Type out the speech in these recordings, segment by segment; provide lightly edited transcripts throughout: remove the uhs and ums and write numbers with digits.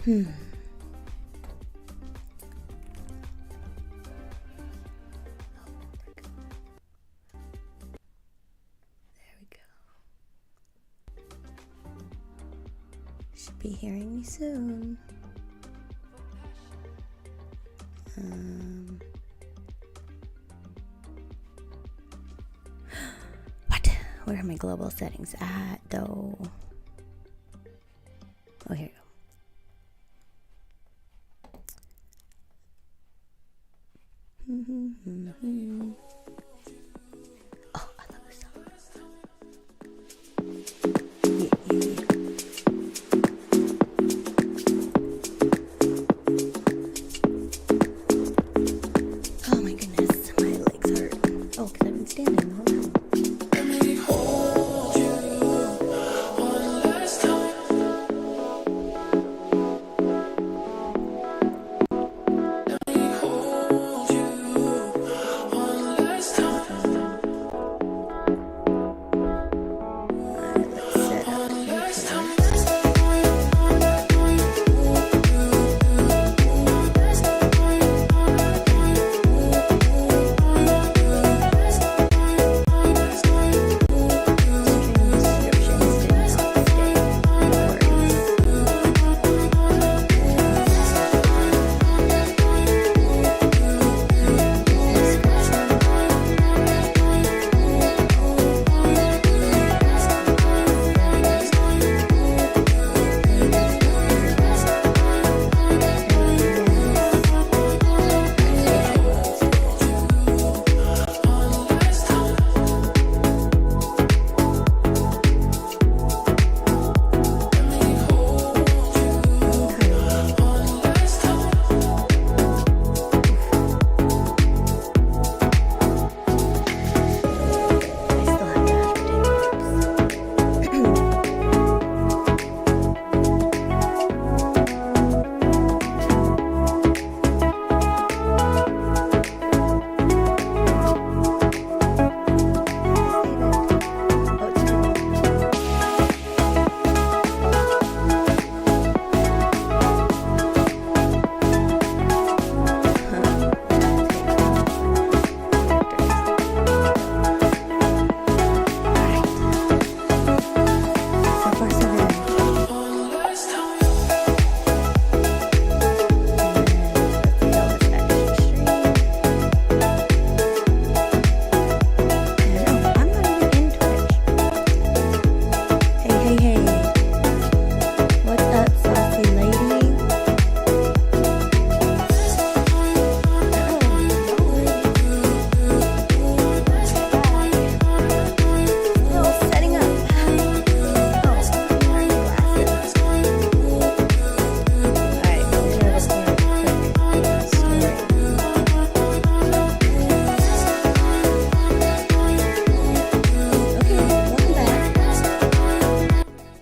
Hmm. There we go. Should be hearing me soon. What? Where are my global settings at, though? Oh, here you go. Oh, I love this song. Yeah. Oh my goodness, my legs hurt. Oh, because I've been standing the whole time.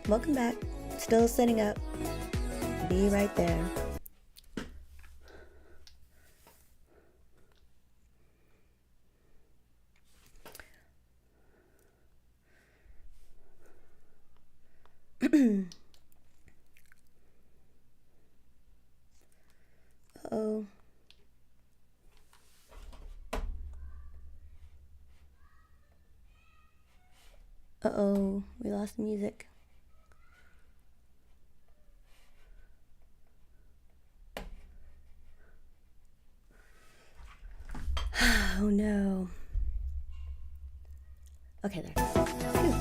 Welcome back. Still setting up. Be right there. Uh-oh. Uh-oh. We lost the music. Oh no. Okay, there. Phew.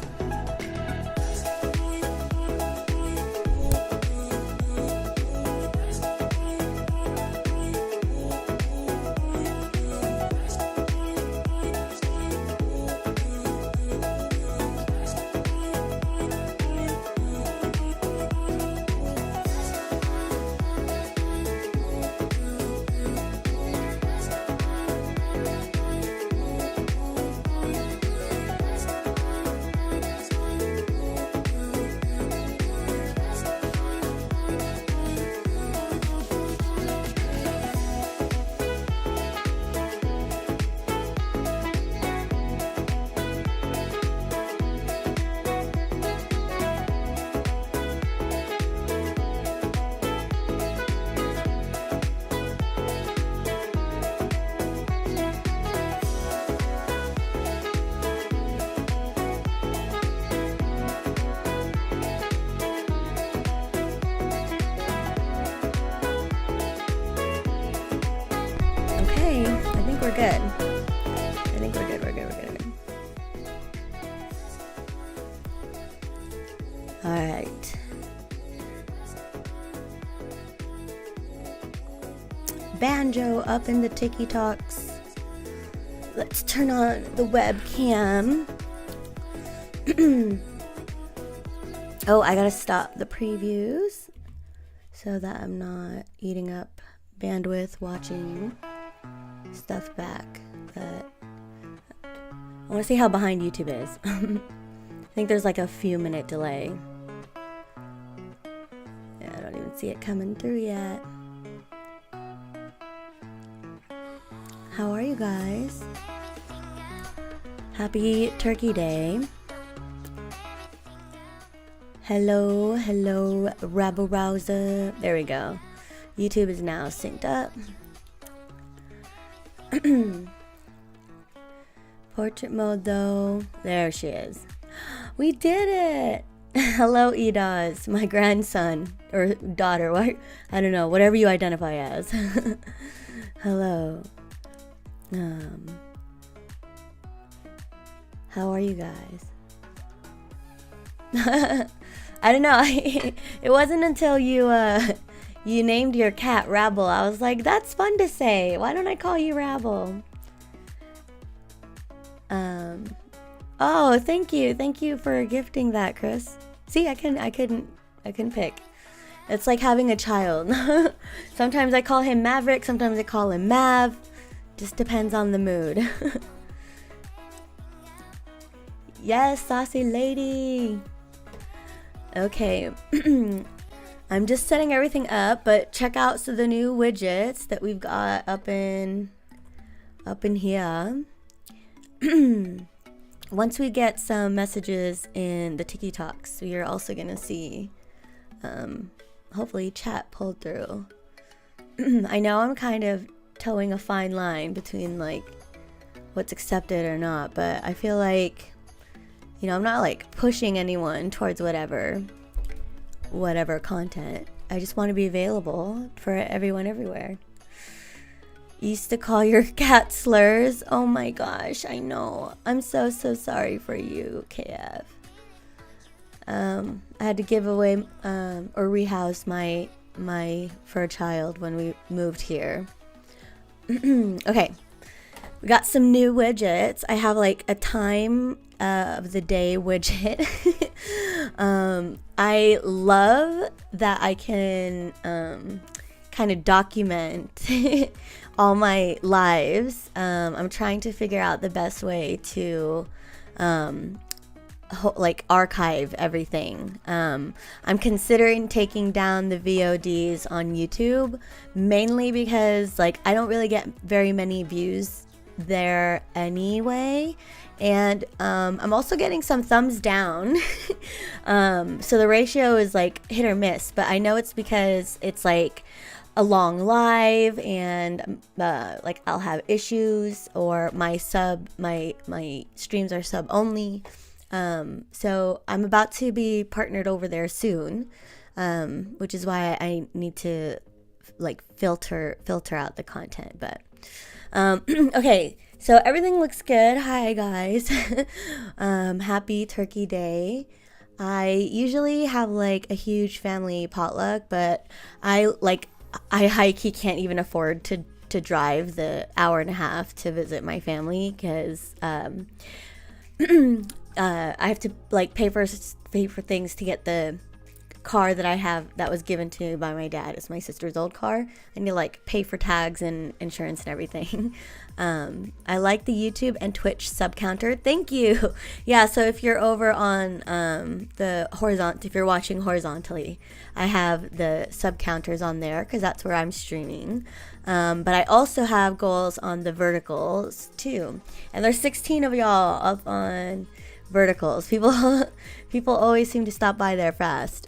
we're good. I think we're good. All right. Banjo up in the TikToks. Let's turn on the webcam. Oh, I gotta stop the previews so that I'm not eating up bandwidth watching stuff back. But I want to see how behind YouTube is. I think there's like a few minute delay. Yeah, I don't even see it coming through yet. How are you guys? Happy Turkey Day. Hello, rabble rouser. There we go. YouTube is now synced up. Portrait mode though. There she is. We did it! Hello, Edas, my grandson or daughter. What? I don't know. Whatever you identify as. Hello. How are you guys? I don't know. It wasn't until you named your cat Rabble. I was like, that's fun to say. Why don't I call you Rabble? Oh, thank you for gifting that, Chris. See, I couldn't pick. It's like having a child. Sometimes I call him Maverick, sometimes I call him Mav. Just depends on the mood. Yes, saucy lady. Okay. I'm just setting everything up, but check out the new widgets that we've got up in here. Once we get some messages in the TikToks, we are also gonna see hopefully chat pulled through. I know I'm kind of towing a fine line between like what's accepted or not, but I feel like, you know, I'm not like pushing anyone towards whatever content. I just want to be available for everyone everywhere. Used to call your cat slurs. Oh my gosh, I know. I'm so sorry for you, KF. I had to give away or rehouse my fur child when we moved here. Okay, we got some new widgets. I have like a time of the day widget. I love that I can kind of document all my lives. I'm trying to figure out the best way to like archive everything. I'm considering taking down the VODs on YouTube, mainly because like I don't really get very many views there anyway, and I'm also getting some thumbs down. So the ratio is like hit or miss, but I know it's because it's like a long live and like I'll have issues, or my streams are sub only. So I'm about to be partnered over there soon, which is why I need to like filter out the content. But okay, so everything looks good. Hi guys. Happy Turkey Day. I usually have like a huge family potluck, but I high-key can't even afford to drive the hour and a half to visit my family, because I have to like pay for things to get the car that I have that was given to me by my dad. It's my sister's old car. I need to like pay for tags and insurance and everything. I like the YouTube and Twitch sub counter. Thank you. Yeah, so if you're over on if you're watching horizontally, I have the sub counters on there because that's where I'm streaming. But I also have goals on the verticals too. And there's 16 of y'all up on verticals. People always seem to stop by there fast.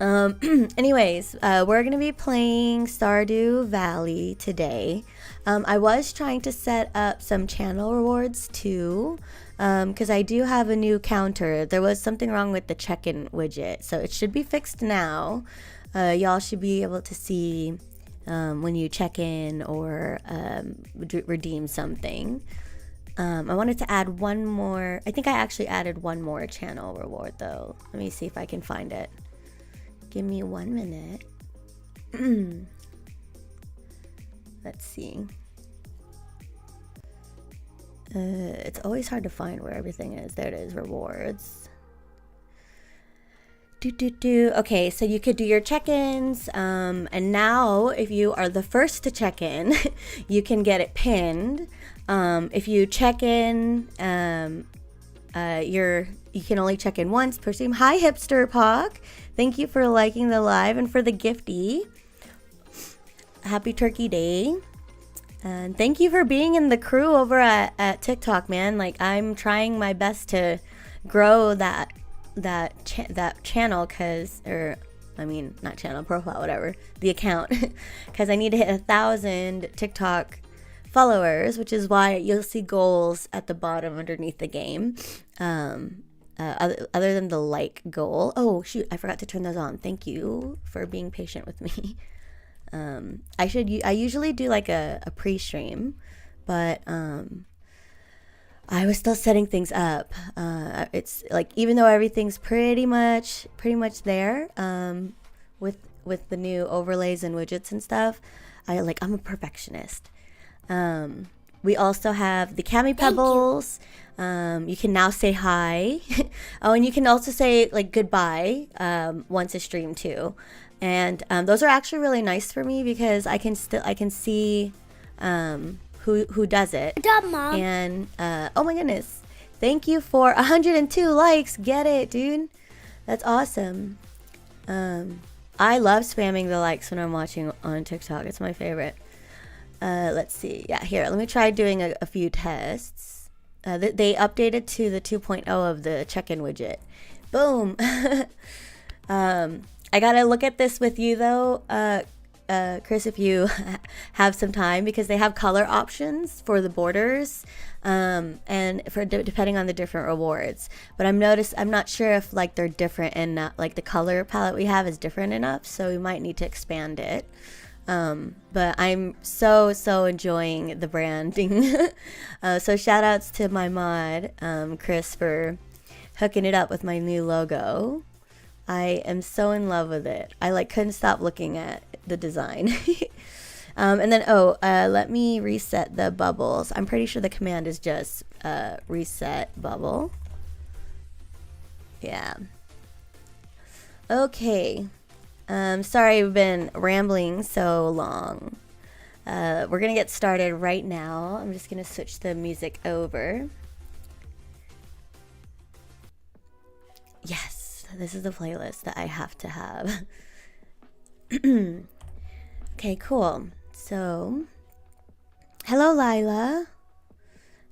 Anyways, we're gonna be playing Stardew Valley today. I was trying to set up some channel rewards too, because I do have a new counter. There was something wrong with the check-in widget, so it should be fixed now. Y'all should be able to see when you check in or redeem something. I wanted to add one more. I think I actually added one more channel reward though. Let me see if I can find it. Give me 1 minute. Let's see. It's always hard to find where everything is. There it is, rewards. Okay, so you could do your check-ins, and now if you are the first to check in, you can get it pinned. If you check in, you can only check in once per stream. Hi, Hipster Pock. Thank you for liking the live and for the gifty. Happy Turkey Day. And thank you for being in the crew over at TikTok, man. Like, I'm trying my best to grow that channel, not channel, profile, whatever, the account, because I need to hit 1,000 TikTok followers, which is why you'll see goals at the bottom underneath the game. Other than the like goal. Oh shoot, I forgot to turn those on. Thank you for being patient with me. I usually do like a pre-stream, but I was still setting things up. It's like, even though everything's pretty much there, with the new overlays and widgets and stuff, I'm a perfectionist. We also have the Cami Pebbles. You can now say hi. Oh, and you can also say like goodbye once a stream too. And those are actually really nice for me because I can see who does it. Good job, Mom. And oh my goodness, thank you for 102 likes. Get it, dude. That's awesome. I love spamming the likes when I'm watching on TikTok. It's my favorite. Let's see. Yeah, here. Let me try doing a few tests. They updated to the 2.0 of the check-in widget. Boom. I gotta look at this with you though, Chris, if you have some time, because they have color options for the borders, and for depending on the different rewards. But I'm not sure if like they're different and like the color palette we have is different enough, so we might need to expand it. But I'm so enjoying the branding. So shout outs to my mod, Chris, for hooking it up with my new logo. I am so in love with it. I couldn't stop looking at the design. And then let me reset the bubbles. I'm pretty sure the command is just reset bubble. Yeah. Okay. Sorry I've been rambling so long. We're gonna get started right now. I'm just gonna switch the music over. Yes. This is the playlist that I have to have. Okay, cool. So, hello, Lila.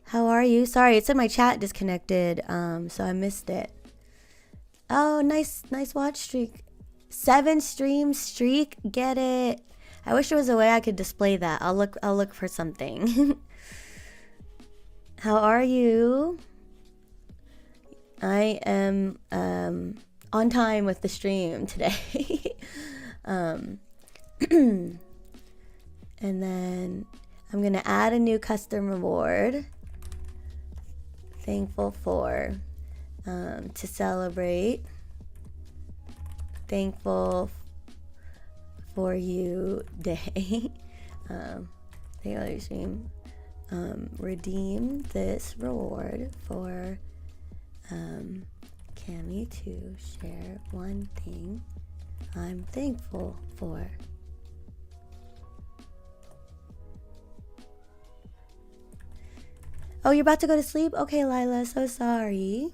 How are you? Sorry, it said my chat disconnected, so I missed it. Oh, nice watch streak. 7 stream streak. Get it. I wish there was a way I could display that. I'll look for something. How are you? I am on time with the stream today. And then I'm gonna add a new custom reward. Thankful for to celebrate. Thankful for you day. The stream. Redeem this reward for Cami to share one thing I'm thankful for. Oh, you're about to go to sleep? Okay, Lila, so sorry.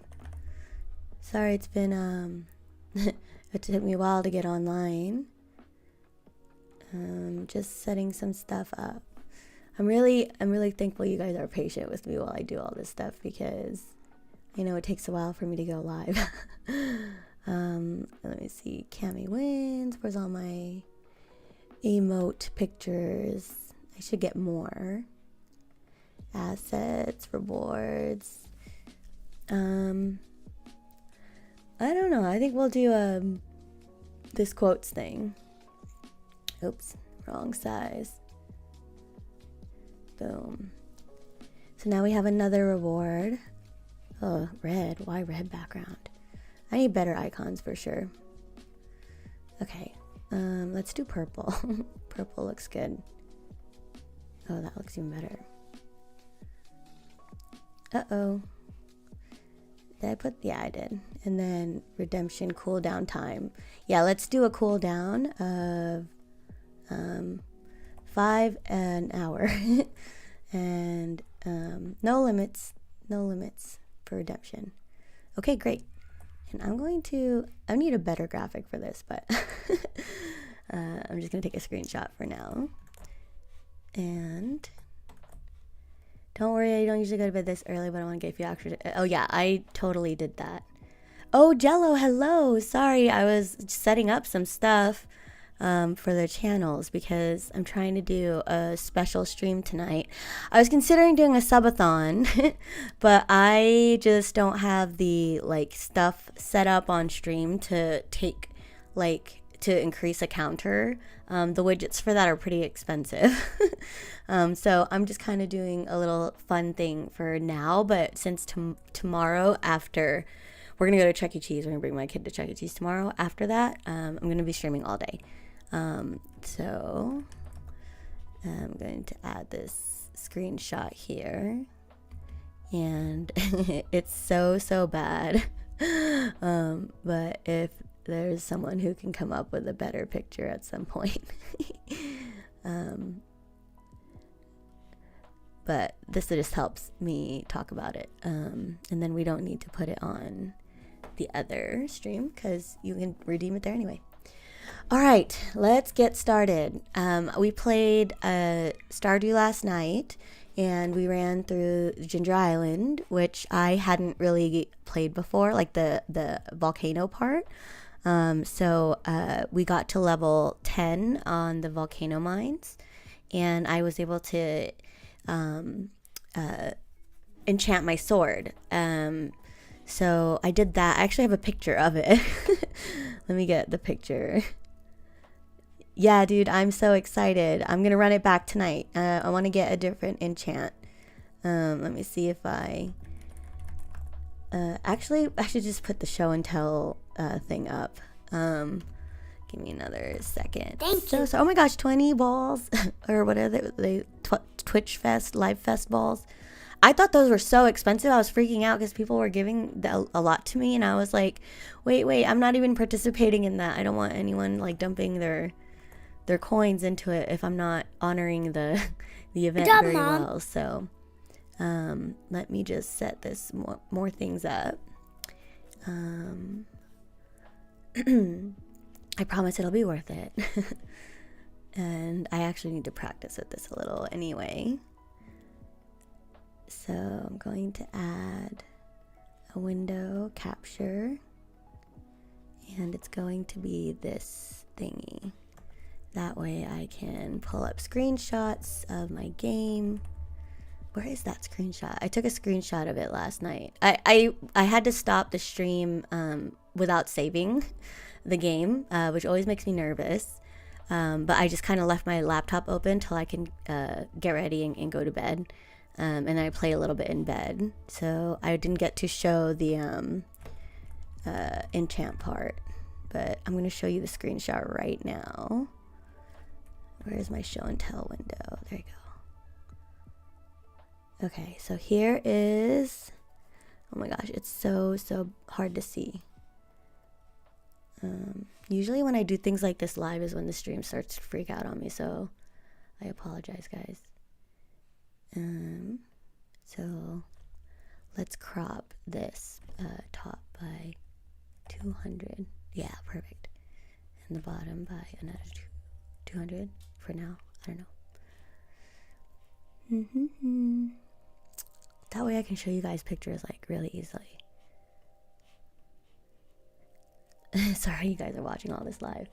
Sorry, it's been it took me a while to get online. Just setting some stuff up. I'm really thankful you guys are patient with me while I do all this stuff, because it takes a while for me to go live. Let me see. Cami wins. Where's all my emote pictures? I should get more. Assets, rewards. I don't know. I think we'll do this quotes thing. Oops. Wrong size. Boom. So now we have another reward. Oh, red. Why red background? I need better icons for sure. Okay. Let's do purple. Purple looks good. Oh, that looks even better. Uh-oh. Did I put? Yeah, I did. And then redemption cooldown time. Yeah, let's do a cooldown of 5 an hour. And no limits for redemption. Okay, great. And I need a better graphic for this, but I'm just gonna take a screenshot for now. And don't worry, I don't usually go to bed this early, but I want to give you extra. Oh yeah, I totally did that. Oh, Jello, hello. Sorry, I was setting up some stuff for the channels because I'm trying to do a special stream tonight. I was considering doing a subathon, but I just don't have the stuff set up on stream to take to increase a counter. The widgets for that are pretty expensive. So I'm just kind of doing a little fun thing for now, but since tomorrow after we're gonna go to Chuck E. Cheese, we're gonna bring my kid to Chuck E. Cheese tomorrow. After that, I'm gonna be streaming all day. So I'm going to add this screenshot here, and it's so bad. But if there's someone who can come up with a better picture at some point. But this just helps me talk about it. And then we don't need to put it on the other stream because you can redeem it there anyway. All right, let's get started. We played Stardew last night, and we ran through Ginger Island, which I hadn't really played before, like the volcano part. So we got to level 10 on the volcano mines, and I was able to enchant my sword. So I did that. I actually have a picture of it. Let me get the picture. Yeah, dude, I'm so excited. I'm going to run it back tonight. I want to get a different enchant. Let me see if I... actually, I should just put the show and tell thing up. Give me another second. Thank you. So, oh my gosh, 20 balls. Or what are they? Twitch Fest, Live Fest balls. I thought those were so expensive. I was freaking out because people were giving a lot to me. And I was like, wait, I'm not even participating in that. I don't want anyone dumping their coins into it if I'm not honoring the event very well. So let me just set this more things up. I promise it'll be worth it. And I actually need to practice with this a little anyway. So I'm going to add a window capture, and it's going to be this thingy. That way I can pull up screenshots of my game. Where is that screenshot? I took a screenshot of it last night. I had to stop the stream without saving the game, which always makes me nervous. But I just kind of left my laptop open till I can get ready and go to bed. And I play a little bit in bed. So I didn't get to show the enchant part. But I'm going to show you the screenshot right now. Where's my show and tell window? There you go. Okay, so here is... Oh my gosh, it's so hard to see. Usually when I do things like this live is when the stream starts to freak out on me, so I apologize, guys. So let's crop this top by 200. Yeah, perfect. And the bottom by another 200 for now. I don't know. That way I can show you guys pictures really easily. Sorry, you guys are watching all this live.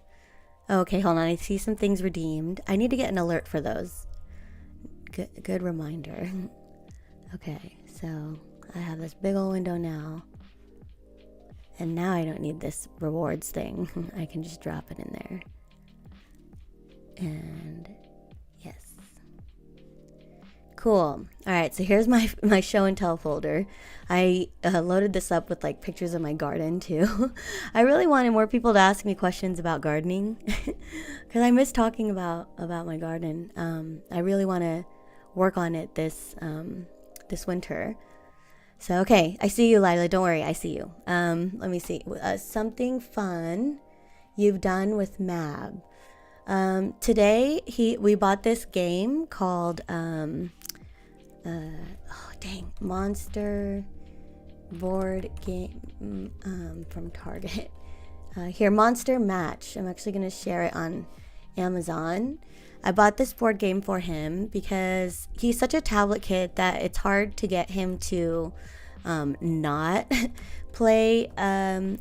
Okay, hold on. I see some things redeemed. I need to get an alert for those. Good reminder. Okay, so I have this big old window now. And now I don't need this rewards thing. I can just drop it in there. And yes. Cool. All right, so here's my show and tell folder. I loaded this up with like pictures of my garden too. I really wanted more people to ask me questions about gardening because I miss talking about my garden. I really want to work on it this winter. So okay, I see you, Lila. Don't worry, I see you. Let me see. Something fun you've done with Mab. Today we bought this game called Monster board game from Target. Here, Monster Match. I'm actually going to share it on Amazon. I bought this board game for him because he's such a tablet kid that it's hard to get him to not play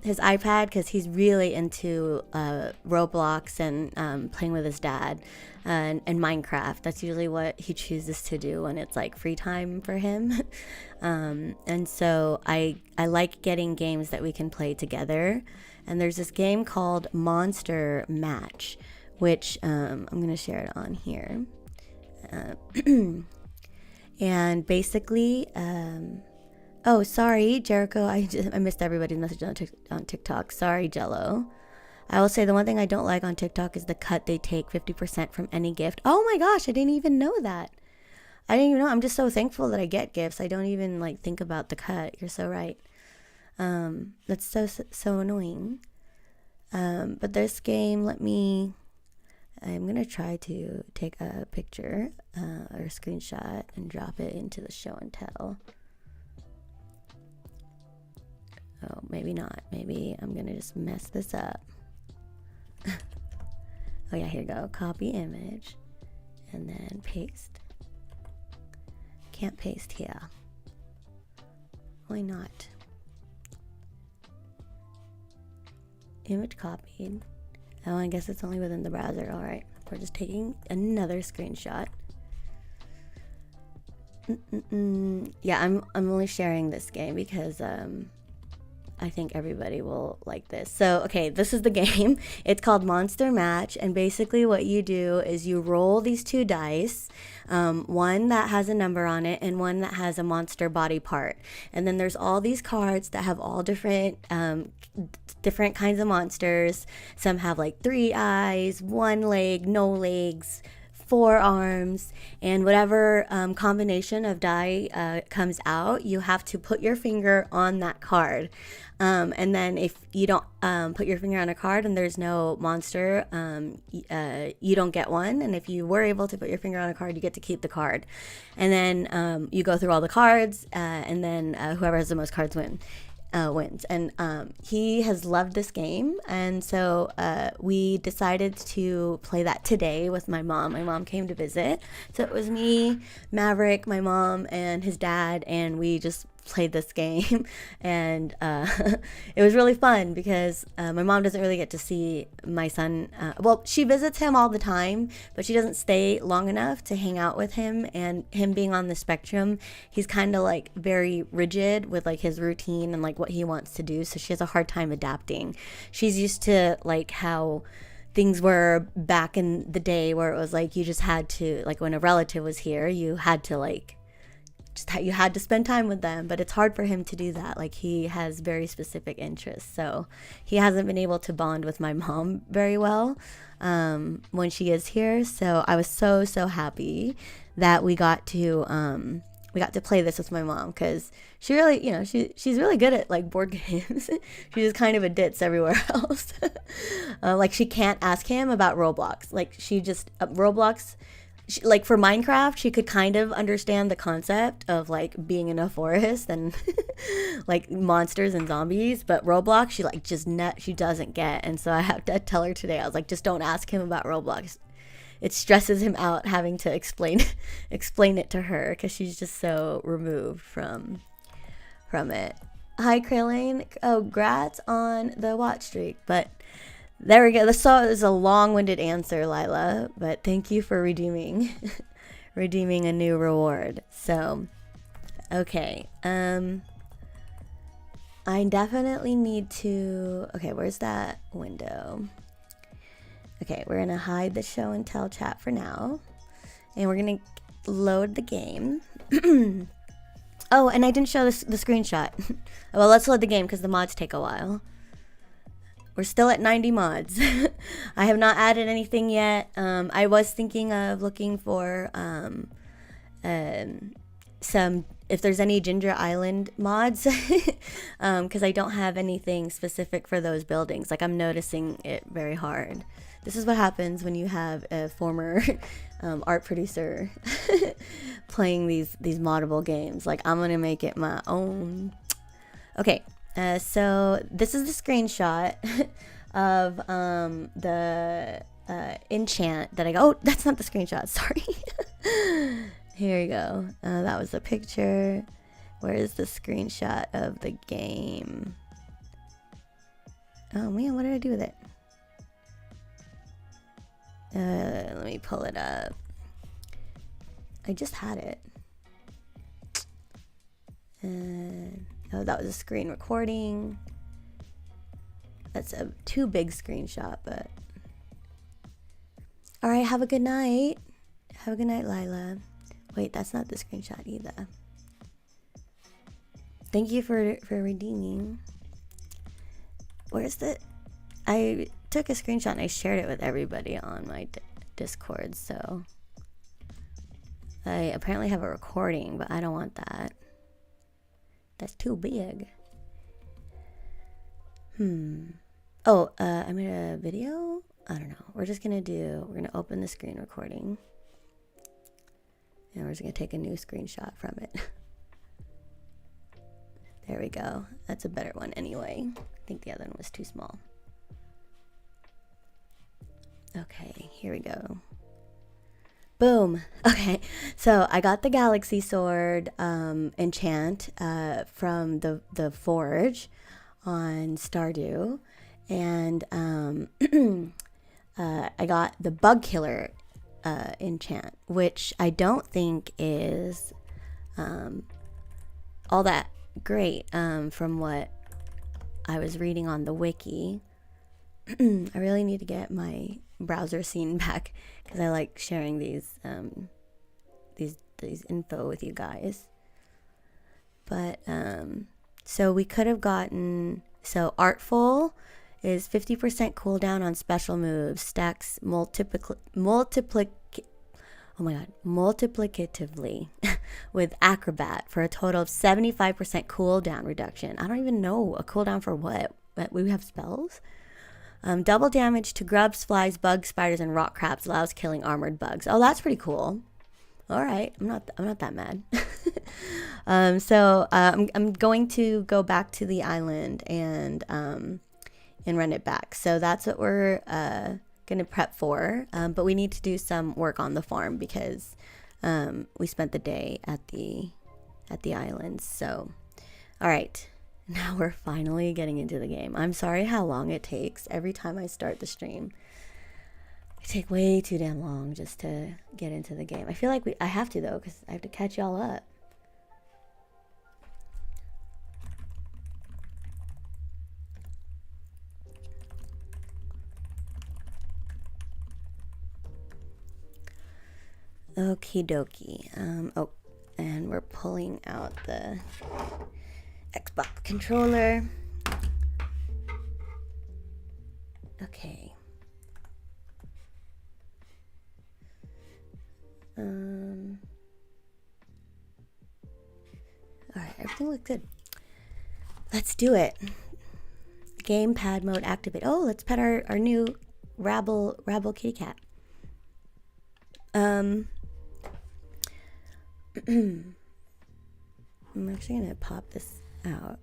his iPad because he's really into Roblox and playing with his dad and Minecraft. That's usually what he chooses to do when it's like free time for him. And so I like getting games that we can play together. And there's this game called Monster Match, which I'm going to share it on here. And basically, oh, sorry, Jericho. I missed everybody's message on TikTok. Sorry, Jello. I will say the one thing I don't like on TikTok is the cut they take 50% from any gift. Oh my gosh, I didn't even know that. I didn't even know. I'm just so thankful that I get gifts. I don't even like think about the cut. You're so right. That's so annoying. But this game, I'm going to try to take a picture or a screenshot and drop it into the show and tell. Oh, maybe not. Maybe I'm going to just mess this up. Oh yeah, here you go. Copy image and then paste. Can't paste here. Why not? Image copied. Oh, I guess it's only within the browser. All right, we're just taking another screenshot. Yeah, I'm only sharing this game because I think everybody will like this. So, okay, this is the game. It's called Monster Match, and basically what you do is you roll these two dice, one that has a number on it and one that has a monster body part. And then there's all these cards that have all different kinds of monsters. Some have like 3 eyes, 1 leg, no legs, 4 arms, and whatever combination of die comes out, you have to put your finger on that card. And then if you don't put your finger on a card and there's no monster, you don't get one. And if you were able to put your finger on a card, you get to keep the card. And then you go through all the cards, and then whoever has the most cards wins. And he has loved this game, and so we decided to play that today with my mom. My mom came to visit, so it was me, Maverick, my mom, and his dad, and we just played this game. And it was really fun because my mom doesn't really get to see my son. Well, she visits him all the time, but she doesn't stay long enough to hang out with him. And him being on the spectrum, he's kind of like very rigid with like his routine and like what he wants to do, so she has a hard time adapting. She's used to like how things were back in the day where it was like you just had to, like when a relative was here, you had to like you had to spend time with them. But it's hard for him to do that. Like he has very specific interests, so he hasn't been able to bond with my mom very well when she is here. So I was so happy that we got to play this with my mom, because she really, she's really good at like board games. She's just kind of a ditz everywhere else. Like she can't ask him about Roblox. Like she just Roblox. Like for Minecraft, she could kind of understand the concept of like being in a forest and like monsters and zombies, but Roblox she like she doesn't get. And so I have to tell her today, I was like, just don't ask him about Roblox. It stresses him out having to explain it to her, because she's just so removed from it. Hi Krillin. Oh, grats on the watch streak. But there we go. This is a long-winded answer, Lila, but thank you for redeeming a new reward. So, okay. I definitely need to. Okay, where's that window? Okay, we're gonna hide the show and tell chat for now. And we're gonna load the game. Oh, and I didn't show the screenshot. Well, let's load the game because the mods take a while. We're still at 90 mods. I have not added anything yet. I was thinking of looking for some, if there's any Ginger Island mods, because I don't have anything specific for those buildings. Like, I'm noticing it very hard. This is what happens when you have a former art producer playing these moddable games. Like, I'm gonna make it my own. Okay, so this is the screenshot of the enchant that I got. Oh, that's not the screenshot, sorry. Here you go. That was the picture. Where is the screenshot of the game? Oh man, what did I do with it? Let me pull it up. I just had it. Oh, that was a screen recording. That's a too big screenshot, but. All right, have a good night. Have a good night, Lila. Wait, that's not the screenshot either. Thank you for redeeming. Where's the? I took a screenshot and I shared it with everybody on my Discord, so I apparently have a recording, but I don't want that. That's too big. Oh, I made a video? I don't know. We're gonna open the screen recording. And we're just gonna take a new screenshot from it. There we go. That's a better one anyway. I think the other one was too small. Okay, here we go. Boom. Okay, so I got the Galaxy Sword enchant from the Forge on Stardew, and I got the Bug Killer enchant, which I don't think is all that great from what I was reading on the wiki. I really need to get my browser scene back because I like sharing these info with you guys. But so we could have gotten, so Artful is 50% cooldown on special moves, stacks multiplicatively with Acrobat for a total of 75% cooldown reduction. I don't even know a cooldown for what, but we have spells. Double damage to grubs, flies, bugs, spiders, and rock crabs, allows killing armored bugs. Oh, that's pretty cool. All right, I'm not that mad. So I'm going to go back to the island and run it back. So that's what we're gonna prep for. But we need to do some work on the farm because we spent the day at the islands. So, all right. Now we're finally getting into the game. I'm sorry how long it takes every time I start the stream. I take way too damn long just to get into the game. I feel like I have to though, because I have to catch y'all up. Okie dokie. Oh, and we're pulling out the Xbox controller. Okay. Alright, everything looks good. Let's do it. Gamepad mode activate. Oh, let's pet our new Rabble kitty cat. I'm actually gonna pop this out.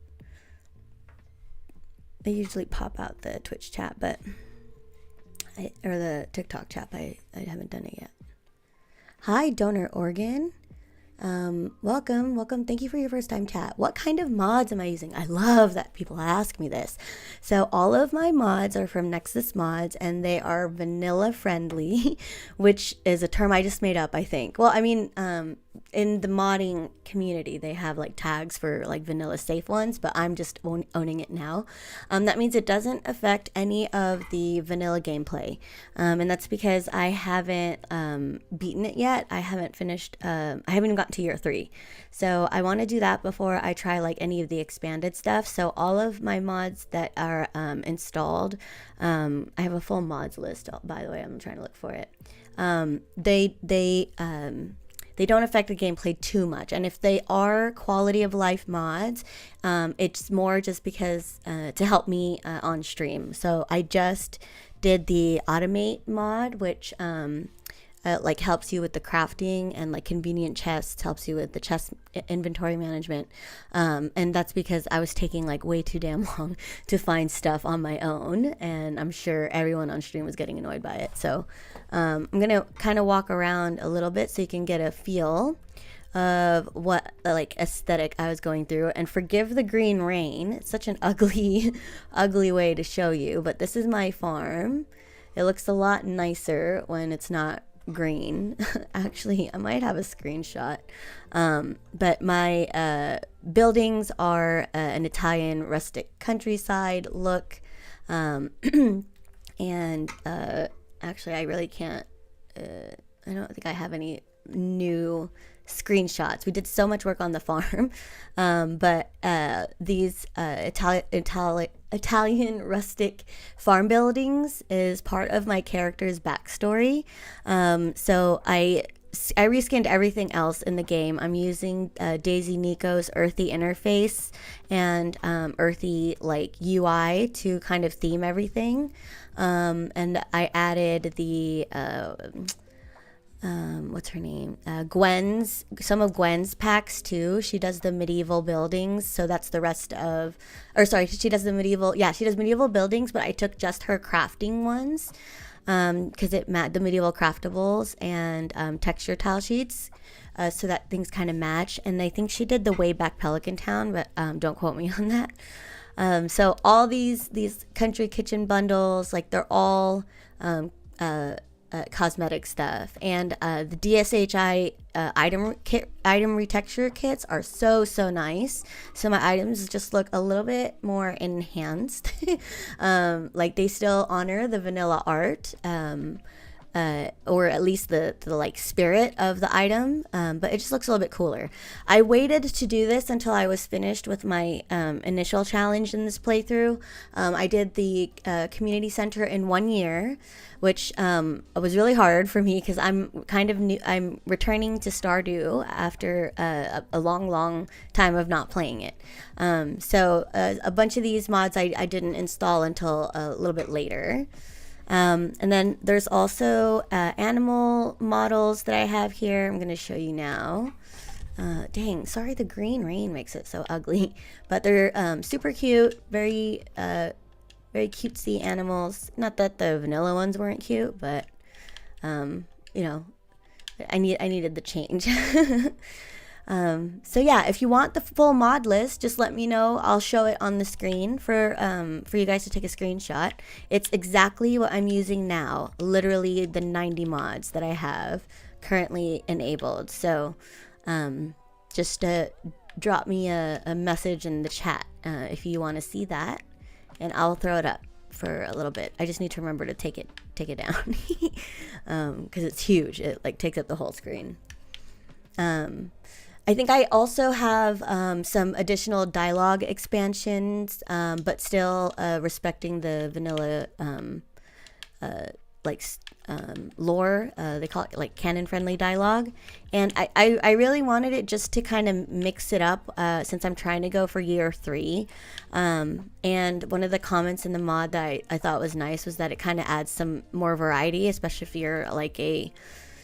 I usually pop out the Twitch chat, but or the TikTok chat. I haven't done it yet. Hi, Donor Organ. Welcome. Thank you for your first time chat. What kind of mods am I using? I love that people ask me this. So all of my mods are from Nexus Mods, and they are vanilla friendly, which is a term I just made up, I think. Well, I mean, in the modding community, they have like tags for like vanilla safe ones, but I'm just owning it now. That means it doesn't affect any of the vanilla gameplay, and that's because I haven't beaten it yet. I haven't finished. I haven't even gotten to year 3, so I want to do that before I try like any of the expanded stuff. So all of my mods that are installed, I have a full mods list. By the way, I'm trying to look for it. They don't affect the gameplay too much, and if they are quality of life mods, it's more just because to help me on stream. So I just did the automate mod, which like helps you with the crafting, and like convenient chests helps you with the chest inventory management, and that's because I was taking like way too damn long to find stuff on my own, and I'm sure everyone on stream was getting annoyed by it. So I'm gonna kind of walk around a little bit so you can get a feel of what like aesthetic I was going through. And forgive the green rain, it's such an ugly ugly way to show you, but this is my farm. It looks a lot nicer when it's not green. Actually, I might have a screenshot, but my buildings are an Italian rustic countryside look, and actually I really can't I don't think I have any new screenshots. We did so much work on the farm, but these Italian rustic farm buildings is part of my character's backstory. So I reskinned everything else in the game. I'm using Daisy Nico's earthy interface and earthy like UI to kind of theme everything, and I added the what's her name? Some of Gwen's packs too. She does the medieval buildings, so that's the rest of, or sorry, she does medieval buildings, but I took just her crafting ones, because the medieval craftables and texture tile sheets, so that things kind of match. And I think she did the way back Pelican Town, but don't quote me on that. So all these country kitchen bundles, like they're all cosmetic stuff, and the DSHI item retexture kits are so nice. So my items just look a little bit more enhanced. Like they still honor the vanilla art, or at least the like spirit of the item, but it just looks a little bit cooler. I waited to do this until I was finished with my initial challenge in this playthrough. I did the community center in 1 year, which was really hard for me because I'm kind of new. I'm returning to Stardew after a long time of not playing it. So a bunch of these mods I didn't install until a little bit later. And then there's also animal models that I have here. I'm going to show you now. Dang, sorry, the green rain makes it so ugly. But they're super cute, very cutesy animals. Not that the vanilla ones weren't cute, but you know, I needed the change. So yeah, if you want the full mod list, just let me know. I'll show it on the screen for you guys to take a screenshot. It's exactly what I'm using now, literally the 90 mods that I have currently enabled. So just drop me a message in the chat if you want to see that, and I'll throw it up for a little bit. I just need to remember to take it down because it's huge. It like takes up the whole screen. I think I also have some additional dialogue expansions, but still respecting the vanilla lore. They call it like canon-friendly dialogue. And I really wanted it just to kind of mix it up since I'm trying to go for year 3. And one of the comments in the mod that I thought was nice was that it kind of adds some more variety, especially if you're like a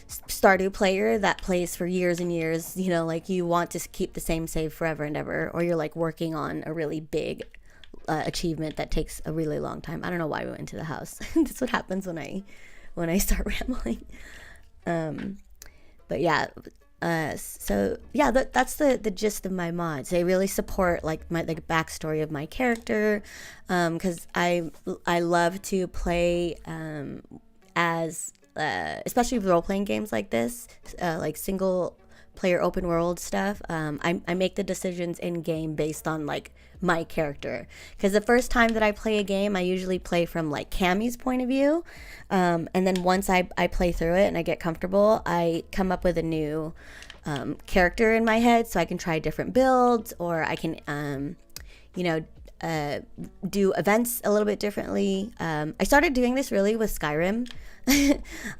Stardew player that plays for years and years, you know, like you want to keep the same save forever and ever, or you're like working on a really big achievement that takes a really long time. I don't know why we went into the house. That's what happens when I start rambling. But yeah, so yeah, that's the gist of my mods. They really support like my backstory of my character, because I love to play as especially with role-playing games like this, like single player open world stuff, I make the decisions in game based on like my character, because the first time that I play a game I usually play from like Cammy's point of view, and then once I play through it and I get comfortable, I come up with a new character in my head, so I can try different builds, or I can you know, do events a little bit differently. I started doing this really with Skyrim.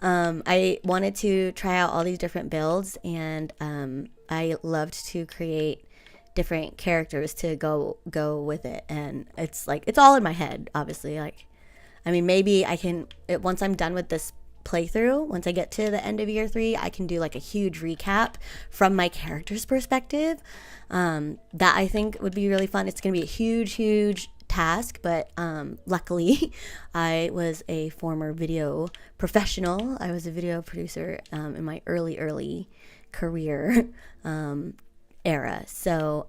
I wanted to try out all these different builds, and I loved to create different characters to go with it. And it's like, it's all in my head, obviously. Like, I mean, maybe I can, once I'm done with this playthrough, once I get to the end of year 3, I can do like a huge recap from my character's perspective. That I think would be really fun. It's going to be a huge task, but luckily I was a former video professional. I was a video producer in my early career era, so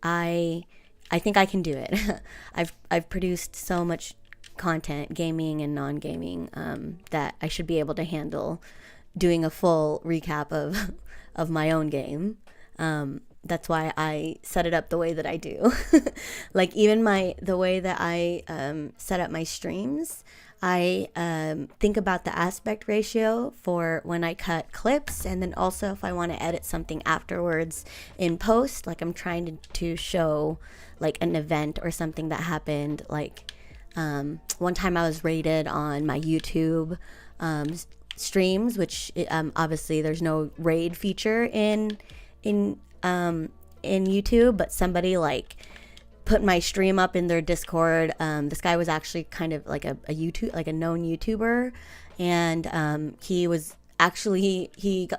I think I can do it. I've produced so much content, gaming and non-gaming, that I should be able to handle doing a full recap of my own game. That's why I set it up the way that I do. Like, even the way that I set up my streams, I think about the aspect ratio for when I cut clips, and then also if I want to edit something afterwards in post, like I'm trying to show like an event or something that happened. Like one time I was raided on my YouTube streams, which obviously there's no raid feature in YouTube, but somebody like put my stream up in their Discord. This guy was actually kind of like a YouTube, like a known YouTuber, and he was actually he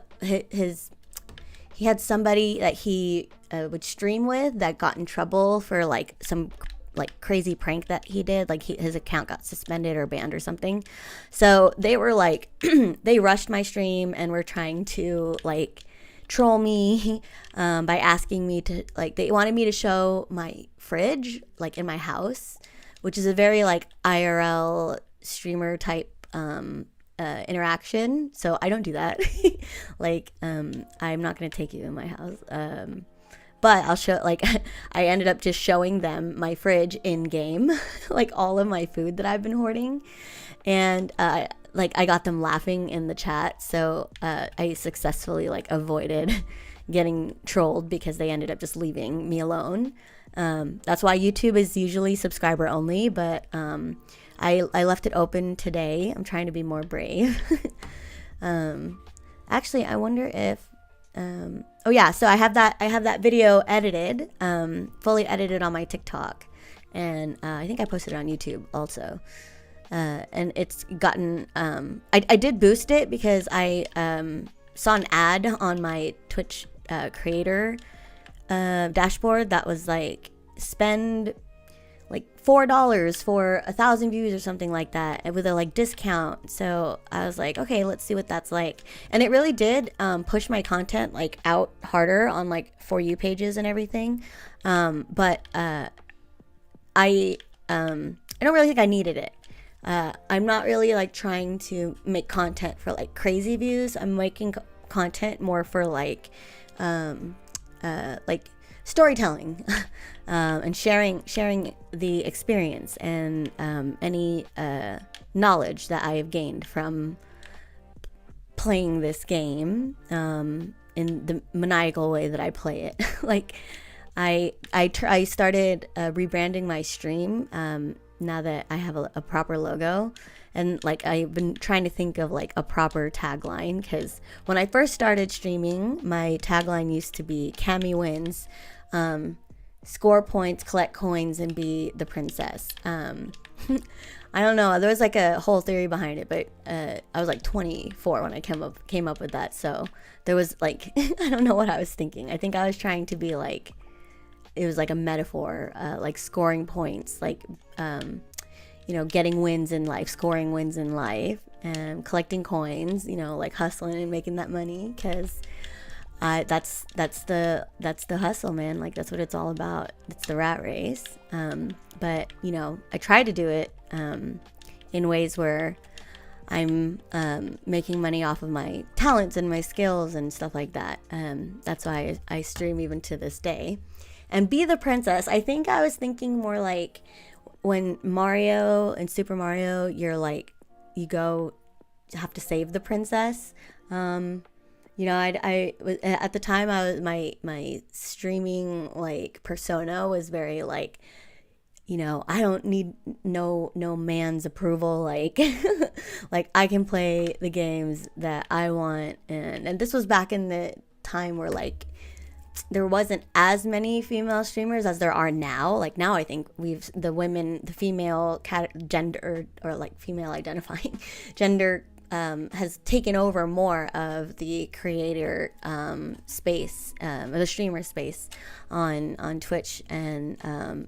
had somebody that he would stream with that got in trouble for like some like crazy prank that he did. Like his account got suspended or banned or something. So they were like they rushed my stream and were trying to like troll me by asking me to, like, they wanted me to show my fridge like in my house, which is a very like IRL streamer type interaction. So I don't do that. Like I'm not gonna take you in my house, but I'll show, like, I ended up just showing them my fridge in game, like all of my food that I've been hoarding, and like I got them laughing in the chat. So I successfully like avoided getting trolled because they ended up just leaving me alone. That's why YouTube is usually subscriber only, but I left it open today. I'm trying to be more brave. Actually, I wonder if oh yeah, so I have that video edited, fully edited on my TikTok, and I think I posted it on YouTube also. And it's gotten, I did boost it because I saw an ad on my Twitch creator dashboard that was like, spend like $4 for 1,000 views or something like that with a like discount. So I was like, okay, let's see what that's like. And it really did push my content like out harder on like For You pages and everything. But I don't really think I needed it. I'm not really like trying to make content for like crazy views. I'm making content more for like storytelling and sharing the experience and any knowledge that I have gained from playing this game in the maniacal way that I play it. Like I started rebranding my stream now that I have a proper logo, and like I've been trying to think of like a proper tagline, because when I first started streaming, my tagline used to be Cammy wins, score points, collect coins, and be the princess. I don't know, there was like a whole theory behind it, but I was like 24 when I came up with that. So there was like I don't know what I was thinking. I think I was trying to be like, it was like a metaphor, like scoring points, like you know, getting wins in life, scoring wins in life, and collecting coins, you know, like hustling and making that money, because that's the hustle, man. Like that's what it's all about. It's the rat race. But you know, I try to do it in ways where I'm making money off of my talents and my skills and stuff like that. That's why I stream even to this day. And be the princess. I think I was thinking more like when Mario and Super Mario, you're like, you have to save the princess. You know, I was at the time, I was my streaming like persona was very like, you know, I don't need no man's approval. Like, like I can play the games that I want, and this was back in the time where like there wasn't as many female streamers as there are now. Like now, I think the female gender or like female identifying gender has taken over more of the creator space, the streamer space on Twitch, and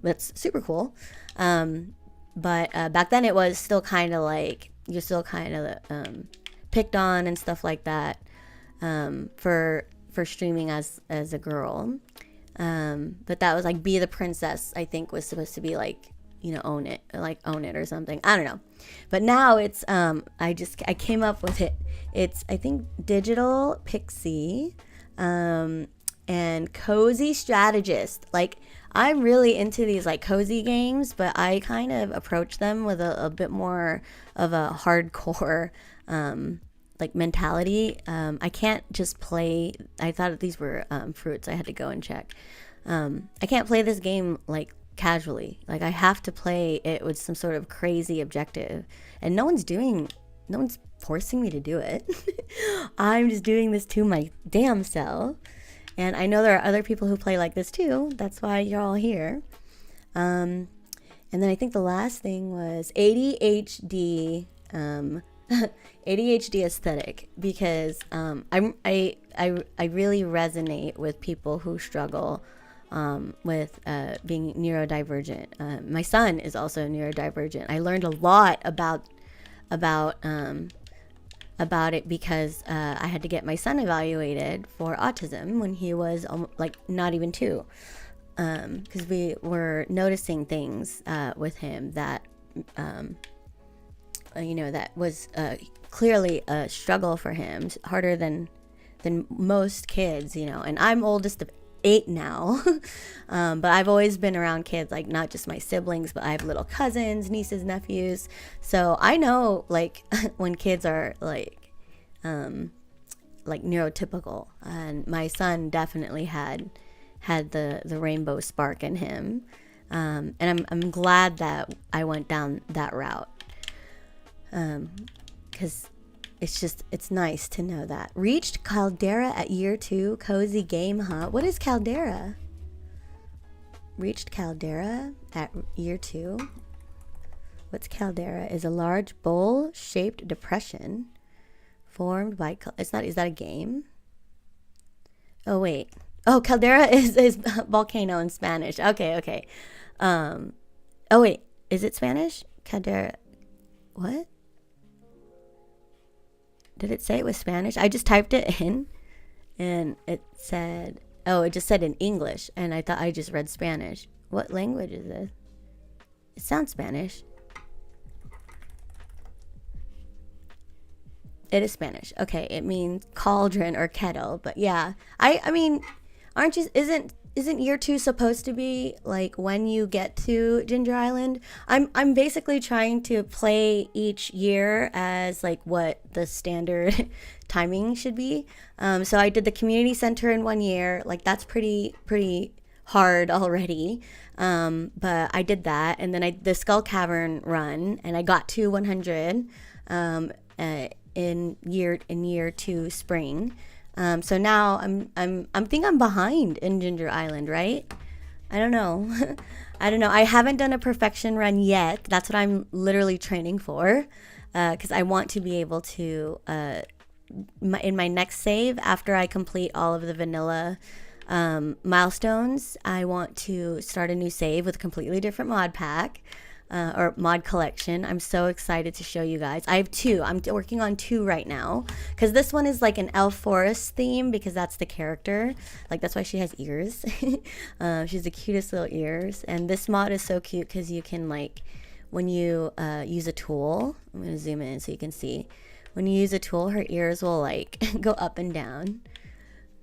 that's super cool. But back then it was still kind of like you're still kind of picked on and stuff like that for streaming as a girl. But that was like be the princess, I think was supposed to be like, you know, own it or something. I don't know. But now it's I came up with it. It's I think Digital Pixie and Cozy Strategist. Like I'm really into these like cozy games, but I kind of approach them with a bit more of a hardcore like mentality. I can't just play. I thought these were fruits. I had to go and check. I can't play this game like casually. Like I have to play it with some sort of crazy objective, and no one's forcing me to do it. I'm just doing this to my damn self, and I know there are other people who play like this too. That's why you're all here. And then I think the last thing was ADHD ADHD aesthetic, because I really resonate with people who struggle with being neurodivergent. My son is also neurodivergent. I learned a lot about it because I had to get my son evaluated for autism when he was like not even 2, because we were noticing things with him that you know, that was clearly a struggle for him, harder than most kids, you know. And I'm oldest of 8 now, but I've always been around kids, like not just my siblings, but I have little cousins, nieces, nephews. So I know like when kids are like neurotypical, and my son definitely had the rainbow spark in him, and I'm glad that I went down that route. Because it's nice to know that. Reached Caldera at year 2, cozy game hunt. What is Caldera? Reached Caldera at year 2. What's Caldera? Is a large bowl-shaped depression formed by. Is that a game? Oh wait. Oh, Caldera is volcano in Spanish. Okay. Oh wait, is it Spanish? Caldera. What? Did it say it was Spanish? I just typed it in and it said, oh, it just said in English, and I thought I just read Spanish. What language is this? It sounds Spanish. It is Spanish. Okay, it means cauldron or kettle, but yeah. I mean, isn't year 2 supposed to be like when you get to Ginger Island? I'm basically trying to play each year as like what the standard timing should be. So I did the community center in 1 year. Like that's pretty hard already. But I did that, and then I the Skull Cavern run, and I got to 100 in year 2 spring. So now I think I'm behind in Ginger Island, right? I don't know. I haven't done a perfection run yet. That's what I'm literally training for, because I want to be able to in my next save, after I complete all of the vanilla milestones, I want to start a new save with a completely different mod pack. Or mod collection. I'm so excited to show you guys. I have 2. I'm working on 2 right now, because this one is like an elf forest theme, because that's the character. Like that's why she has ears. She's the cutest little ears. And this mod is so cute because you can like when you use a tool, I'm going to zoom in so you can see. When you use a tool, her ears will like go up and down.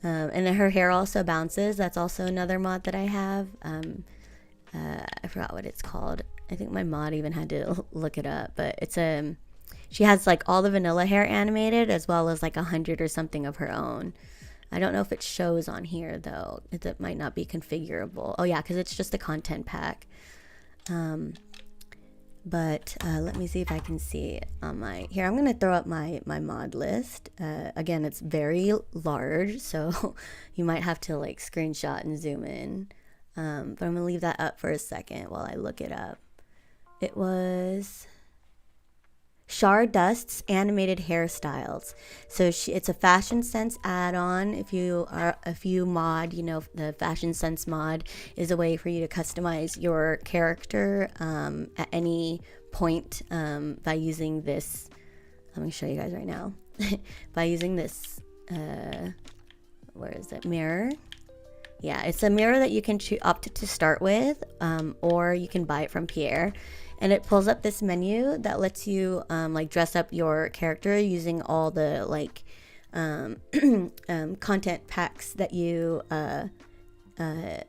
And then her hair also bounces. That's also another mod that I have. I forgot what it's called. I think my mod even had to look it up, but it's she has like all the vanilla hair animated as well as like 100 or something of her own. I don't know if it shows on here though. It might not be configurable. Oh yeah, because it's just a content pack. But let me see if I can see it on my here. I'm gonna throw up my mod list. Again, it's very large, so you might have to like screenshot and zoom in. But I'm gonna leave that up for a second while I look it up. It was Stardust's animated hairstyles. So it's a Fashion Sense add-on. If you mod, you know, the Fashion Sense mod is a way for you to customize your character at any point by using this. Let me show you guys right now. By using this, where is it? Mirror. Yeah, it's a mirror that you can opt to start with, or you can buy it from Pierre. And it pulls up this menu that lets you like dress up your character using all the like content packs that you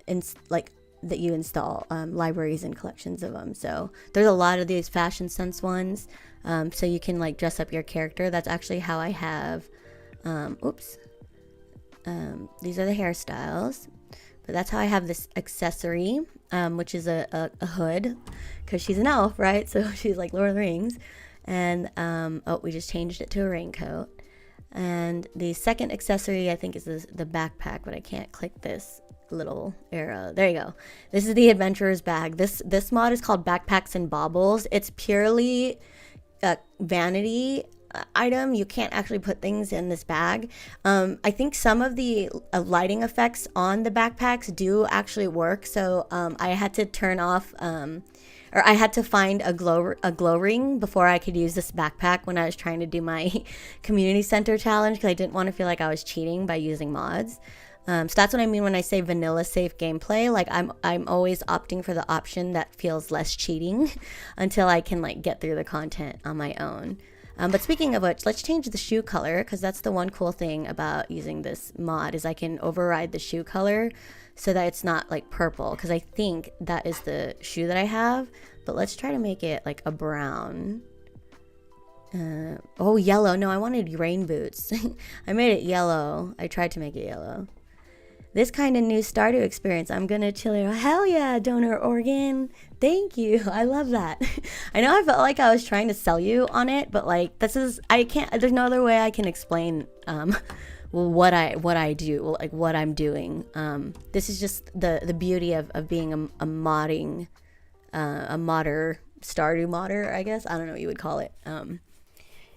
install, libraries and collections of them. So there's a lot of these Fashion Sense ones, so you can like dress up your character. That's actually how I have. These are the hairstyles. But that's how I have this accessory, which is a hood, because she's an elf, right? So she's like Lord of the Rings. And, we just changed it to a raincoat. And the second accessory, I think, is the backpack, but I can't click this little arrow. There you go. This is the adventurer's bag. This mod is called Backpacks and Baubles. It's purely vanity item. You can't actually put things in this bag. I think some of the lighting effects on the backpacks do actually work. So I had to turn off, or I had to find a glow ring before I could use this backpack when I was trying to do my community center challenge, because I didn't want to feel like I was cheating by using mods. So that's what I mean when I say vanilla safe gameplay. Like I'm always opting for the option that feels less cheating until I can like get through the content on my own. But speaking of which, let's change the shoe color, because that's the one cool thing about using this mod is I can override the shoe color so that it's not like purple, because I think that is the shoe that I have. But let's try to make it like a brown. Oh, yellow. No, I wanted rain boots. I made it yellow. I tried to make it yellow. This kind of new Stardew experience. I'm gonna chill here. Hell yeah, donor organ. Thank you. I love that. I know I felt like I was trying to sell you on it, but like I can't. There's no other way I can explain what I do, like what I'm doing. This is just the beauty of being a modding, a modder, Stardew modder, I guess. I don't know what you would call it.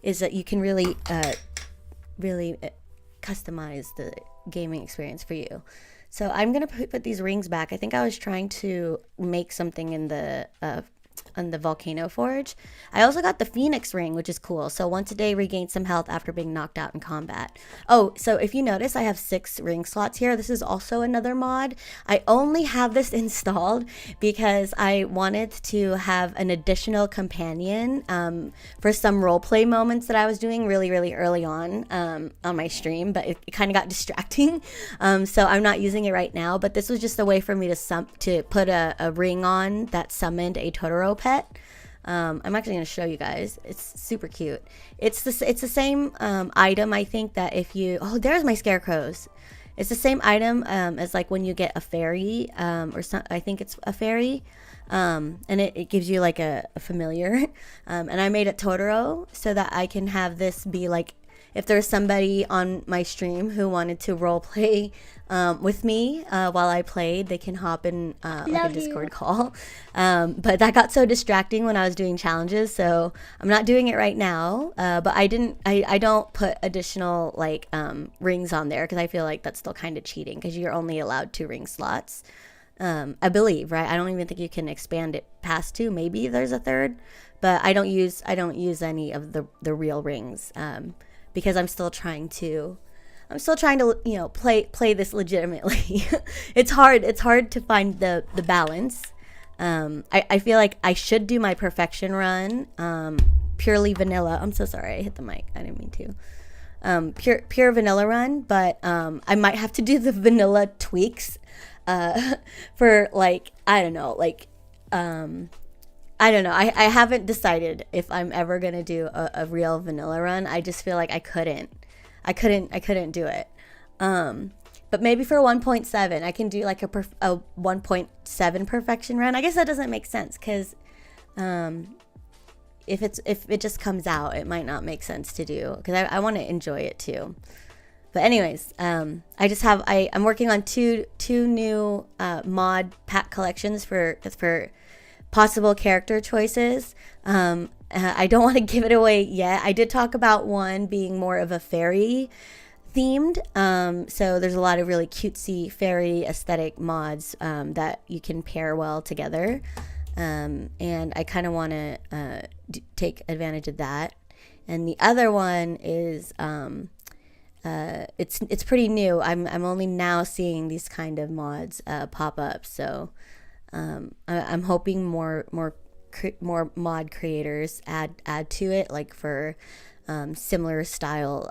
Is that you can really customize the gaming experience for you. So I'm gonna put these rings back. I think I was trying to make something in the on the volcano forge. I also got the Phoenix ring, which is cool. So once a day, regain some health after being knocked out in combat. Oh, so if you notice, I have 6 ring slots here. This is also another mod. I only have this installed because I wanted to have an additional companion for some roleplay moments that I was doing really early on my stream, but it kind of got distracting. So I'm not using it right now, but this was just a way for me to put a ring on that summoned a Totoro pet. I'm actually going to show you guys. It's super cute. It's the same item, I think, that if you... Oh, there's my scarecrows. It's the same item as like when you get a fairy, or some, I think it's a fairy, and it gives you like a familiar. And I made it Totoro so that I can have this be like, if there's somebody on my stream who wanted to role play with me while I played, they can hop in like a Discord call. But that got so distracting when I was doing challenges, so I'm not doing it right now. But I don't put additional like rings on there because I feel like that's still kind of cheating because you're only allowed 2 ring slots. I believe, right? I don't even think you can expand it past 2. Maybe there's a 3rd, but I don't use any of the real rings. Because I'm still trying to, you know, play this legitimately. It's hard to find the balance. I feel like I should do my perfection run, purely vanilla. I'm so sorry, I hit the mic. I didn't mean to. Pure vanilla run, but I might have to do the vanilla tweaks for like, I don't know, like I don't know. I haven't decided if I'm ever gonna do a real vanilla run. I just feel like I couldn't do it. But maybe for 1.7, I can do like a 1.7 perfection run. I guess that doesn't make sense because if it just comes out, it might not make sense to do because I want to enjoy it too. But anyways, I'm working on two new mod pack collections for possible character choices. I don't want to give it away yet. I did talk about one being more of a fairy themed. So there's a lot of really cutesy fairy aesthetic mods that you can pair well together. And I kind of want to take advantage of that. And the other one is it's pretty new. I'm only now seeing these kind of mods pop up. So I'm hoping more mod creators add to it, like for similar style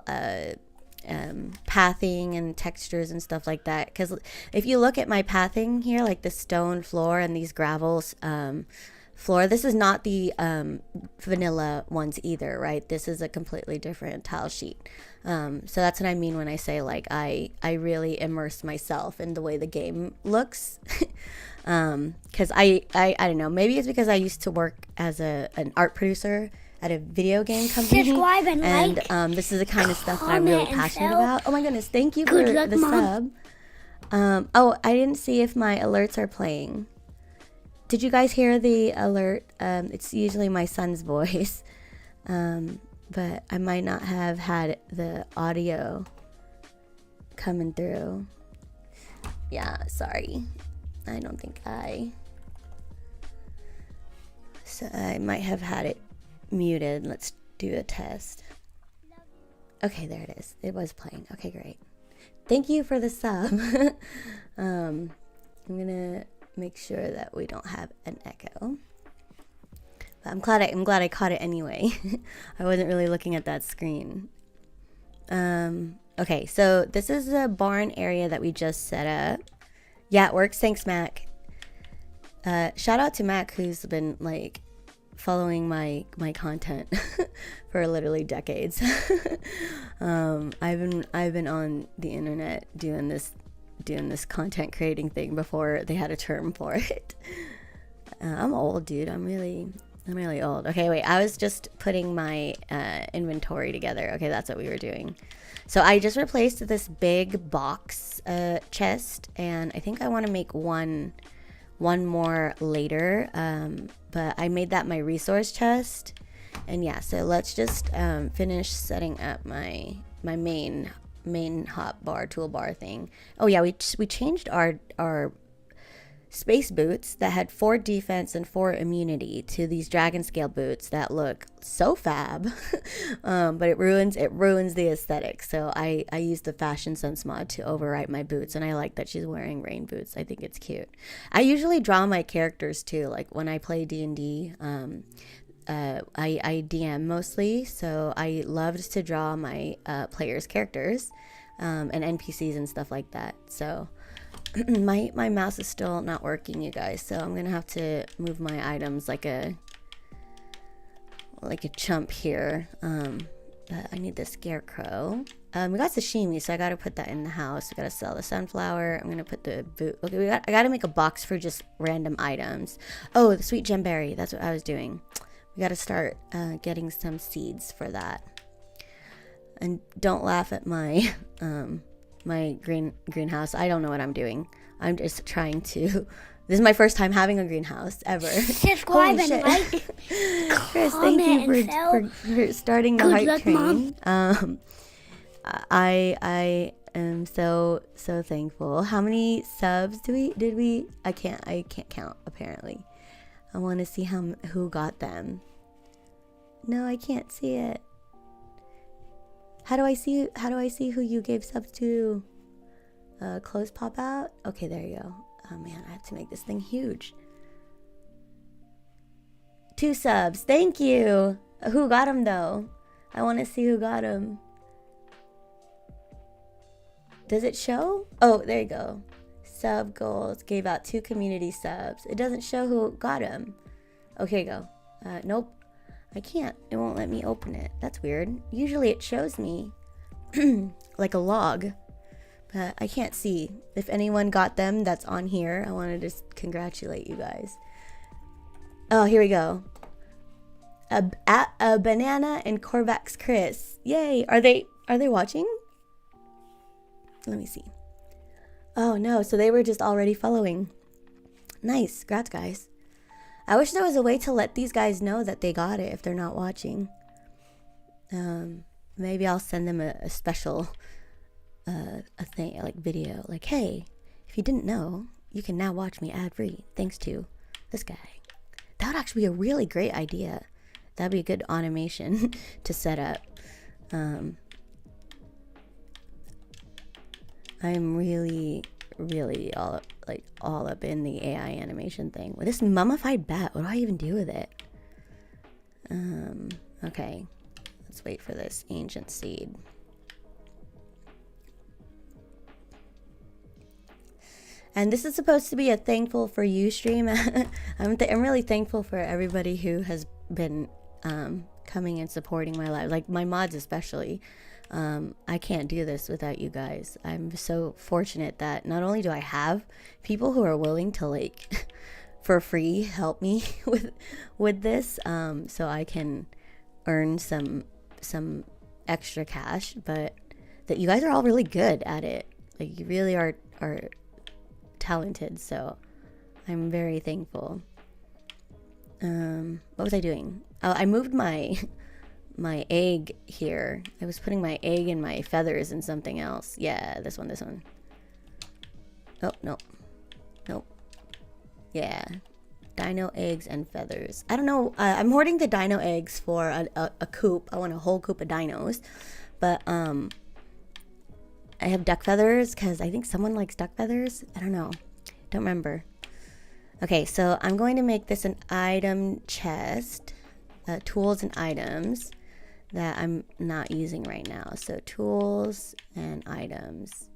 pathing and textures and stuff like that. Because if you look at my pathing here, like the stone floor and these gravels floor, this is not the vanilla ones either, right? This is a completely different tile sheet. So that's what I mean when I say like I really immerse myself in the way the game looks. Because I don't know, maybe it's because I used to work as an art producer at a video game company, and this is the kind of stuff that I'm really passionate about. Oh my goodness, thank you for the sub. Oh, I didn't see if my alerts are playing. Did you guys hear the alert? It's usually my son's voice, but I might not have had the audio coming through. Yeah, sorry. I don't think so I might have had it muted. Let's do a test. Okay, there it is. It was playing. Okay, great. Thank you for the sub. I'm gonna make sure that we don't have an echo. But I'm glad I caught it anyway. I wasn't really looking at that screen. Okay, so this is the barn area that we just set up. Yeah, it works. Thanks, Mac. Shout out to Mac, who's been like following my content for literally decades. I've been on the internet doing this content creating thing before they had a term for it. I'm old, dude. I'm really old. Okay, wait. I was just putting my inventory together. Okay, that's what we were doing. So I just replaced this big box chest, and I think I want to make one more later. But I made that my resource chest, and yeah. So let's just finish setting up my main hotbar toolbar thing. Oh yeah, we changed our space boots that had 4 defense and 4 immunity to these dragon scale boots that look so fab. But it ruins the aesthetic. So I used the fashion sense mod to overwrite my boots, and I like that she's wearing rain boots. I think it's cute. I usually draw my characters too, like when I play D&D. I DM mostly, so I loved to draw my players' characters and NPCs and stuff like that. So my mouse is still not working, you guys, so I'm gonna have to move my items like a chump here. But I need the scarecrow. We got sashimi, so I gotta put that in the house. I gotta sell the sunflower. I'm gonna put the boot. Okay, I gotta make a box for just random items. Oh, the sweet gemberry, that's what I was doing. We gotta start getting some seeds for that. And don't laugh at my my greenhouse. I don't know what I'm doing. I'm just trying to. This is my first time having a greenhouse ever. Subscribe and like. Chris, thank you for starting the hype train. I am so thankful. How many subs did we? I can't count apparently. I want to see who got them. No, I can't see it. How do I see who you gave subs to? Close pop out? Okay, there you go. Oh man, I have to make this thing huge. 2 subs. Thank you. Who got him though? I want to see who got him. Does it show? Oh, there you go. Sub goals. Gave out 2 community subs. It doesn't show who got him. Okay, go. Nope. I can't. It won't let me open it. That's weird. Usually it shows me like a log. But I can't see. If anyone got them that's on here, I want to just congratulate you guys. Oh, here we go. A banana and Corvax Chris. Yay. Are they watching? Let me see. Oh no, so they were just already following. Nice. Congrats, guys. I wish there was a way to let these guys know that they got it if they're not watching. Maybe I'll send them a special a thing, like video, like, hey, if you didn't know, you can now watch me ad-free thanks to this guy. That would actually be a really great idea. That'd be a good automation to set up. I'm really all up in the AI animation thing. With this mummified bat, what do I even do with it? Okay, let's wait for this ancient seed. And this is supposed to be a thankful for you stream. I'm really thankful for everybody who has been coming and supporting my live, like my mods especially. I can't do this without you guys. I'm so fortunate that not only do I have people who are willing to, like, for free help me with this, so I can earn some extra cash, but that you guys are all really good at it. Like, you really are talented, so I'm very thankful. What was I doing? Oh, I moved my egg here. I was putting my egg and my feathers in something else. Yeah, this one. Oh, nope. Yeah, dino eggs and feathers. I don't know. I'm hoarding the dino eggs for a coop. I want a whole coop of dinos, but I have duck feathers because I think someone likes duck feathers. I don't know. Don't remember. Okay, so I'm going to make this an item chest, tools and items that I'm not using right now. So tools and items.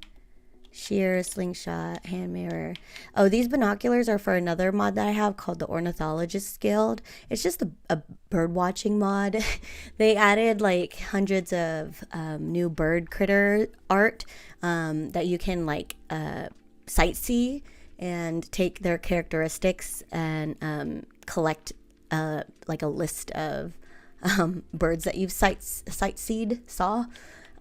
Shears, slingshot, hand mirror. Oh, these binoculars are for another mod that I have called the Ornithologist Guild. It's just a bird watching mod. They added like hundreds of new bird critter art that you can like sightsee and take their characteristics and collect like a list of birds that you've saw.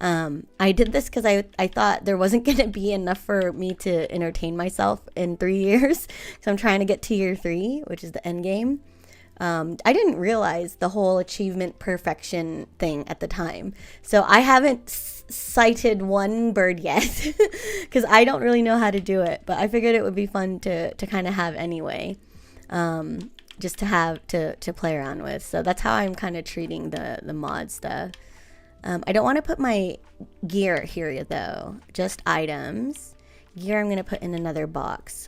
I did this because I thought there wasn't going to be enough for me to entertain myself in 3 years. So I'm trying to get to year 3, which is the end game. I didn't realize the whole achievement perfection thing at the time. So I haven't sighted one bird yet because I don't really know how to do it. But I figured it would be fun to kind of have anyway. Just to have to play around with. So that's how I'm kind of treating the mod stuff. I don't want to put my gear here though, just items. Gear I'm going to put in another box.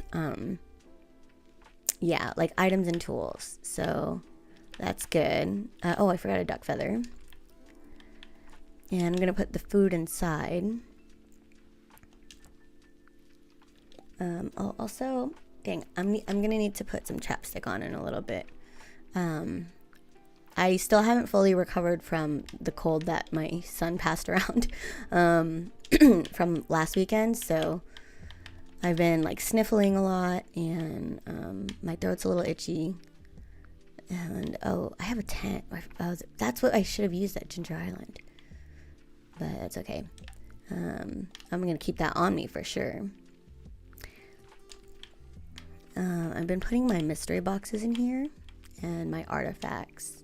Yeah, like items and tools. So that's good. Oh, I forgot a duck feather. And I'm going to put the food inside. Oh, also, dang, I'm going to need to put some chapstick on in a little bit. I still haven't fully recovered from the cold that my son passed around from last weekend, so I've been like sniffling a lot and my throat's a little itchy. And oh, I have a tent. That's what I should have used at Ginger Island, but it's okay. I'm gonna keep that on me for sure. I've been putting my mystery boxes in here and my artifacts.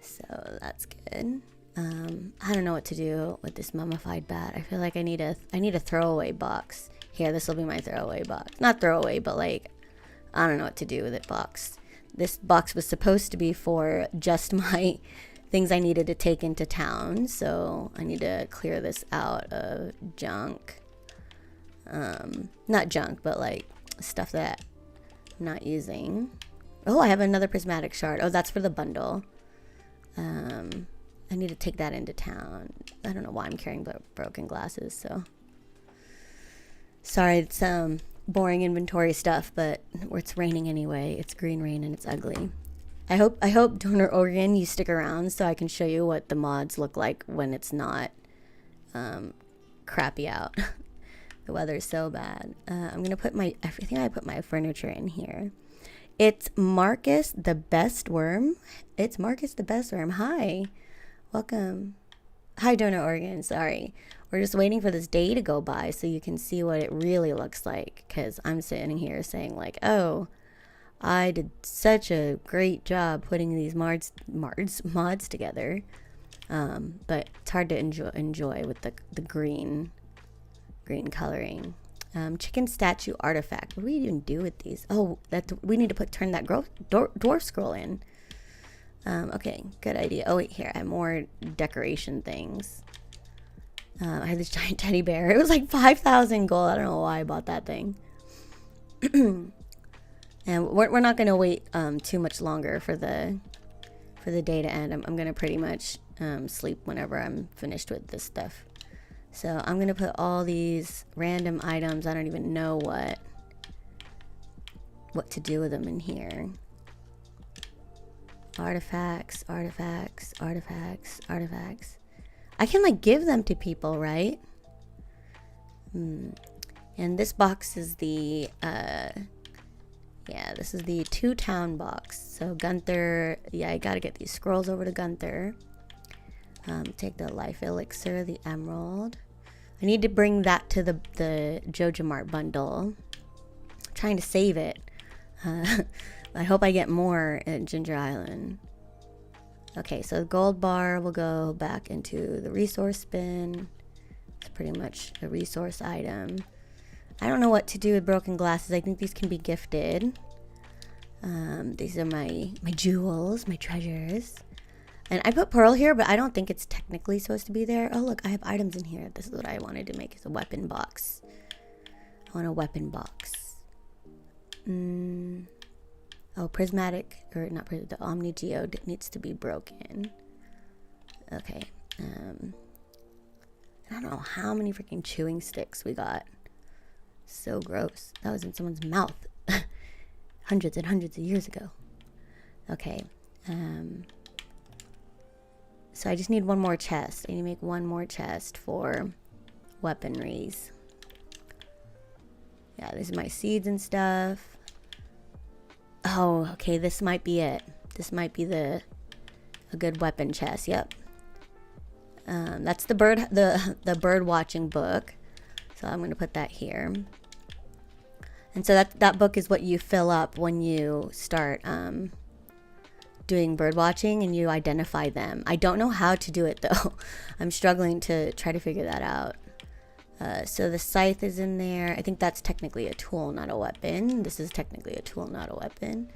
So that's good. I don't know what to do with this mummified bat. I feel like I need a throwaway box. Here, this will be my throwaway box. Not throwaway, but like, I don't know what to do with it box. This box was supposed to be for just my things I needed to take into town. So I need to clear this out of junk. Not junk, but like stuff that I'm not using. Oh, I have another prismatic shard. Oh, that's for the bundle. I need to take that into town. I don't know why I'm carrying broken glasses, so. Sorry, it's boring inventory stuff, but it's raining anyway. It's green rain and it's ugly. I hope Donor Organ, you stick around so I can show you what the mods look like when it's not crappy out. The weather's so bad. I'm gonna put I think I put my furniture in here. It's Marcus the Best Worm. It's Marcus the Best Worm. Hi. Welcome. Hi, Donor Organ. Sorry. We're just waiting for this day to go by so you can see what it really looks like. Because I'm sitting here saying like, oh, I did such a great job putting these mods together. But it's hard to enjoy with the green coloring. Chicken statue artifact. What do we even do with these? Oh, we need to turn that dwarf scroll in. Okay, good idea. Oh wait, here I have more decoration things. I had this giant teddy bear. It was like 5,000 gold. I don't know why I bought that thing. And we're not gonna wait too much longer for the day to end. I'm gonna pretty much sleep whenever I'm finished with this stuff. So I'm gonna put all these random items. I don't even know what to do with them in here. Artifacts. I can like give them to people, right? And this box is the this is the 2-town box. So Gunther, I gotta get these scrolls over to Gunther. Take the life elixir, the emerald. I need to bring that to the Joja Mart bundle. I'm trying to save it. I hope I get more at Ginger Island. Okay, so the gold bar will go back into the resource bin. It's pretty much a resource item. I don't know what to do with broken glasses. I think these can be gifted. These are my jewels, my treasures. And I put pearl here, but I don't think it's technically supposed to be there. Oh, look, I have items in here. This is what I wanted to make, is a weapon box. I want a weapon box. Oh, prismatic, or not prismatic, the Omni Geode needs to be broken. Okay. I don't know how many freaking chewing sticks we got. So gross. That was in someone's mouth. Hundreds and hundreds of years ago. Okay. So I just need one more chest. I need to make one more chest for weaponries. Yeah, these are my seeds and stuff. Oh, okay, this might be it. This might be a good weapon chest. Yep. That's the bird watching book. So I'm going to put that here. And so that book is what you fill up when you start doing bird watching and you identify them. I don't know how to do it though. I'm struggling to try to figure that out. So the scythe is in there. I think that's technically a tool, not a weapon. This is technically a tool, not a weapon.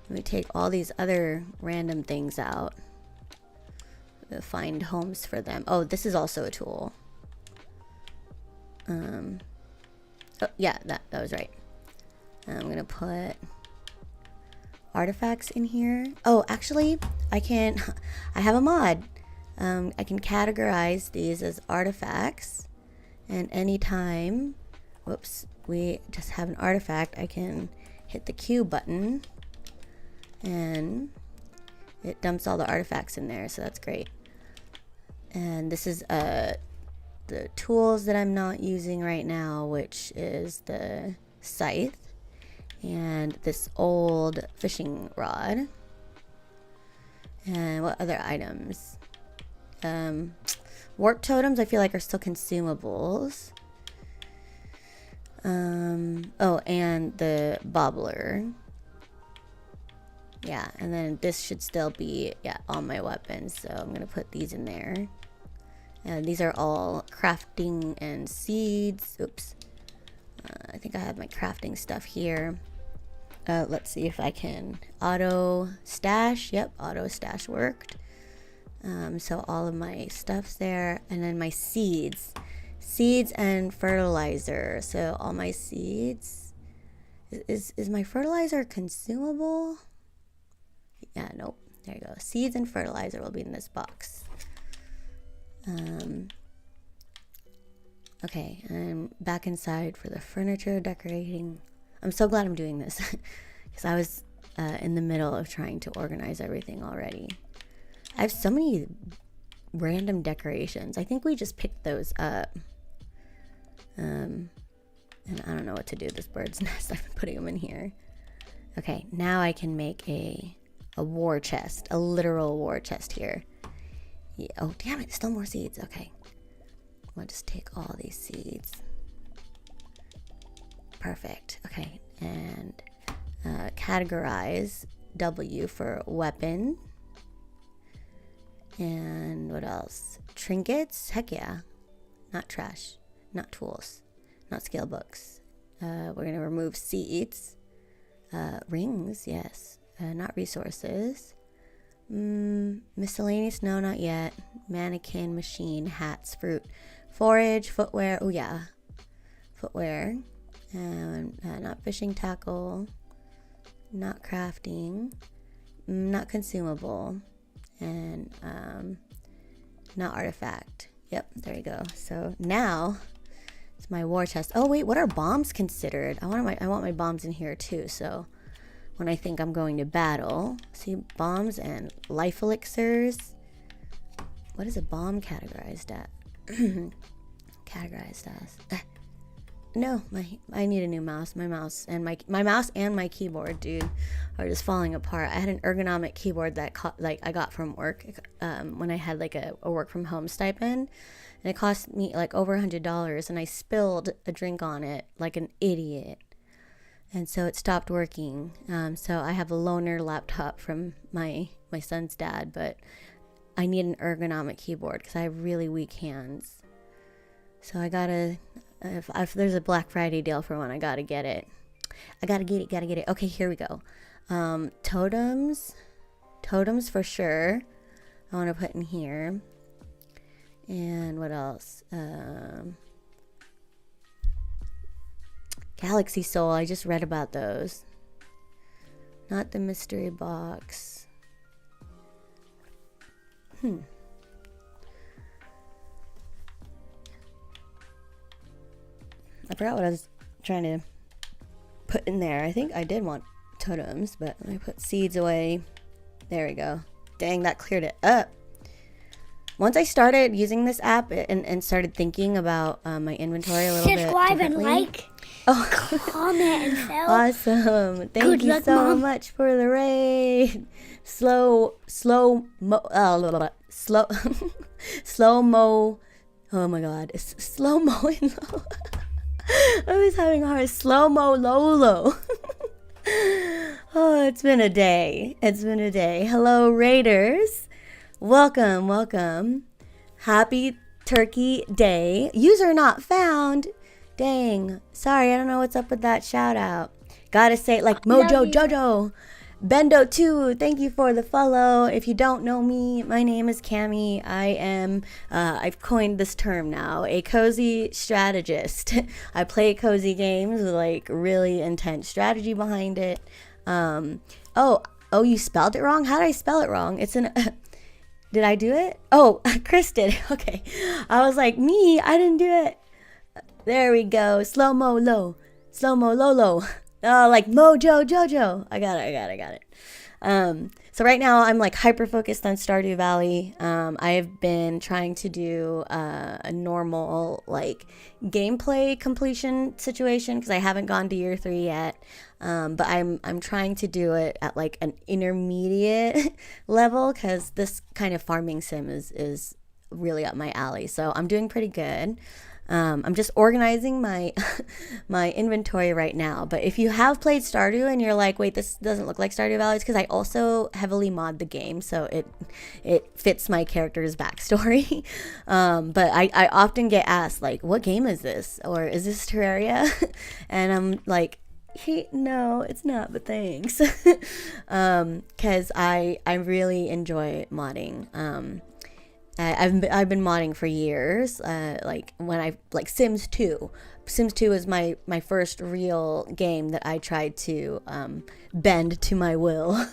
Let me take all these other random things out. Find homes for them. Oh, this is also a tool. Oh, yeah, that was right. I'm gonna put artifacts in here. Oh, actually, I have a mod. I can categorize these as artifacts. And anytime, whoops, we just have an artifact, I can hit the Q button and it dumps all the artifacts in there, so that's great. And this is the tools that I'm not using right now, which is the scythe and this old fishing rod. And what other items? Warp totems I feel like are still consumables. Oh, and the bobbler. Yeah, and then this should still be, yeah, all my weapons. So I'm gonna put these in there. And these are all crafting and seeds. Oops. I think I have my crafting stuff here. Let's see if I can auto stash. Yep, auto stash worked. So all of my stuff's there, and then my seeds and fertilizer. So all my seeds. Is my fertilizer consumable? Yeah, nope. There you go. Seeds and fertilizer will be in this box. Okay, I'm back inside for the furniture decorating. I'm so glad I'm doing this because I was in the middle of trying to organize everything already. I have so many random decorations. I think we just picked those up. And I don't know what to do with this bird's nest. I've been putting them in here. Okay, now I can make a war chest, a literal war chest here. Yeah, oh, damn it, still more seeds. Okay. I'll just take all these seeds. Perfect. Okay, and categorize W for weapon. And what else? Trinkets? Heck yeah. Not trash. Not tools. Not scale books. We're going to remove seeds. Rings, yes. Not resources. Miscellaneous? No, not yet. Mannequin, machine, hats, fruit. Forage, footwear. Oh, yeah. Footwear. And not fishing tackle. Not crafting. Not consumable. And not artifact. Yep, there you go. So now it's my war chest. Oh wait, what are bombs considered? I want my bombs in here too. So when I think I'm going to battle, see, bombs and life elixirs. What is a bomb categorized at? Categorized as no, I need a new mouse. My mouse and my keyboard, dude, are just falling apart. I had an ergonomic keyboard that I got from work when I had like a work from home stipend, and it cost me like over $100, and I spilled a drink on it like an idiot, and so it stopped working. So I have a loaner laptop from my son's dad, but I need an ergonomic keyboard because I have really weak hands. So I gotta. If there's a Black Friday deal for one, I gotta get it. Gotta get it. Okay, here we go. Totems for sure. I want to put in here. And what else? Galaxy Soul. I just read about those. Not the mystery box. I forgot what I was trying to put in there. I think I did want totems, but I put seeds away. There we go. Dang, that cleared it up. Once I started using this app and started thinking about my inventory a little bit Subscribe and differently. like. Oh, Comment and sell. awesome. Thank Good you luck, so Mom. much for the raid. Slow mo. Oh my god. It's slow mo and low. I was having a hard slow-mo Lolo. Oh, it's been a day. Hello, Raiders. Welcome. Happy Turkey Day. User not found. Dang. Sorry, I don't know what's up with that shout out. Gotta say it like Mojo Jojo. Bendo 2, thank you for the follow. If you don't know me, my name is Cami. I am, I've coined this term now, a cozy strategist. I play cozy games with like really intense strategy behind it. Oh, you spelled it wrong? How did I spell it wrong? It's an, did I do it? Oh, Chris did. Okay. I was like, me, I didn't do it. There we go. Slow-mo low. Slow-mo low. Oh, like Mojo Jojo. I got it. So right now I'm like hyper focused on Stardew Valley. I have been trying to do a normal like gameplay completion situation because I haven't gone to year 3 yet. But I'm trying to do it at like an intermediate level because this kind of farming sim is really up my alley. So I'm doing pretty good. I'm just organizing my my inventory right now. But if you have played Stardew and you're like, wait, this doesn't look like Stardew Valley, it's because I also heavily mod the game, so it fits my character's backstory. But I often get asked, like, what game is this? Or is this Terraria? And I'm like, hey, no, it's not, but thanks. Because I really enjoy modding. I've been modding for years. Like when I like Sims 2. Sims 2 is my first real game that I tried to bend to my will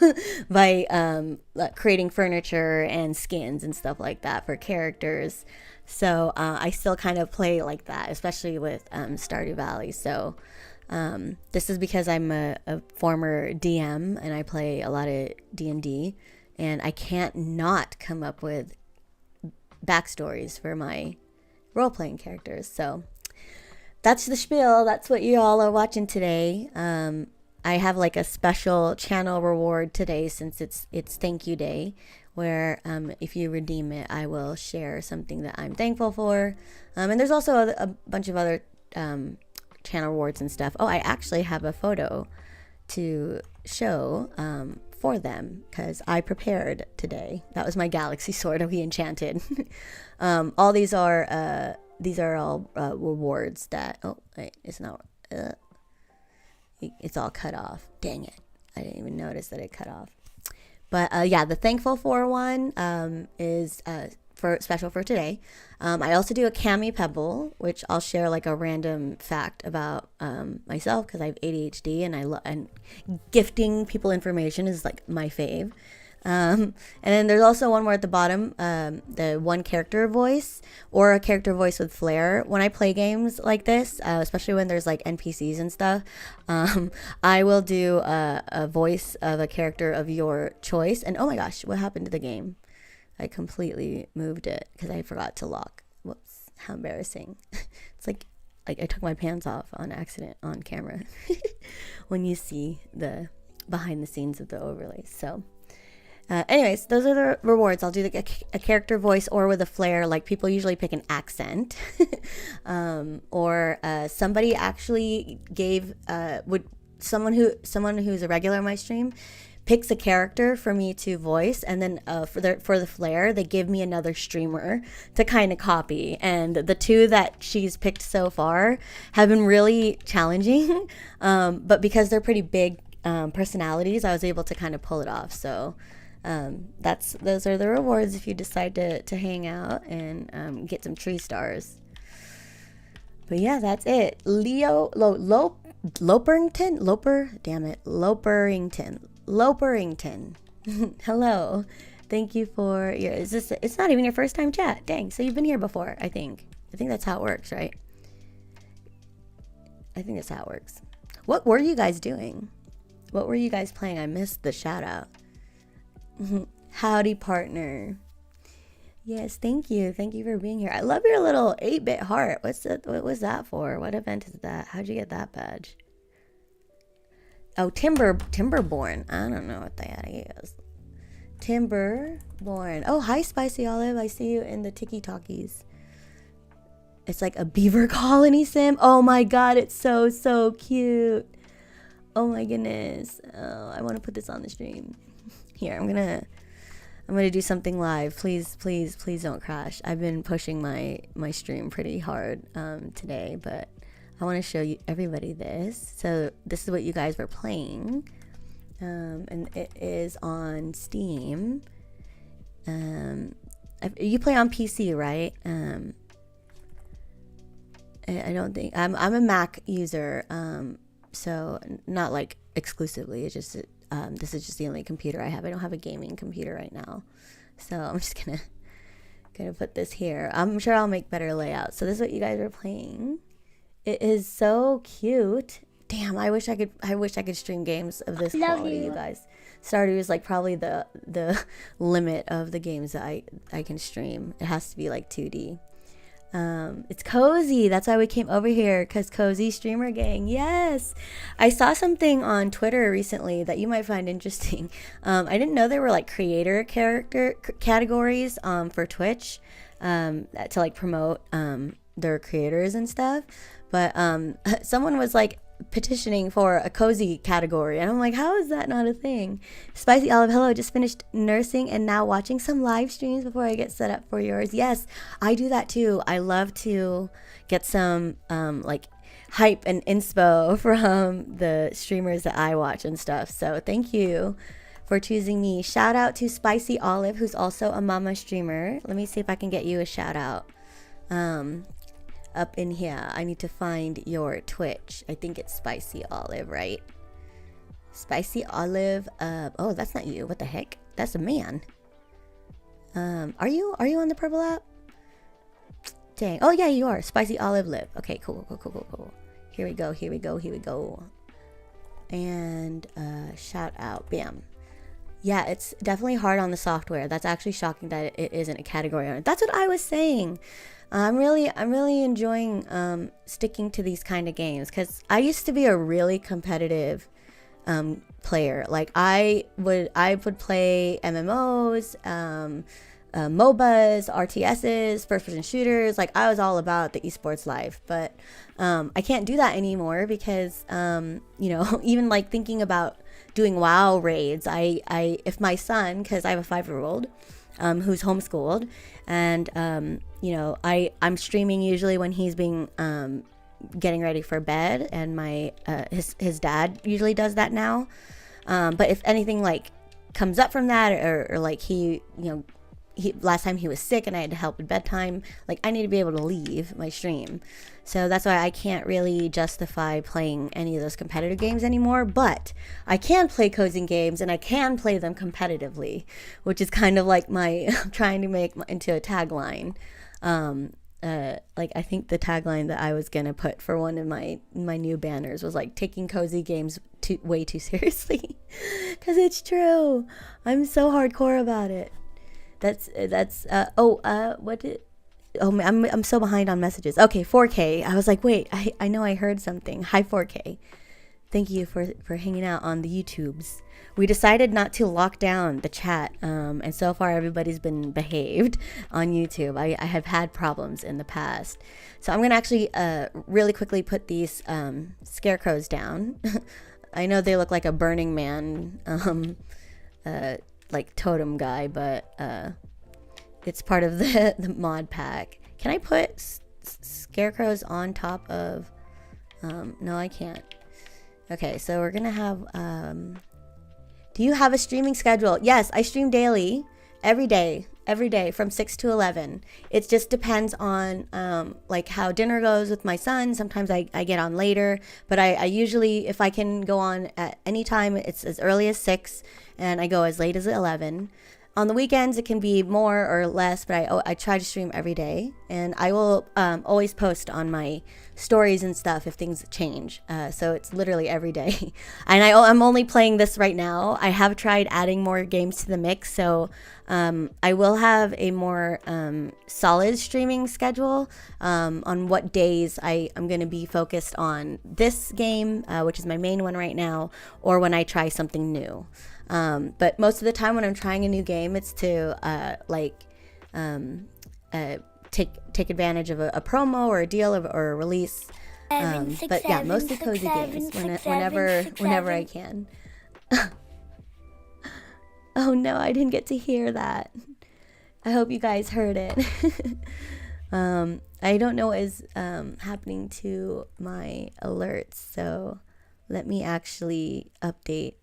by creating furniture and skins and stuff like that for characters. So I still kind of play like that, especially with Stardew Valley. So this is because I'm a former DM and I play a lot of D&D, and I can't not come up with backstories for my role-playing characters. So that's the spiel. That's what you all are watching today. I have like a special channel reward today since it's thank you day, where if you redeem it, I will share something that I'm thankful for. And there's also a bunch of other channel rewards and stuff. Oh, I actually have a photo to show for them because I prepared today. That was my galaxy sword we enchanted. All these are all rewards that, oh wait, it's not, it's all cut off. Dang it, I didn't even notice that it cut off. But yeah, the thankful for one is for special for today. I also do a Cami Pebble, which I'll share like a random fact about myself because I have ADHD and gifting people information is like my fave. And then there's also one more at the bottom, the one character voice or a character voice with flair. When I play games like this, especially when there's like NPCs and stuff, I will do a voice of a character of your choice. And oh my gosh, what happened to the game? I completely moved it because I forgot to lock. Whoops, how embarrassing. It's like I took my pants off on accident on camera when you see the behind the scenes of the overlays. So anyways, those are the rewards. I'll do a character voice or with a flair. Like people usually pick an accent or somebody actually gave someone who's a regular on my stream picks a character for me to voice, and then for the flair they give me another streamer to kind of copy, and the two that she's picked so far have been really challenging, but because they're pretty big personalities, I was able to kind of pull it off. So those are the rewards if you decide to hang out and get some tree stars. But yeah, that's it. Loperington. Hello. Thank you for your, it's not even your first time chat. Dang. So you've been here before, I think. I think that's how it works, right? I think that's how it works. What were you guys doing? What were you guys playing? I missed the shout out. Howdy, partner. Yes, thank you. Thank you for being here. I love your little 8-bit heart. What was that for? What event is that? How'd you get that badge? Oh, Timberborn. I don't know what that is. Timberborn. Oh, hi, Spicy Olive. I see you in the Tiki Talkies. It's like a beaver colony sim. Oh my god, it's so cute. Oh my goodness. Oh, I want to put this on the stream. Here, I'm gonna do something live. Please don't crash. I've been pushing my stream pretty hard today, but I want to show you everybody this. So this is what you guys were playing, and it is on Steam. You play on PC, right? I don't think I'm a Mac user, so not like exclusively. It's just this is just the only computer I have. I don't have a gaming computer right now, so I'm just gonna put this here. I'm sure I'll make better layouts. So this is what you guys were playing. It is so cute. Damn, I wish I could stream games of this quality, you guys. Stardew is like probably the limit of the games that I can stream. It has to be like 2D. It's cozy. That's why we came over here, because cozy streamer gang. Yes, I saw something on Twitter recently that you might find interesting. I didn't know there were like creator character categories for Twitch to like promote their creators and stuff. But someone was like petitioning for a cozy category, and I'm like, how is that not a thing? Spicy Olive, hello, just finished nursing and now watching some live streams before I get set up for yours. Yes, I do that too. I love to get some like hype and inspo from the streamers that I watch and stuff. So thank you for choosing me. Shout out to Spicy Olive, who's also a mama streamer. Let me see if I can get you a shout out. Up in here. I need to find your Twitch. I think it's Spicy Olive, right? Spicy Olive. Oh, that's not you. What the heck? That's a man. Are you on the purple app? Dang. Oh yeah, you are. Spicy Olive Live. Okay, cool. Here we go. And shout out. Bam. Yeah, it's definitely hard on the software. That's actually shocking that it isn't a category on it. That's what I was saying. I'm really enjoying sticking to these kind of games, because I used to be a really competitive player. Like I would play MMOs, MOBAs, RTSs, first-person shooters. Like I was all about the esports life, but I can't do that anymore because you know, even like thinking about doing WoW raids, if my son, because I have a 5-year-old who's homeschooled, and you know, I'm streaming usually when he's being getting ready for bed, and my his dad usually does that now. But if anything like comes up from that, or like he, you know, last time he was sick and I had to help with bedtime, like I need to be able to leave my stream. So that's why I can't really justify playing any of those competitive games anymore, but I can play cozy games, and I can play them competitively, which is kind of like my trying to make into a tagline. Like I think the tagline that I was gonna put for one of my new banners was like taking cozy games way too seriously, because it's true. I'm so hardcore about it. I'm so behind on messages. Okay, 4K. I was like, wait, I know I heard something. Hi, 4K. Thank you for hanging out on the YouTubes. We decided not to lock down the chat, and so far everybody's been behaved on YouTube. I have had problems in the past. So I'm going to actually really quickly put these scarecrows down. I know they look like a Burning Man like totem guy, but it's part of the mod pack. Can I put scarecrows on top of no, I can't. Okay, so we're gonna have do you have a streaming schedule? Yes, I stream daily, every day from 6 to 11. It just depends on like how dinner goes with my son. Sometimes I get on later, but I usually, if I can go on at any time, it's as early as 6 and I go as late as 11. On the weekends, it can be more or less, but I try to stream every day, and I will always post on my stories and stuff if things change. So it's literally every day. And I'm only playing this right now. I have tried adding more games to the mix, so I will have a more solid streaming schedule on what days I'm going to be focused on this game, which is my main one right now, or when I try something new. But most of the time when I'm trying a new game, it's to take advantage of a promo or a deal or a release. But yeah, mostly cozy games whenever I can. Oh no, I didn't get to hear that. I hope you guys heard it. I don't know what is happening to my alerts, so let me actually update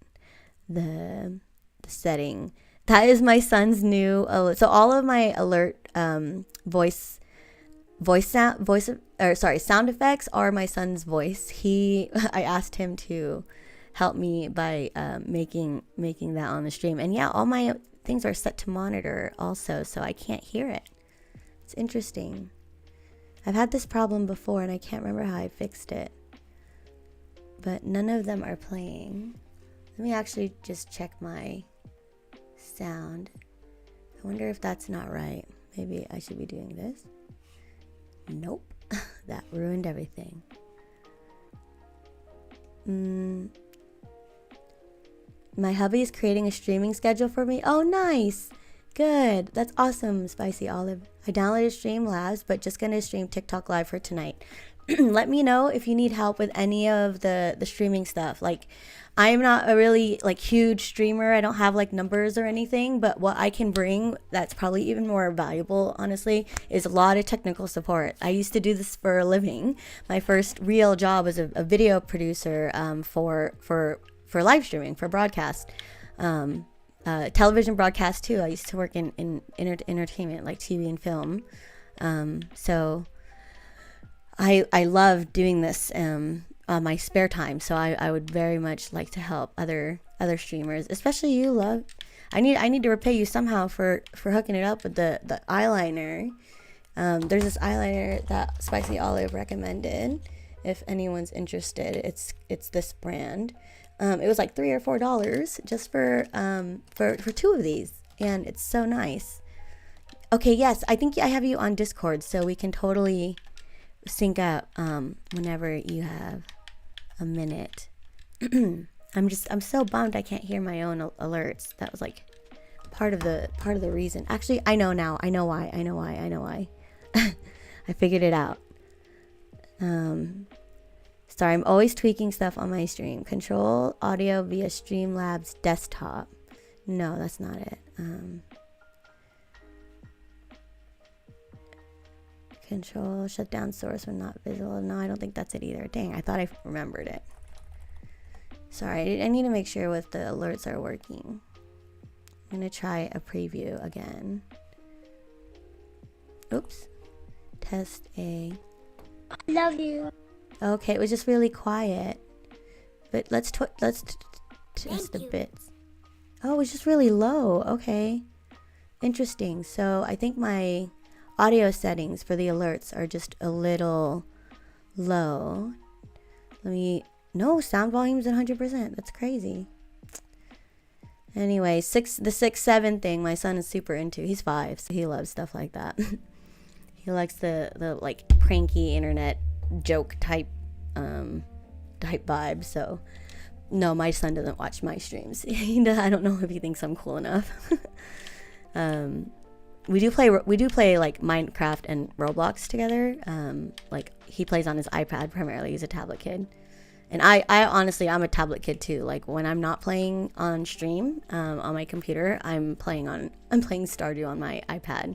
the setting. That is my son's new alert. So all of my alert sound effects are my son's voice. I asked him to help me by making that on the stream. And yeah, all my things are set to monitor also, so I can't hear it. It's interesting. I've had this problem before and I can't remember how I fixed it, but none of them are playing. Let me actually just check my sound. I wonder if that's not right. Maybe I should be doing this. Nope. That ruined everything. My hubby is creating a streaming schedule for me. Oh, nice. Good. That's awesome, Spicy Olive. I downloaded Streamlabs, but just going to stream TikTok live for tonight. Let me know if you need help with any of the streaming stuff. Like, I'm not a really huge streamer. I don't have numbers or anything, but what I can bring that's probably even more valuable, honestly, is a lot of technical support. I used to do this for a living. My first real job was a video producer for live streaming, for broadcast. television broadcast too. I used to work in entertainment, like TV and film. So I love doing this on my spare time. So I would very much like to help other streamers, especially you, love. I need to repay you somehow for hooking it up with the eyeliner. There's this eyeliner that Spicy Olive recommended. If anyone's interested, it's this brand. It was like $3 or $4 just for 2 of these, and it's so nice. Okay, yes, I think I have you on Discord, so we can totally sync up whenever you have a minute. I'm so bummed I can't hear my own alerts. That was like part of the reason. Actually, I know now. I know why. I figured it out. Sorry, I'm always tweaking stuff on my stream. Control audio via Streamlabs desktop. No, that's not it. Control shutdown source when not visible. No, I don't think that's it either. Dang, I thought I remembered it. Sorry, I need to make sure what the alerts are working. I'm gonna try a preview again. Oops. Test A. I love you. Okay, it was just really quiet. But let's test the bits. Oh, it was just really low. Okay. Interesting. So I think my audio settings for the alerts are just a little low. No, sound volume's at 100%. That's crazy. Anyway, the 6-7 thing my son is super into. He's 5, so he loves stuff like that. He likes the like pranky internet joke type vibe. So no, my son doesn't watch my streams. I don't know if he thinks I'm cool enough. We do play like Minecraft and Roblox together. Like he plays on his iPad primarily. He's a tablet kid. And I honestly, I'm a tablet kid too. Like when I'm not playing on stream on my computer, I'm playing Stardew on my iPad.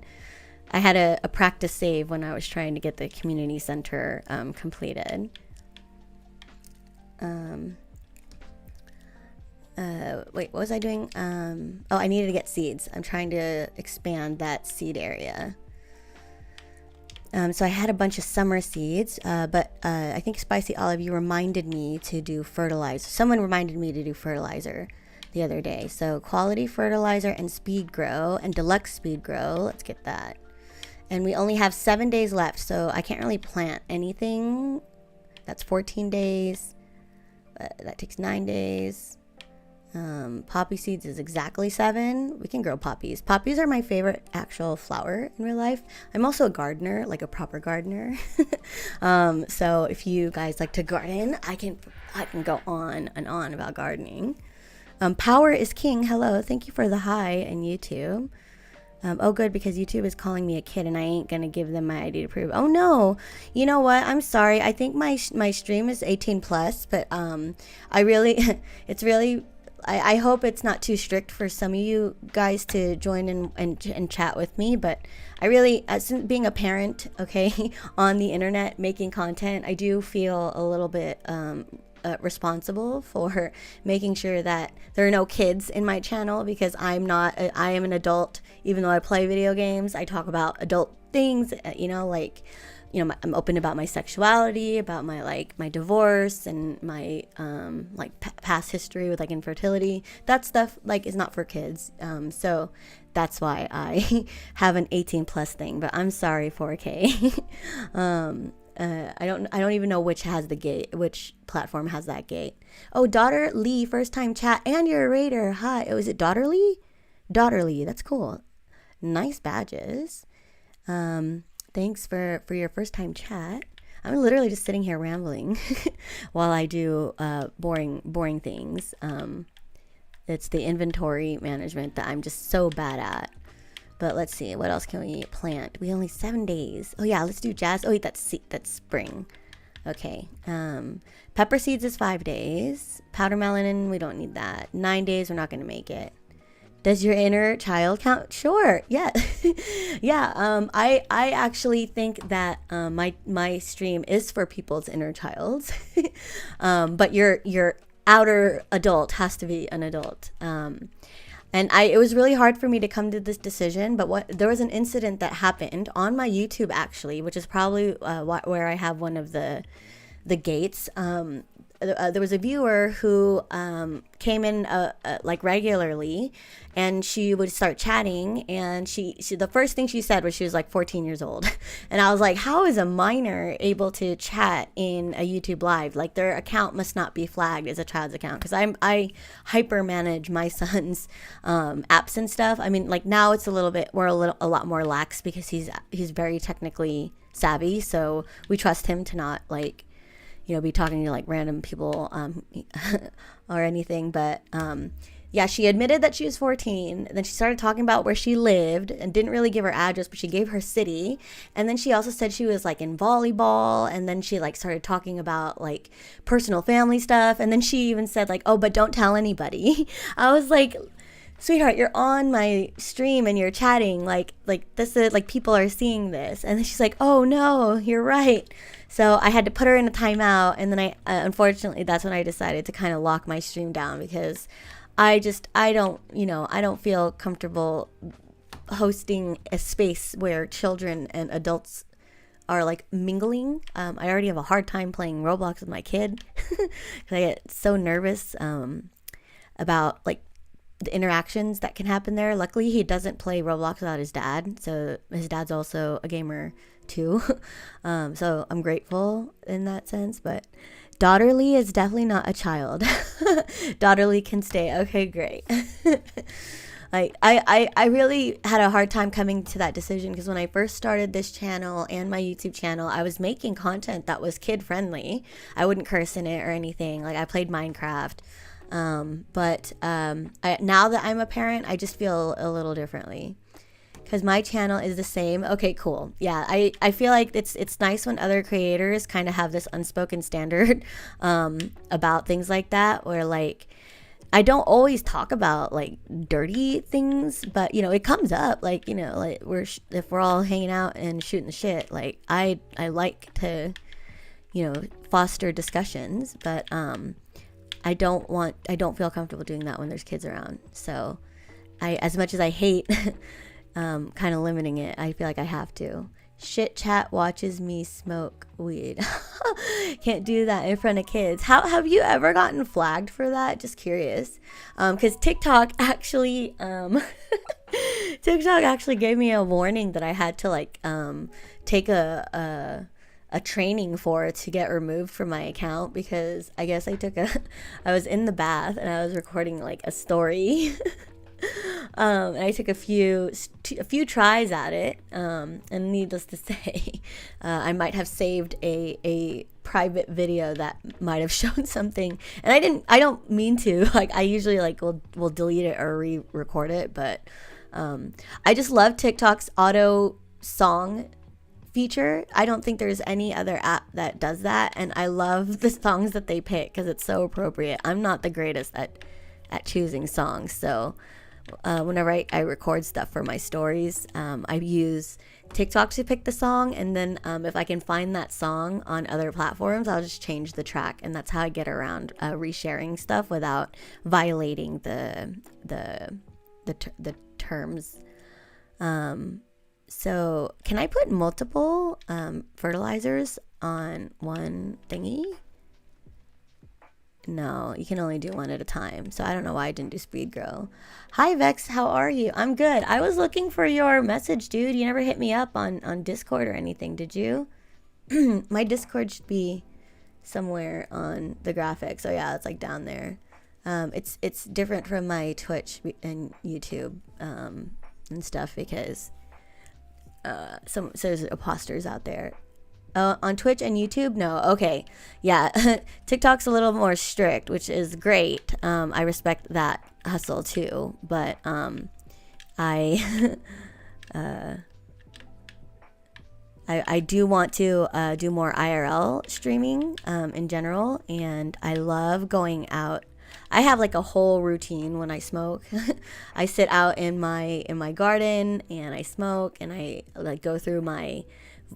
I had a practice save when I was trying to get the community center completed. Wait, what was I doing? Oh, I needed to get seeds. I'm trying to expand that seed area. So I had a bunch of summer seeds, but I think Spicy Olive, you reminded me to do fertilizer. Someone reminded me to do fertilizer the other day. So quality fertilizer and speed grow and deluxe speed grow. Let's get that. And we only have 7 days left, so I can't really plant anything. That's 14 days. That takes 9 days. Poppy seeds is exactly 7. We can grow poppies. Poppies are my favorite actual flower in real life. I'm also a gardener, like a proper gardener. So if you guys like to garden, I can go on and on about gardening. Power is king. Hello, thank you for the hi in YouTube. Oh good, because YouTube is calling me a kid and I ain't gonna give them my ID to prove. Oh no, you know what, I'm sorry. I think my stream is 18 plus, but I really it's really, I hope it's not too strict for some of you guys to join in and chat with me, but I really, as being a parent, okay, on the internet making content, I do feel a little bit responsible for making sure that there are no kids in my channel, because I am an adult. Even though I play video games, I talk about adult things, I'm open about my sexuality, about my divorce and my past history with like infertility. That stuff is not for kids. So that's why I have an 18 plus thing, but I'm sorry 4K. I don't even know which platform has that gate. Oh, Daughter Lee, first time chat, and you're a raider. Hi. Oh, is it Daughter Lee? Daughter Lee, that's cool. Nice badges. Thanks for your first time chat. I'm literally just sitting here rambling while I do boring things. It's the inventory management that I'm just so bad at. But let's see, what else can we plant? We only 7 days. Oh yeah, let's do jazz. Oh wait, that's spring. Okay. Pepper seeds is 5 days. Powder melon, we don't need that. 9 days, we're not gonna make it. Does your inner child count? Sure. Yeah. Yeah. I actually think that my stream is for people's inner childs. But your outer adult has to be an adult. And it was really hard for me to come to this decision, but there was an incident that happened on my YouTube actually, which is probably where I have one of the gates. There was a viewer who came in like regularly, and she would start chatting, and she the first thing she said was she was like 14 years old. And I was like, how is a minor able to chat in a YouTube live? Like, their account must not be flagged as a child's account, because I hyper manage my son's apps and stuff. I mean, like, now it's we're a lot more lax because he's very technically savvy, so we trust him to not, like, be talking to like random people or anything. But yeah, she admitted that she was 14. Then she started talking about where she lived and didn't really give her address, but she gave her city. And then she also said she was like in volleyball. And then she like started talking about like personal family stuff. And then she even said like, oh, but don't tell anybody. I was like, sweetheart, you're on my stream and you're chatting, like this is like, people are seeing this. And then she's like, oh no, you're right. So I had to put her in a timeout, and then I unfortunately, that's when I decided to kind of lock my stream down, because I don't feel comfortable hosting a space where children and adults are like mingling. I already have a hard time playing Roblox with my kid because I get so nervous about like the interactions that can happen there. Luckily, he doesn't play Roblox without his dad, so his dad's also a gamer too. So I'm grateful in that sense. But Daughterly is definitely not a child. Daughterly can stay. Okay, great. Like, I really had a hard time coming to that decision, because when I first started this channel and my YouTube channel, I was making content that was kid friendly. I wouldn't curse in it or anything. Like, I played Minecraft. But now that I'm a parent, I just feel a little differently, because my channel is the same. Okay, cool. Yeah, I feel like it's nice when other creators kind of have this unspoken standard about things like that, where like, I don't always talk about like dirty things, but it comes up, like, like if we're all hanging out and shooting the shit, like I like to foster discussions, but I don't feel comfortable doing that when there's kids around. So as much as I hate kind of limiting it, I feel like I have to. Shit chat watches me smoke weed. Can't do that in front of kids. How have you ever gotten flagged for that? Just curious. Because TikTok actually gave me a warning that I had to like take a training for to get removed from my account, because I guess I was in the bath and I was recording like a story. And I took a few tries at it, and needless to say, I might have saved a private video that might have shown something, and I don't mean to, like, I usually like will delete it or re-record it, but I just love TikTok's auto song feature. I don't think there's any other app that does that, and I love the songs that they pick because it's so appropriate. I'm not the greatest at choosing songs, so whenever I record stuff for my stories, I use TikTok to pick the song, and then if I can find that song on other platforms, I'll just change the track, and that's how I get around resharing stuff without violating the terms. So can I put multiple fertilizers on one thingy? No, you can only do one at a time. So I don't know why I didn't do speed grow. Hi Vex, how are you? I'm good. I was looking for your message, dude. You never hit me up on Discord or anything, did you? My Discord should be somewhere on the graphics. So yeah, it's like down there. It's different from my Twitch and YouTube and stuff, because so there's imposters out there. On Twitch and YouTube, no. Okay, yeah. TikTok's a little more strict, which is great. I respect that hustle too, but I I do want to do more IRL streaming in general, and I love going out. I have like a whole routine when I smoke. I sit out in my garden and I smoke, and I like go through my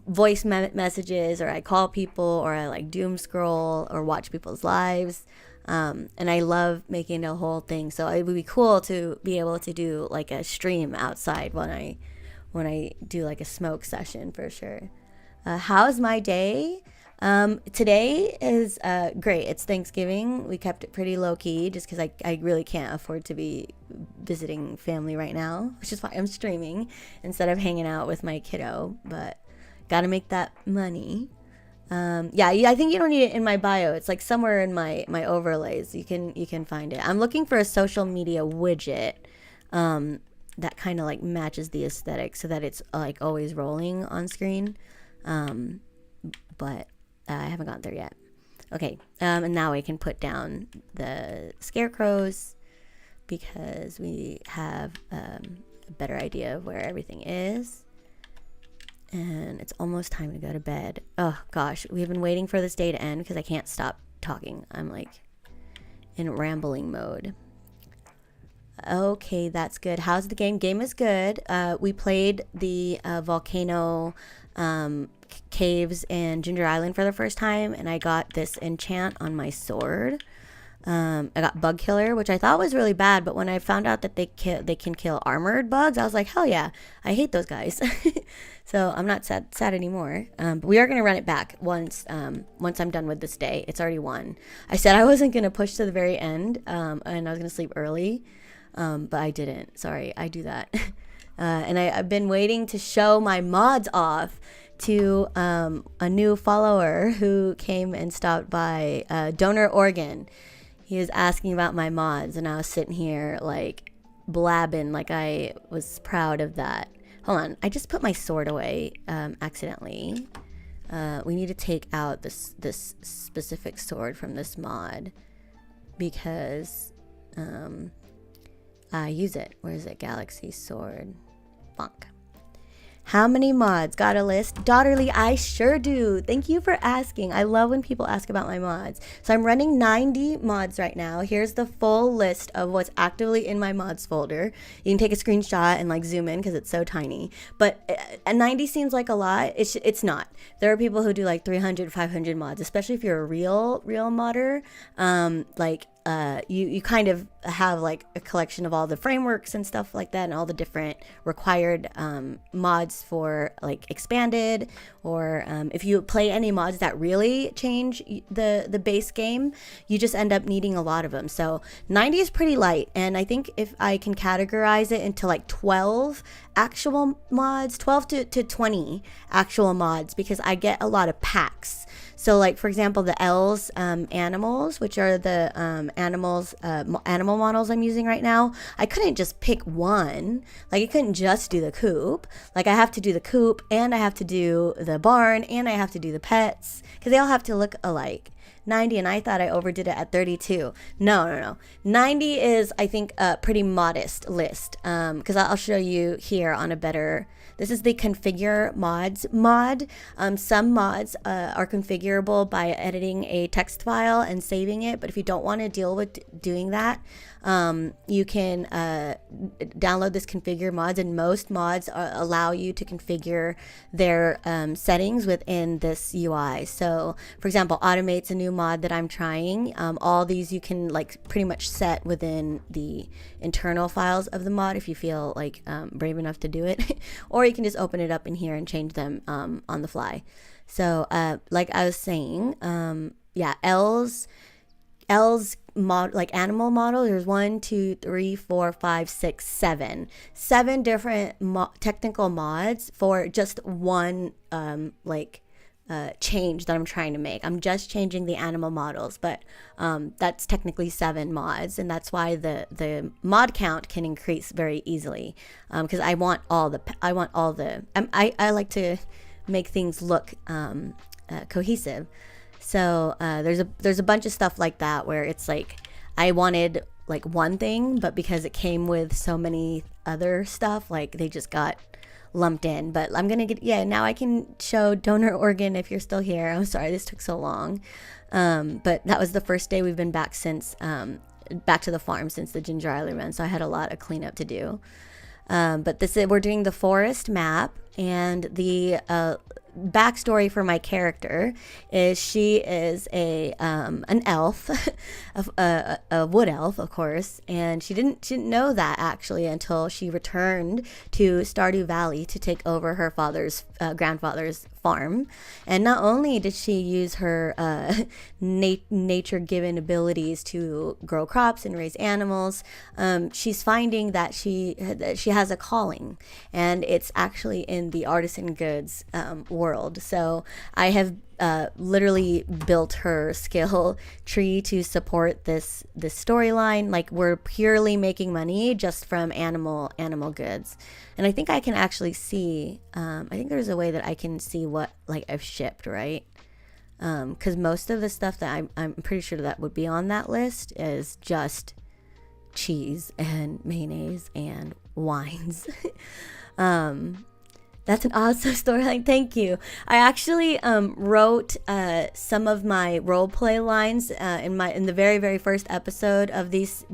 voice messages, or I call people, or I like doom scroll or watch people's lives. And I love making a whole thing. So it would be cool to be able to do like a stream outside when I do like a smoke session for sure. How's my day? Today is great. It's Thanksgiving. We kept it pretty low key just because I really can't afford to be visiting family right now, which is why I'm streaming instead of hanging out with my kiddo. But gotta make that money. Yeah, I think you don't need it in my bio. It's like somewhere in my overlays. You can find it. I'm looking for a social media widget that kind of like matches the aesthetic so that it's like always rolling on screen. But I haven't gotten there yet. Okay, and now I can put down the scarecrows because we have a better idea of where everything is. And it's almost time to go to bed. Oh gosh, we've been waiting for this day to end because I can't stop talking. I'm like in rambling mode. Okay, that's good. How's the game? Game is good. We played the volcano caves in Ginger Island for the first time, and I got this enchant on my sword. I got bug killer, which I thought was really bad, but when I found out that they can kill armored bugs, I was like, hell yeah, I hate those guys. So I'm not sad anymore. But we are gonna run it back once I'm done with this day. It's already 1. I said I wasn't gonna push to the very end, and I was gonna sleep early, but I didn't. Sorry, I do that. And I've been waiting to show my mods off to a new follower who came and stopped by, Donor Organ. He was asking about my mods, and I was sitting here like blabbing like I was proud of that. Hold on, I just put my sword away accidentally. We need to take out this specific sword from this mod because I use it. Where is it? Galaxy Sword. Bonk. How many mods? Got a list? Daughterly, I sure do. Thank you for asking. I love when people ask about my mods. So I'm running 90 mods right now. Here's the full list of what's actively in my mods folder. You can take a screenshot and like zoom in because it's so tiny. But 90 seems like a lot. It's not. There are people who do like 300, 500 mods, especially if you're a real modder. You kind of have like a collection of all the frameworks and stuff like that and all the different required mods for like expanded or if you play any mods that really change the base game, you just end up needing a lot of them. So 90 is pretty light, and I think if I can categorize it into like 12 actual mods, 12 to 20 actual mods, because I get a lot of packs. So like, for example, the L's animals, which are the animal models I'm using right now, I couldn't just pick one. Like I couldn't just do the coop. Like I have to do the coop, and I have to do the barn, and I have to do the pets, because they all have to look alike. 90, and I thought I overdid it at 32. No. 90 is, I think, a pretty modest list, because I'll show you here on a better... This is the configure mods mod. Some mods are configurable by editing a text file and saving it, but if you don't want to deal with doing that, you can download this configure mods, and most mods allow you to configure their settings within this UI. So for example, automate's a new mod that I'm trying. All these you can like pretty much set within the internal files of the mod if you feel like brave enough to do it, or you can just open it up in here and change them on the fly. So like I was saying, yeah, L's mod, like animal model, there's 1, 2, 3, 4, 5, 6, 7 different technical mods for just one change that I'm trying to make. I'm just changing the animal models, but that's technically 7 mods, and that's why the mod count can increase very easily, because I like to make things look cohesive. So there's a bunch of stuff like that where it's like I wanted like one thing, but because it came with so many other stuff, like they just got lumped in. But I'm gonna get, yeah, now I can show donor organ if you're still here. I'm sorry this took so long, but that was the first day we've been back since back to the farm since the Ginger Island run, so I had a lot of cleanup to do. But we're doing the forest map, and the backstory for my character is she is an elf, a wood elf, of course, and she didn't know that actually until she returned to Stardew Valley to take over her grandfather's farm. And not only did she use her nature given abilities to grow crops and raise animals, she's finding that she has a calling, and it's actually in the artisan goods world. So I have literally built her skill tree to support this storyline. Like, we're purely making money just from animal goods. And I think I can actually see, I think there's a way that I can see what like I've shipped, right? Because most of the stuff that I'm pretty sure that would be on that list is just cheese and mayonnaise and wines. That's an awesome storyline. Thank you. I actually wrote some of my role play lines in the very, very first episode of these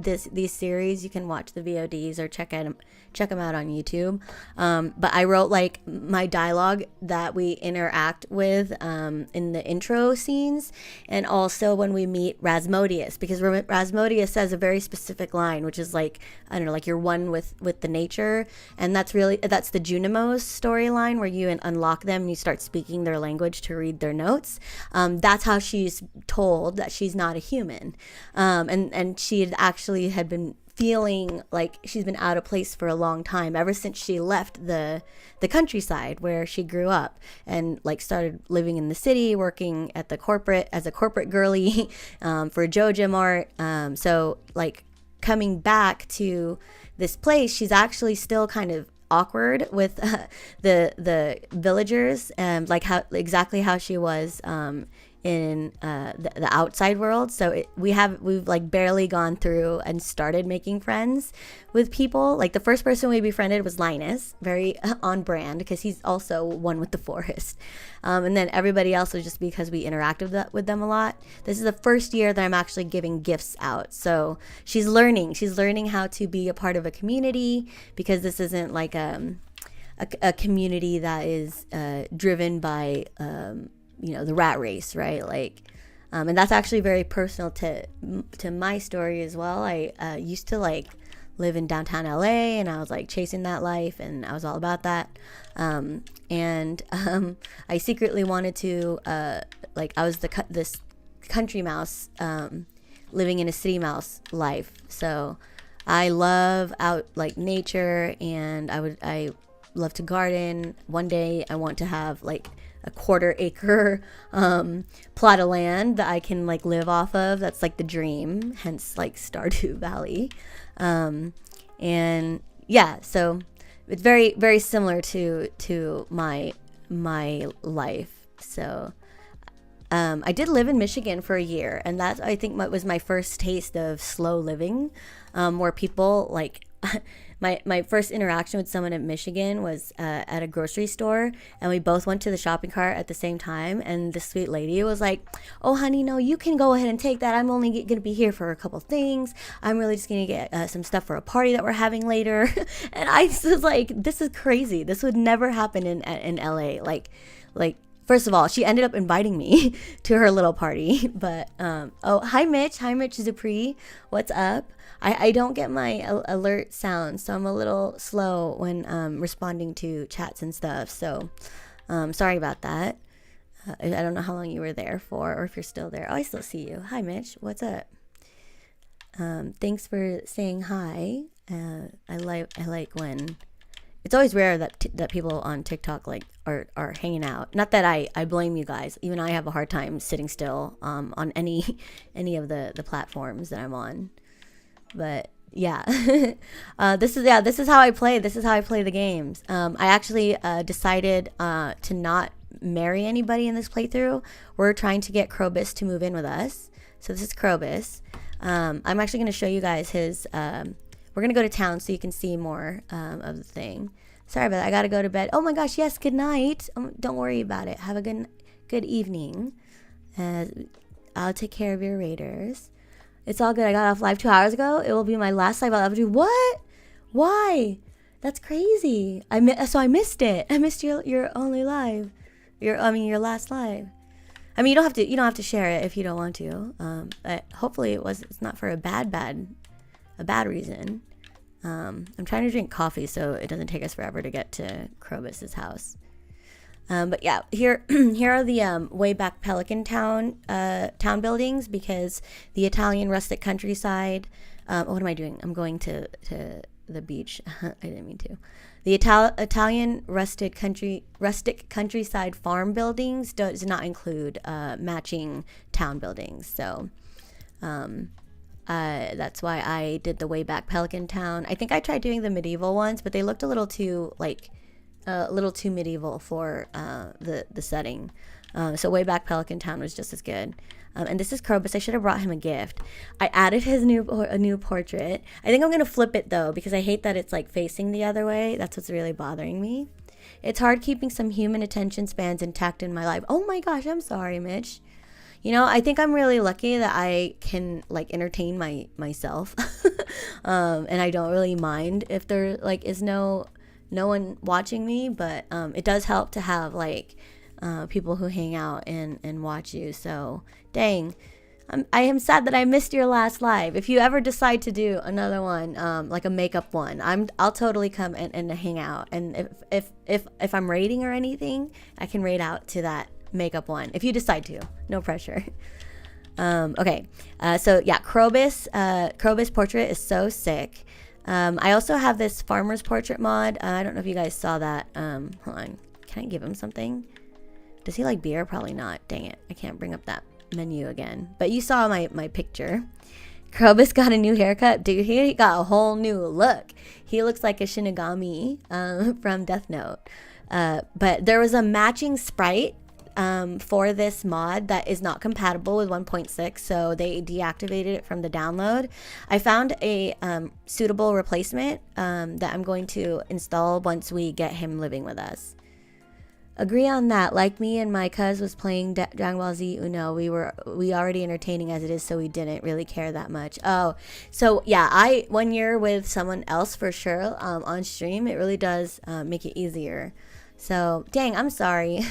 series. You can watch the VODs or check them out on YouTube. But I wrote like my dialogue that we interact with in the intro scenes, and also when we meet Rasmodius, because Rasmodius says a very specific line, which is like, I don't know, like you're one with the nature, and that's the Junimos storyline where you unlock them and you start speaking their language to read their notes. That's how she's told that she's not a human, and she had been feeling like she's been out of place for a long time, ever since she left the countryside where she grew up and like started living in the city, working at as a corporate girly for Joja Mart. So like coming back to this place, she's actually still kind of awkward with the villagers, and like how she was in the outside world. So we've like barely gone through and started making friends with people. Like the first person we befriended was Linus, very on brand because he's also one with the forest. And then everybody else was just because we interacted with them a lot. This is the first year that I'm actually giving gifts out. So she's learning how to be a part of a community, because this isn't like a community that is driven by the rat race, right? Like, and that's actually very personal to my story as well. I used to like live in downtown LA, and I was like chasing that life, and I was all about that. And I secretly wanted to like, I was this country mouse living in a city mouse life. So I love out like nature, and I love to garden. One day I want to have like a 1/4 acre plot of land that I can like live off of. That's like the dream, hence like Stardew Valley. And yeah, so it's very, very similar to my life. So I did live in Michigan for a year, and that I think was my first taste of slow living, where people like my first interaction with someone in Michigan was at a grocery store, and we both went to the shopping cart at the same time, and the sweet lady was like, "Oh honey, no, you can go ahead and take that. I'm only gonna be here for a couple things. I'm really just gonna get some stuff for a party that we're having later." And I was like, this is crazy. This would never happen in LA. Like first of all, she ended up inviting me to her little party. But oh, hi Mitch Dupree, what's up? I don't get my alert sound, so I'm a little slow when responding to chats and stuff. So sorry about that. I don't know how long you were there for, or if you're still there. Oh, I still see you. Hi Mitch, what's up? Thanks for saying hi. I like when it's always rare that people on TikTok like are hanging out. Not that I blame you guys. Even I have a hard time sitting still on any of the platforms that I'm on. But yeah, this is how I play. This is how I play the games. I actually decided to not marry anybody in this playthrough. We're trying to get Krobus to move in with us. So this is Krobus. I'm actually going to show you guys his. We're going to go to town so you can see more of the thing. Sorry about that. I got to go to bed. Oh my gosh, yes, good night. Don't worry about it. Have a good evening. I'll take care of your raiders. It's all good. I got off live 2 hours ago. It will be my last live I'll ever do. What? Why? That's crazy. So I missed it. I missed your only live. Your last live. I mean, you don't have to share it if you don't want to. But hopefully it's not for a bad reason. I'm trying to drink coffee so it doesn't take us forever to get to Krobus's house. But yeah, here are the way back Pelican Town town buildings, because the Italian rustic countryside. What am I doing? I'm going to the beach. I didn't mean to. The Italian rustic countryside farm buildings does not include matching town buildings. So that's why I did the way back Pelican Town. I think I tried doing the medieval ones, but they looked a little too medieval for the setting. So way back Pelican Town was just as good. And this is Krobus. I should have brought him a gift. I added his new portrait. I think I'm gonna flip it though, because I hate that it's like facing the other way. That's what's really bothering me. It's hard keeping some human attention spans intact in my life. Oh my gosh, I'm sorry, Mitch. You know, I think I'm really lucky that I can like entertain myself, and I don't really mind if there like is no one watching me. But it does help to have like people who hang out and watch you. So dang, I am sad that I missed your last live. If you ever decide to do another one, like a makeup one, I'll totally come and hang out. And if I'm raiding or anything, I can raid out to that makeup one if you decide to. No pressure. Okay, so yeah, Krobus portrait is so sick. I also have this farmer's portrait mod. I don't know if you guys saw that. Hold on, can I give him something? Does he like beer? Probably not. Dang it, I can't bring up that menu again. But you saw my picture. Krobus got a new haircut. Dude, he got a whole new look. He looks like a Shinigami from Death Note. But there was a matching sprite for this mod that is not compatible with 1.6, so they deactivated it from the download. I found a suitable replacement that I'm going to install once we get him living with us. Agree on that. Like me and my cuz was playing Dragon Ball Z Uno. We already entertaining as it is, so we didn't really care that much. Oh, so yeah, 1 year with someone else for sure on stream, it really does make it easier. So dang, I'm sorry.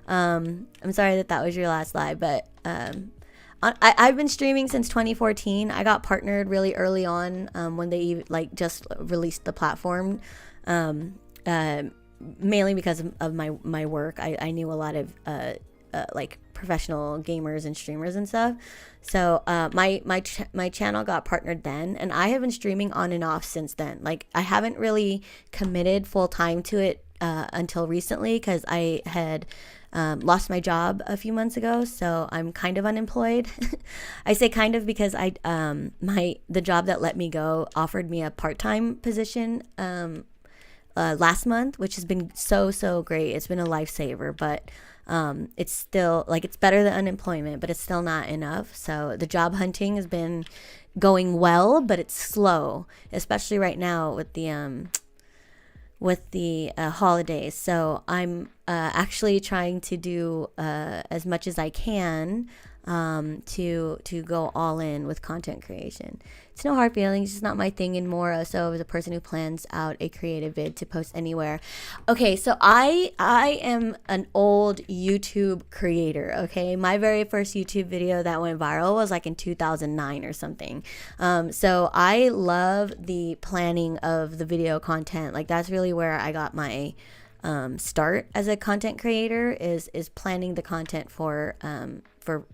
I'm sorry that was your last live, but I've been streaming since 2014. I got partnered really early on when they like just released the platform, mainly because of my work. I knew a lot of like professional gamers and streamers and stuff. So my channel got partnered then, and I have been streaming on and off since then. Like I haven't really committed full time to it until recently, because I had lost my job a few months ago, so I'm kind of unemployed. I say kind of because the job that let me go offered me a part-time position last month, which has been so great. It's been a lifesaver, but it's still like, it's better than unemployment, but it's still not enough. So the job hunting has been going well, but it's slow, especially right now with the holidays. So I'm actually trying to do as much as I can to go all in with content creation. It's no hard feelings, it's not my thing anymore. So as a person who plans out a creative vid to post anywhere. Okay, so I am an old YouTube creator. Okay, my very first YouTube video that went viral was like in 2009 or something. So I love the planning of the video content. Like that's really where I got my start as a content creator, is planning the content for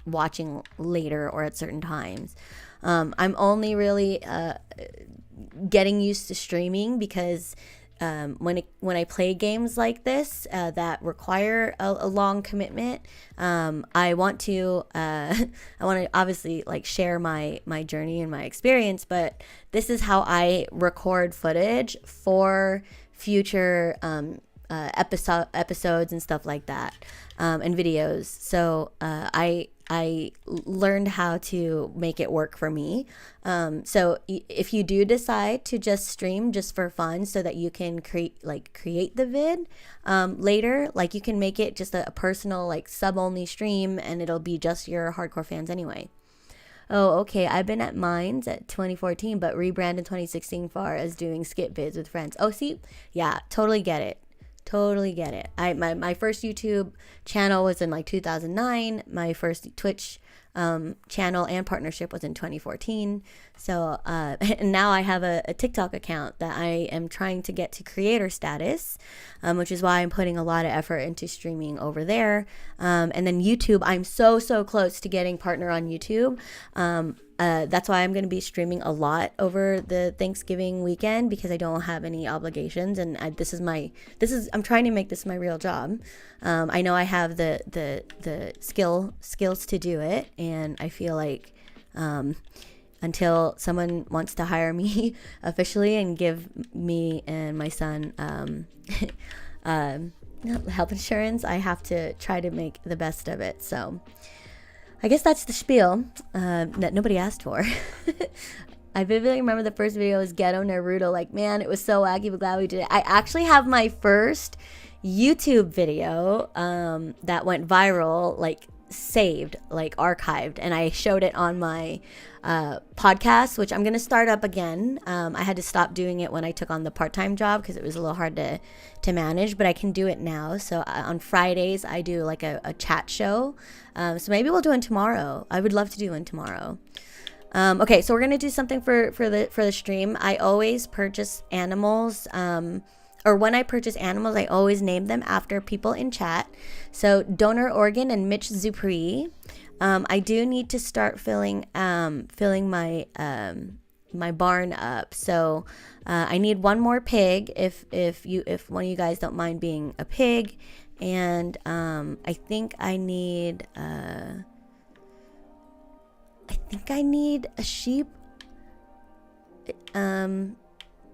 watching later or at certain times. I'm only really getting used to streaming because when I play games like this that require a long commitment, I want to obviously like share my journey and my experience, but this is how I record footage for future episodes and stuff like that, and videos. So I learned how to make it work for me. So if you do decide to just stream just for fun so that you can create the vid later, like you can make it just a personal like sub only stream, and it'll be just your hardcore fans anyway. Oh, okay. I've been at Mines at 2014, but rebrand in 2016 far as doing skip vids with friends. Oh, see? Yeah, totally get it. Totally get it. My first YouTube channel was in like 2009. My first Twitch channel and partnership was in 2014. So and now I have a TikTok account that I am trying to get to creator status, which is why I'm putting a lot of effort into streaming over there. And then YouTube, I'm so close to getting partner on YouTube. That's why I'm going to be streaming a lot over the Thanksgiving weekend, because I don't have any obligations, and I'm trying to make this my real job. I know I have the skills to do it, and I feel like until someone wants to hire me officially and give me and my son health insurance, I have to try to make the best of it. So I guess that's the spiel that nobody asked for. I vividly remember the first video was Ghetto Naruto. Like, man, it was so wacky, but glad we did it. I actually have my first YouTube video that went viral, like saved, like archived, and I showed it on my podcast, which I'm going to start up again. I had to stop doing it when I took on the part-time job because it was a little hard to manage, but I can do it now. So on Fridays, I do like a chat show. So maybe we'll do one tomorrow. I would love to do one tomorrow. Okay, so we're going to do something for the stream. I always purchase animals, or when I purchase animals, I always name them after people in chat. So Donor Organ and Mitch Zupri. I do need to start filling my my barn up. So I need one more pig if one of you guys don't mind being a pig, and I think I need a sheep.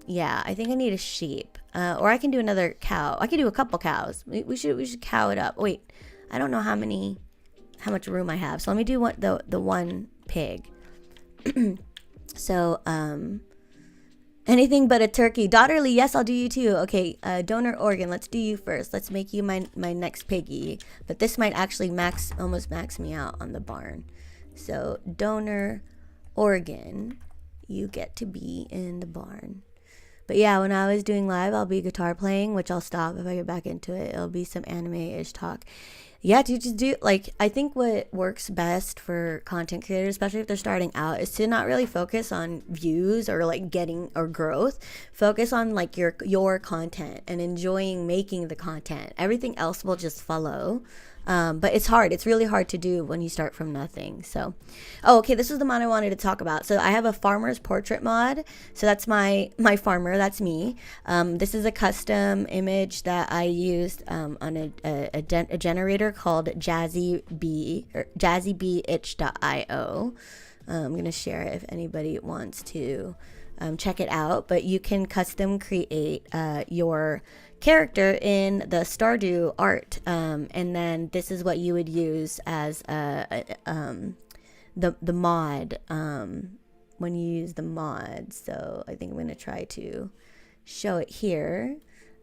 Yeah, I think I need a sheep. Or I can do another cow. I can do a couple cows. We should cow it up. Wait, I don't know how much room I have. So let me do the one pig. So anything but a turkey. Daughterly, yes, I'll do you too. Okay, Donor Organ, let's do you first. Let's make you my next piggy. But this might actually almost max me out on the barn. So Donor Organ, you get to be in the barn. But yeah, when I was doing live, I'll be guitar playing, which I'll stop if I get back into it. It'll be some anime-ish talk. Yeah, to just do, like, I think what works best for content creators, especially if they're starting out, is to not really focus on views or like getting or growth. Focus on like your content and enjoying making the content. Everything else will just follow. But it's hard. It's really hard to do when you start from nothing. So, okay, this is the mod I wanted to talk about. So I have a farmer's portrait mod. So that's my farmer. That's me. This is a custom image that I used on a generator called jazzybeeitch.io. I'm gonna share it if anybody wants to check it out. But you can custom create your character in the Stardew art, and then this is what you would use as the mod when you use the mod. So I think I'm going to try to show it here,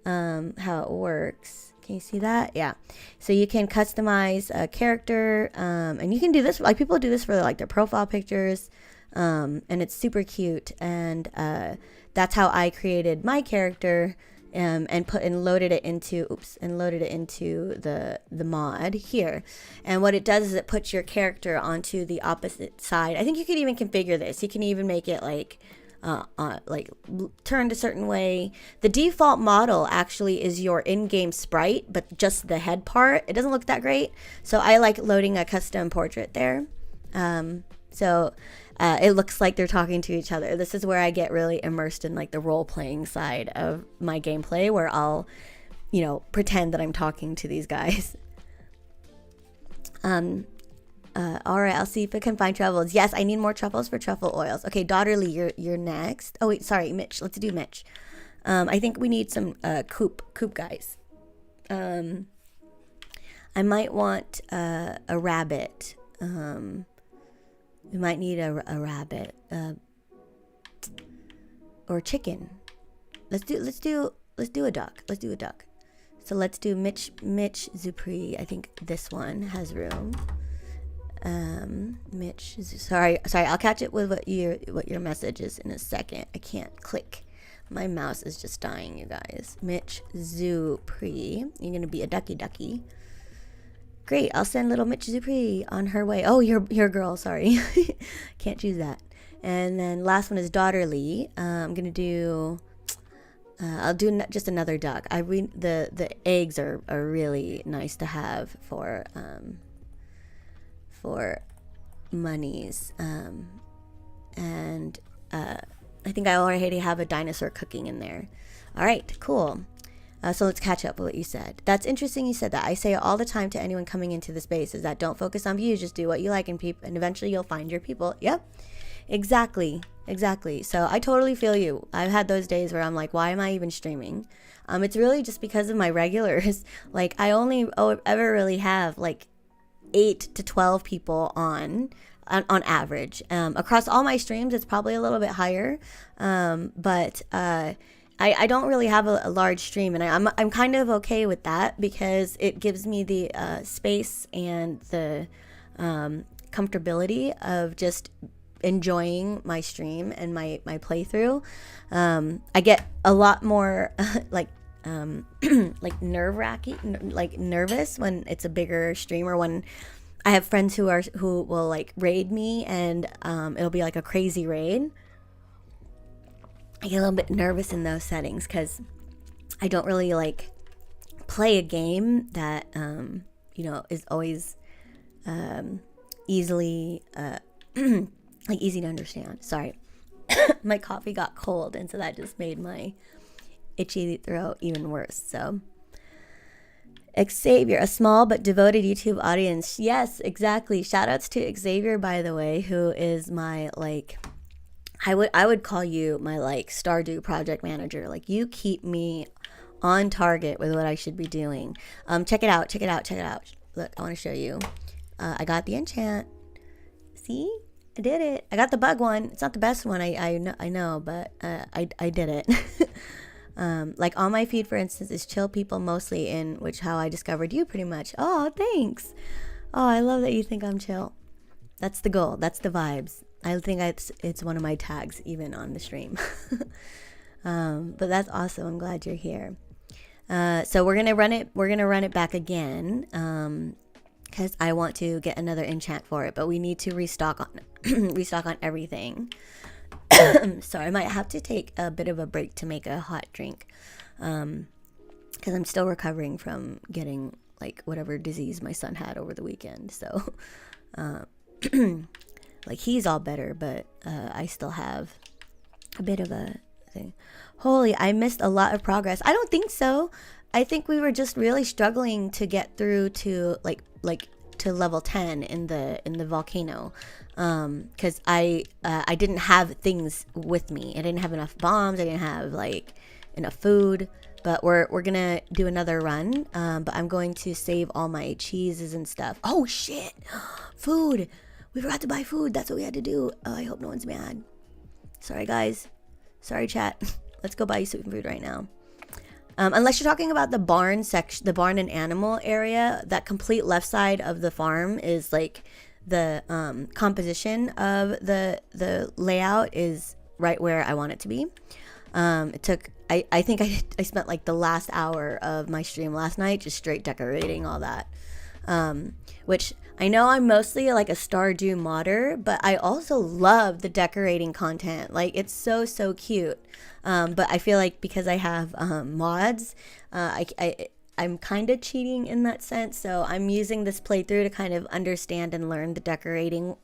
how it works. Can you see that? Yeah. So you can customize a character, and you can do this, like people do this for like their profile pictures, and it's super cute. And that's how I created my character. And loaded it into the mod here. And what it does is it puts your character onto the opposite side. I think you could even configure this. You can even make it like turned a certain way. The default model actually is your in-game sprite, but just the head part. It doesn't look that great. So I like loading a custom portrait there. It looks like they're talking to each other. This is where I get really immersed in like the role-playing side of my gameplay, where I'll, pretend that I'm talking to these guys. All right, I'll see if I can find truffles. Yes, I need more truffles for truffle oils. Okay, Daughterly, you're next. Oh wait, sorry, Mitch. Let's do Mitch. I think we need some coop guys. I might want a rabbit. We might need a rabbit or chicken. Let's do a duck. Let's do a duck. So let's do Mitch Zupri. I think this one has room. Sorry. I'll catch it with what your message is in a second. I can't click My mouse is just dying, you guys. Mitch Zupri. You're gonna be a ducky. Great, I'll send little Mitch Zupri on her way. Oh, your girl, sorry. Can't choose that. And then last one is Daughterly. I'm gonna do I'll do just another duck. The eggs are really nice to have for monies. And I think I already have a dinosaur cooking in there. All right, cool. So let's catch up with what you said. That's interesting you said that. I say it all the time to anyone coming into the space is that don't focus on views, just do what you like, and eventually you'll find your people. Yep, exactly. So I totally feel you. I've had those days where I'm like, why am I even streaming? It's really just because of my regulars. Like I only ever really have like 8 to 12 people on average. Across all my streams, it's probably a little bit higher, but I don't really have a large stream, and I'm kind of okay with that because it gives me the space and the comfortability of just enjoying my stream and my playthrough. I get a lot more like nerve-wracking, like nervous when it's a bigger stream, or when I have friends who will like raid me, and it'll be like a crazy raid. I get a little bit nervous in those settings because I don't really like play a game that is always easily like easy to understand. Sorry, my coffee got cold, and so that just made my itchy throat even worse. So Xavier, a small but devoted YouTube audience. Yes, exactly. Shout outs to Xavier, by the way, who is my like I would call you my like Stardew project manager. Like you keep me on target with what I should be doing. Check it out. Look, I want to show you. I got the enchant. See, I did it. I got the bug one. It's not the best one. I know, but I did it. Like on my feed, for instance, is chill people mostly, in which how I discovered you pretty much. Oh, thanks. Oh, I love that you think I'm chill. That's the goal. That's the vibes. I think it's one of my tags even on the stream. But that's awesome. I'm glad you're here. So we're gonna run it back again because I want to get another enchant for it, but we need to restock on everything. So I might have to take a bit of a break to make a hot drink because I'm still recovering from getting like whatever disease my son had over the weekend. So like he's all better, but I still have a bit of a thing. Holy, I missed a lot of progress. I don't think so. I think we were just really struggling to get through to like to level 10 in the volcano, because I didn't have things with me. I didn't have enough bombs. I didn't have like enough food. But we're gonna do another run. But I'm going to save all my cheeses and stuff. Oh shit, food. We forgot to buy food. That's what we had to do. Oh, I hope no one's mad. Sorry, guys. Sorry, chat. Let's go buy you some food right now. Unless you're talking about the barn section, the barn and animal area, that complete left side of the farm is like the composition of the layout is right where I want it to be. It took, I think I spent like the last hour of my stream last night just straight decorating all that. Which I know I'm mostly like a Stardew modder, but I also love the decorating content. Like it's so cute. But I feel like because I have mods, I'm kind of cheating in that sense. So I'm using this playthrough to kind of understand and learn the decorating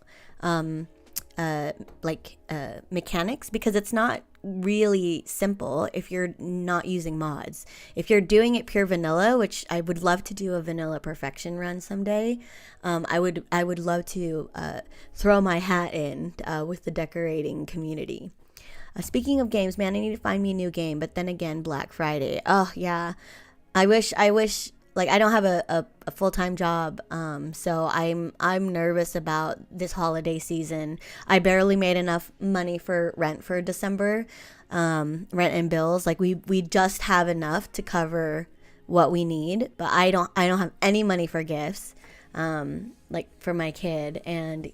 mechanics, because it's not really simple if you're not using mods. If you're doing it pure vanilla, which I would love to do a vanilla perfection run someday, I would love to throw my hat in with the decorating community. Speaking of games, man, I need to find me a new game. But then again, Black Friday. Oh yeah, I wish. Like I don't have a full-time job, so I'm nervous about this holiday season. I barely made enough money for rent for December, rent and bills. Like we just have enough to cover what we need, but I don't have any money for gifts, like for my kid, and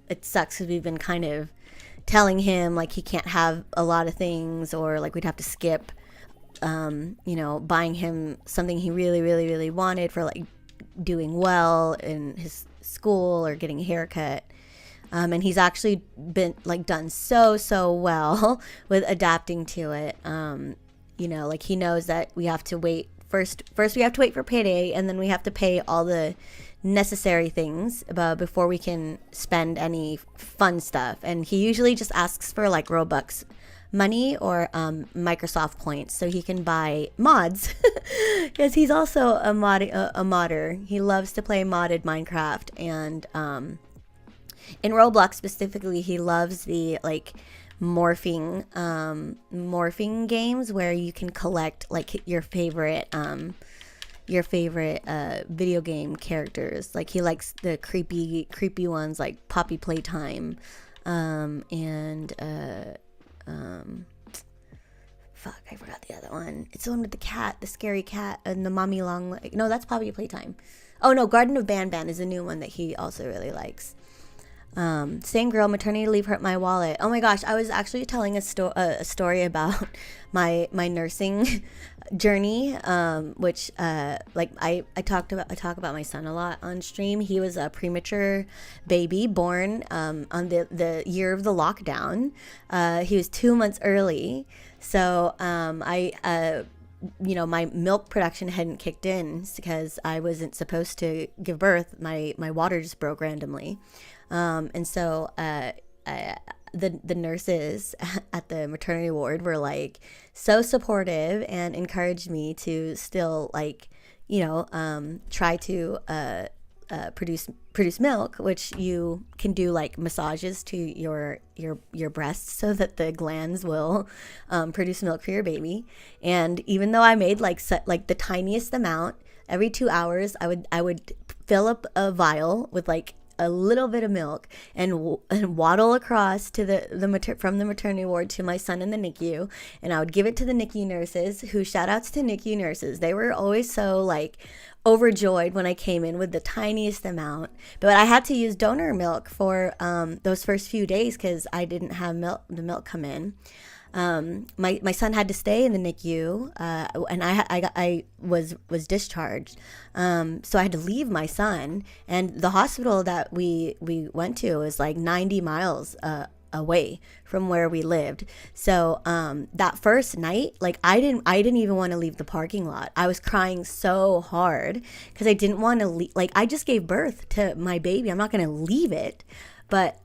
it sucks because we've been kind of telling him like he can't have a lot of things, or like we'd have to skip buying him something he really, really, really wanted for like doing well in his school or getting a haircut. And he's actually been like done so well with adapting to it. Like he knows that we have to wait first we have to wait for payday, and then we have to pay all the necessary things before we can spend any fun stuff. And he usually just asks for like Robux money or Microsoft points so he can buy mods because he's also a modder. He loves to play modded Minecraft, and in Roblox specifically he loves the like morphing games where you can collect like your favorite video game characters. Like he likes the creepy ones like Poppy Playtime, fuck, I forgot the other one. It's the one with the cat, the scary cat, and the mommy long leg. No, that's Poppy Playtime. Oh no, Garden of Banban is a new one that he also really likes. Same girl, maternity leave hurt my wallet. Oh my gosh, I was actually telling a story about my nursing journey, which like I talk about my son a lot on stream. He was a premature baby born on the year of the lockdown. He was 2 months early, so my milk production hadn't kicked in because I wasn't supposed to give birth. My water just broke randomly. And so the nurses at the maternity ward were like so supportive and encouraged me to still like, try to produce milk, which you can do like massages to your breasts so that the glands will produce milk for your baby. And even though I made like the tiniest amount, every 2 hours I would fill up a vial with like a little bit of milk and waddle across to from the maternity ward to my son in the NICU, and I would give it to the NICU nurses, who, shout outs to NICU nurses, they were always so like overjoyed when I came in with the tiniest amount. But I had to use donor milk for those first few days because I didn't have the milk come in. My son had to stay in the NICU, and I was discharged. So I had to leave my son, and the hospital that we went to was like 90 miles away from where we lived. So that first night, like I didn't even want to leave the parking lot. I was crying so hard because I didn't want to leave. Like I just gave birth to my baby. I'm not going to leave it. But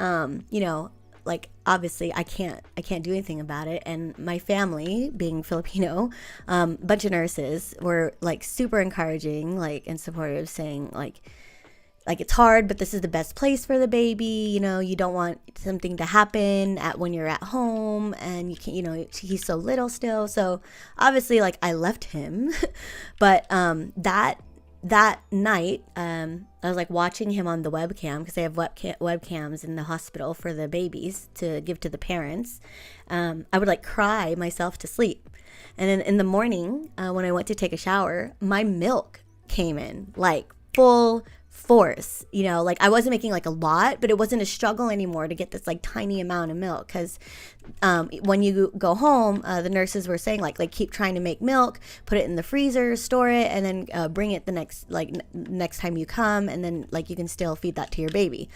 like obviously I can't do anything about it. And my family, being Filipino, bunch of nurses were like super encouraging, like, and supportive, saying like it's hard, but this is the best place for the baby. You don't want something to happen when you're at home, and you can't, he's so little still. So obviously like I left him, but that night, I was like watching him on the webcam, because they have webcams in the hospital for the babies to give to the parents. I would like cry myself to sleep. And then in the morning, when I went to take a shower, my milk came in like full force. Like I wasn't making like a lot, but it wasn't a struggle anymore to get this like tiny amount of milk, because when you go home, the nurses were saying like keep trying to make milk, put it in the freezer, store it, and then bring it the next time you come, and then like you can still feed that to your baby.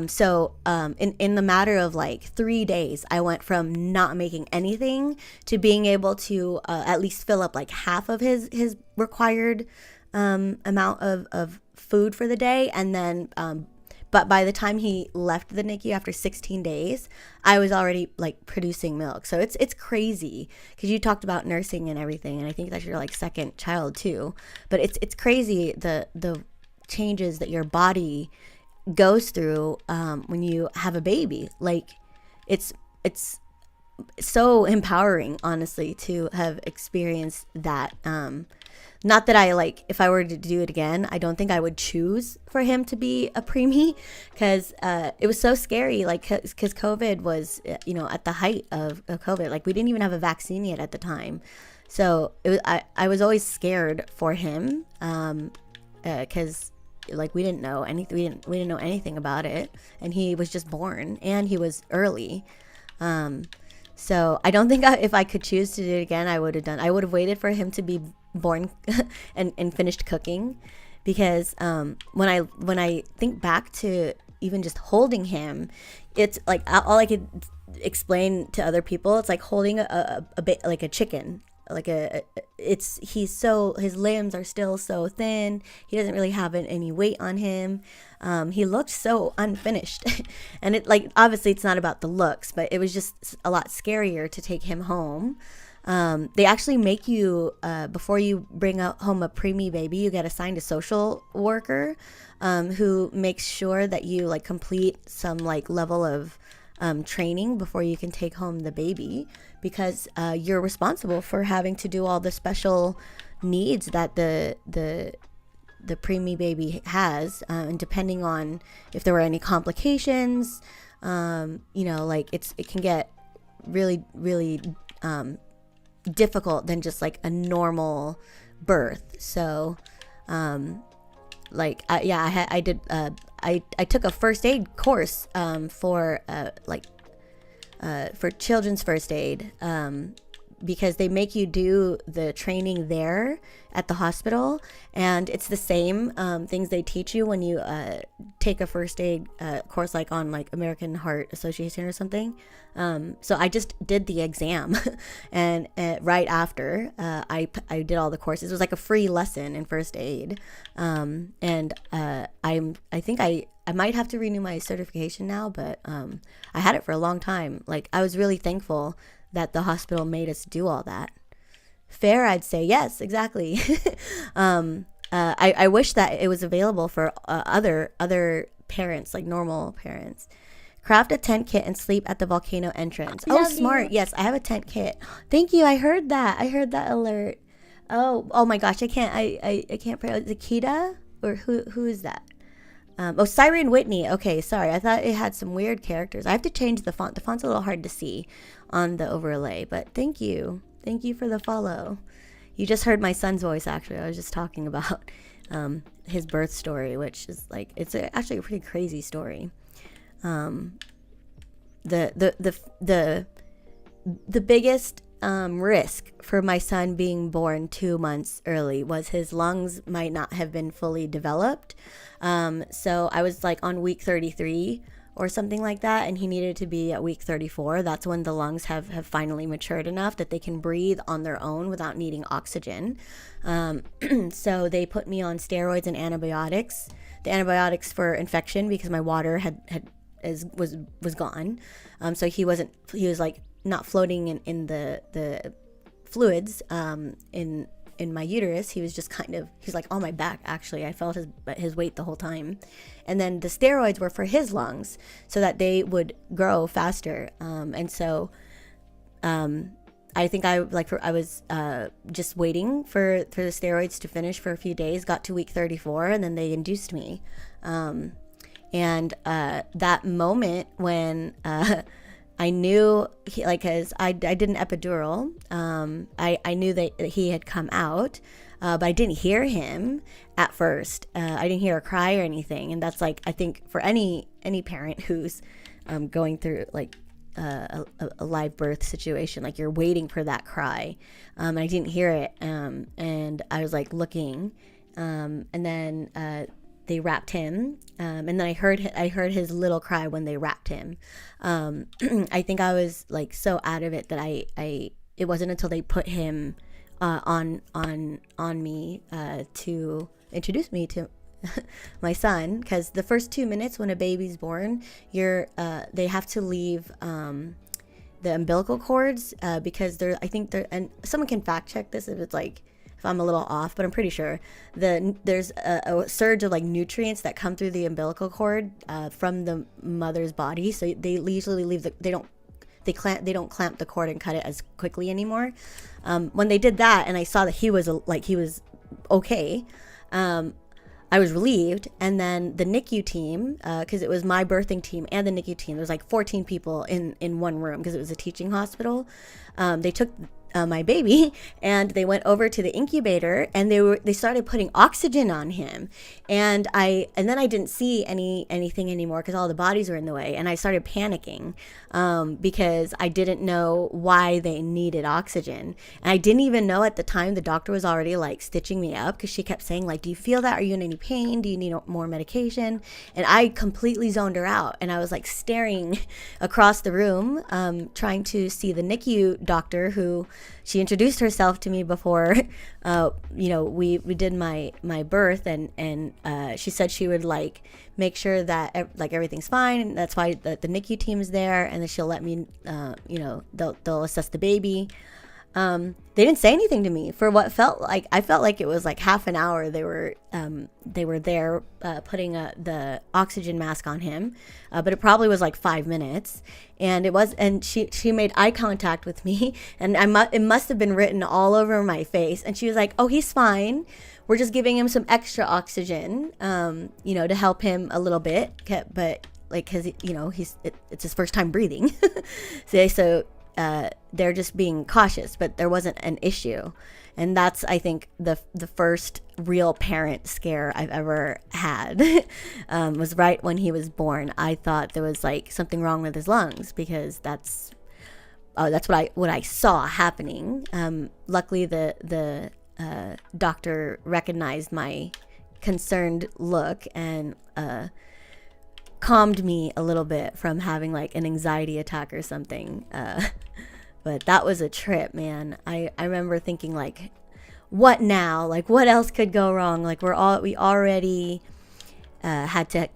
So in the matter of like 3 days, I went from not making anything to being able to at least fill up like half of his required amount of food for the day. And then but by the time he left the NICU after 16 days, I was already like producing milk. So it's crazy, because you talked about nursing and everything, and I think that's your like second child too. But it's crazy the changes that your body goes through when you have a baby. Like it's so empowering, honestly, to have experienced that. Not that I like, if I were to do it again, I don't think I would choose for him to be a preemie, because it was so scary, like, because COVID was, at the height of COVID. Like, we didn't even have a vaccine yet at the time. So I was always scared for him, because like we didn't know anything. We didn't know anything about it, and he was just born, and he was early. So I don't think if I could choose to do it again, I would have waited for him to be born and finished cooking, because when I think back to even just holding him, it's like all I could explain to other people, it's like holding like a chicken. Like his limbs are still so thin. He doesn't really have any weight on him. He looked so unfinished. And it, like, obviously it's not about the looks, but it was just a lot scarier to take him home. They actually make you, before you bring home a preemie baby, you get assigned a social worker, who makes sure that you like complete some like level of training before you can take home the baby, because you're responsible for having to do all the special needs that the preemie baby has, and depending on if there were any complications, like it can get really, really difficult than just like a normal birth. So I took a first aid course for children's first aid, because they make you do the training there at the hospital, and it's the same things they teach you when you take a first aid course, like on like American Heart Association or something. So I just did the exam, and right after I did all the courses. It was like a free lesson in first aid, and I think I might have to renew my certification now, but I had it for a long time. Like, I was really thankful that the hospital made us do all that. Fair, I'd say. Yes, exactly. I wish that it was available for other parents, like normal parents. Craft a tent kit and sleep at the volcano entrance. Oh, smart. Yes, I have a tent kit. Thank you. I heard that alert. Oh my gosh, I can't pronounce. Akita, or who is that? Siren Whitney. Okay, sorry. I thought it had some weird characters. I have to change the font. The font's a little hard to see on the overlay, but thank you. Thank you for the follow. You just heard my son's voice, actually. I was just talking about his birth story, which is like, it's actually a pretty crazy story. The biggest risk for my son being born 2 months early was his lungs might not have been fully developed. So I was like on week 33 or something like that, and he needed to be at week 34. That's when the lungs have finally matured enough that they can breathe on their own without needing oxygen. So they put me on steroids and antibiotics. The antibiotics for infection, because my water was gone. So he was like not floating in the fluids in my uterus. He was just he's like on my back, actually. I felt his weight the whole time. And then the steroids were for his lungs so that they would grow faster. And so I think I was just waiting for the steroids to finish for a few days, got to week 34, and then they induced me. And that moment when I knew, because I did an epidural, I knew that he had come out, but I didn't hear him at first. I didn't hear a cry or anything, and that's like, I think for any parent who's going through like a live birth situation, like you're waiting for that cry. I didn't hear it, and I was like looking, and then they wrapped him, and then I heard his little cry when they wrapped him. I think I was like so out of it that it wasn't until they put him on me to introduce me to my son, because the first 2 minutes when a baby's born, they have to leave the umbilical cords, because and someone can fact check this if I'm a little off, but I'm pretty sure there's a surge of like nutrients that come through the umbilical cord from the mother's body. So they usually leave they don't clamp the cord and cut it as quickly anymore. When they did that, and I saw that he was okay, I was relieved. And then the NICU team, because it was my birthing team and the NICU team, there was like 14 people in one room because it was a teaching hospital. They took my baby, and they went over to the incubator, and they started putting oxygen on him, and then I didn't see anything anymore because all the bodies were in the way, and I started panicking because I didn't know why they needed oxygen, and I didn't even know at the time. The doctor was already like stitching me up because she kept saying like, do you feel that? Are you in any pain? Do you need more medication? And I completely zoned her out, and I was like staring across the room, trying to see the NICU doctor, who she introduced herself to me before we did my birth, and she said she would like make sure that like everything's fine, and that's why the NICU team is there, and then she'll let me they'll assess the baby. They didn't say anything to me for what I felt like it was like half an hour. They were there putting the oxygen mask on him, but it probably was like 5 minutes, and she made eye contact with me, and it must have been written all over my face, and she was like, oh, he's fine. We're just giving him some extra oxygen, to help him a little bit, but like, cause it's his first time breathing. So they're just being cautious, but there wasn't an issue. And that's, I think, the first real parent scare I've ever had. Was right when he was born. I thought there was like something wrong with his lungs, because that's what I saw happening. Luckily the doctor recognized my concerned look and calmed me a little bit from having like an anxiety attack or something. But that was a trip, man. I remember thinking like, what now? Like, what else could go wrong? Like, we already had to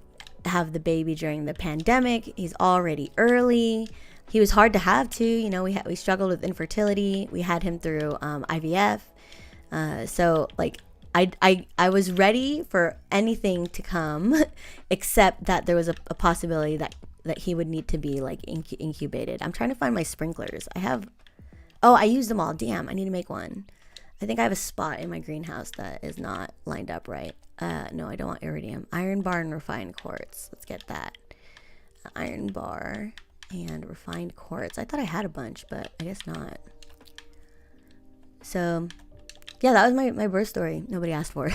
have the baby during the pandemic. He's already early. He was hard to have too. We struggled with infertility. We had him through IVF. So like, I was ready for anything to come, except that there was a possibility that he would need to be like incubated. I'm trying to find my sprinklers. I used them all. Damn, I need to make one. I think I have a spot in my greenhouse that is not lined up right. No, I don't want iridium. Iron bar and refined quartz. Let's get that. Iron bar and refined quartz. I thought I had a bunch, but I guess not. So yeah, that was my birth story. Nobody asked for.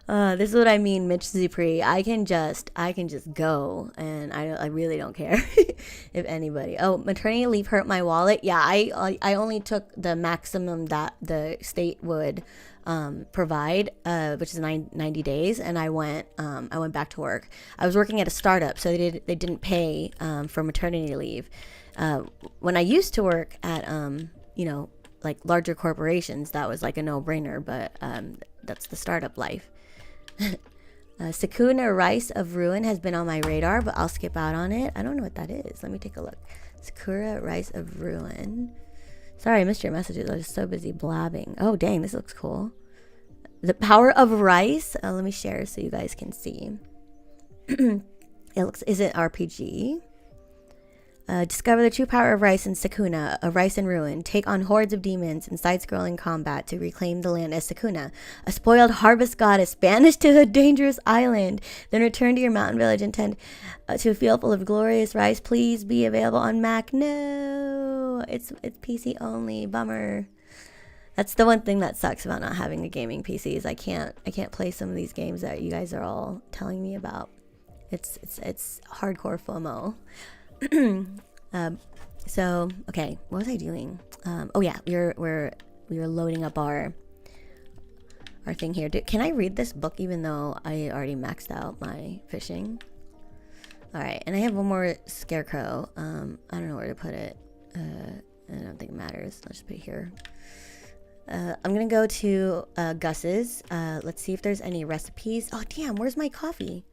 This is what I mean, Mitch Zupri. I can just go, and I really don't care if anybody. Oh, maternity leave hurt my wallet. Yeah, I only took the maximum that the state would provide, which is 90 days, and I went back to work. I was working at a startup, so they didn't pay for maternity leave. When I used to work at like larger corporations, that was like a no-brainer, but that's the startup life. Sakuna Rice of Ruin has been on my radar, but I'll skip out on it. I don't know what that is. Let me take a look. Sakura Rice of Ruin. Sorry, I missed your messages. I was so busy blabbing. Oh, dang, this looks cool. The Power of Rice. Let me share so you guys can see. Is it RPG? Discover the true power of Rice in Sakuna, a Rice in Ruin. Take on hordes of demons in side-scrolling combat to reclaim the land as Sakuna, a spoiled harvest goddess banished to a dangerous island. Then return to your mountain village and tend to a field full of glorious rice. Please be available on Mac. No, it's PC only. Bummer. That's the one thing that sucks about not having a gaming PC is I can't play some of these games that you guys are all telling me about. It's hardcore FOMO. So okay, what was I doing? Oh yeah, we were loading up our thing here. Can I read this book even though I already maxed out my fishing? All right, and I have one more scarecrow. I don't know where to put it. I don't think it matters. Let's just put it here. I'm gonna go to Gus's. Let's see if there's any recipes. Oh damn, where's my coffee?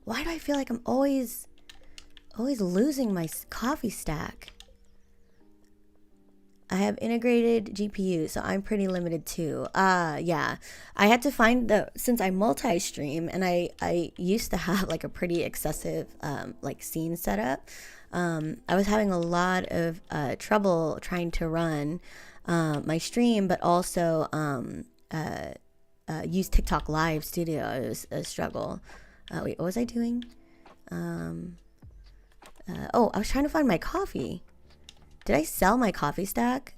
Why do I feel like I'm always losing my coffee stack? I have integrated GPU, so I'm pretty limited too. Yeah, I had to find since I multi-stream and I used to have like a pretty excessive like scene setup. I was having a lot of trouble trying to run my stream, but also use TikTok Live Studio. It was a struggle. Wait, what was I doing? I was trying to find my coffee. Did I sell my coffee stack?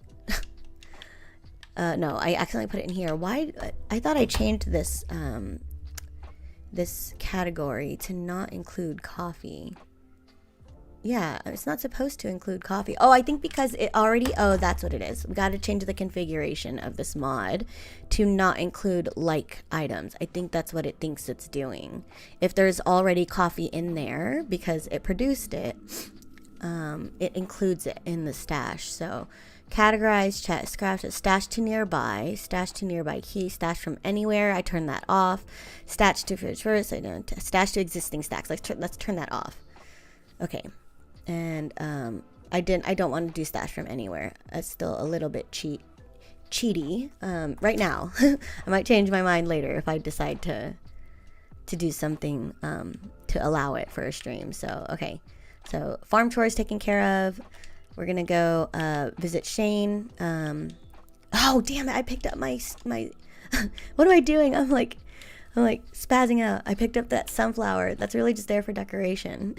No, I accidentally put it in here. Why? I thought I changed this this category to not include coffee. Yeah, it's not supposed to include coffee. Oh, I think because it already, oh, that's what it is. We got to change the configuration of this mod to not include like items. I think that's what it thinks it's doing. If there's already coffee in there because it produced it, it includes it in the stash. So categorize, chat, scratch, stash to nearby key, stash from anywhere. I turn that off. Stash to first, I don't, stash to existing stacks. Let's turn that off. Okay. And I don't want to do stash from anywhere. It's still a little bit cheaty right now. I might change my mind later if I decide to do something to allow it for a stream. So okay, so farm chores taken care of. We're gonna go visit Shane. Oh damn it! I picked up my what am I doing? I'm like spazzing out. I picked up that sunflower. That's really just there for decoration.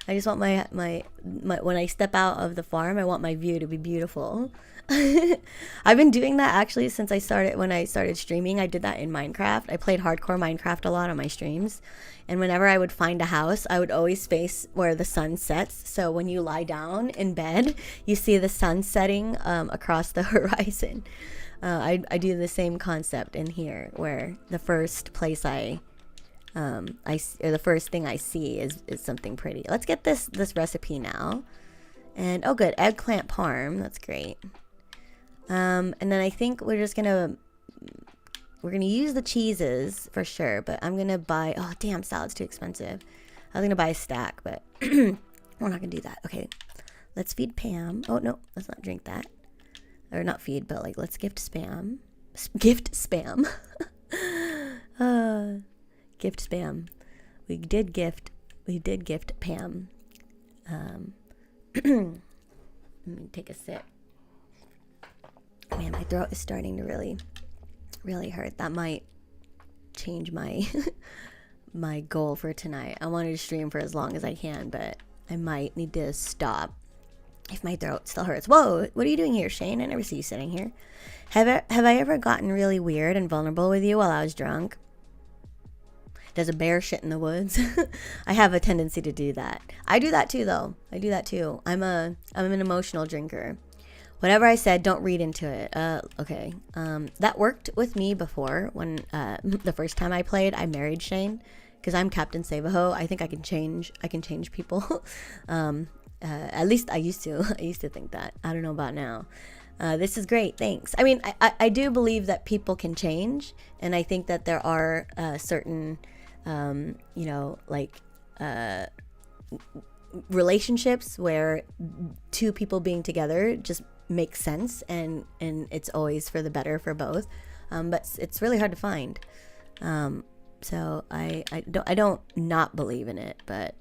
I just want my when I step out of the farm, I want my view to be beautiful. I've been doing that actually since when I started streaming. I did that in Minecraft. I played hardcore Minecraft a lot on my streams. And whenever I would find a house, I would always face where the sun sets. So when you lie down in bed, you see the sun setting across the horizon. I do the same concept in here, where the first place or the first thing I see is something pretty. Let's get this recipe now. And oh good, eggplant parm, that's great. And then I think we're gonna use the cheeses for sure, but I'm gonna buy, oh damn, salad's too expensive. I was gonna buy a stack, but we're not gonna do that. Okay, let's feed Pam. Oh no, let's not drink that. Or not feed, but like let's gift spam. Gift spam. Gift spam. We did gift Pam. Let me take a sip. Man, my throat is starting to really hurt. That might change my my goal for tonight. I wanted to stream for as long as I can, but I might need to stop if my throat still hurts. Whoa, what are you doing here, Shane? I never see you sitting here. Have I ever gotten really weird and vulnerable with you while I was drunk? Does a bear shit in the woods? I have a tendency to do that. I do that too, though. I do that too. I'm an emotional drinker. Whatever I said, don't read into it. Okay. That worked with me before when the first time I played, I married Shane because I'm Captain Savaho. I think I can change people. At least I used to. I used to think that. I don't know about now. This is great. Thanks. I mean, I do believe that people can change, and I think that there are certain relationships where two people being together just makes sense, and it's always for the better for both. But it's really hard to find. So I don't not believe in it, but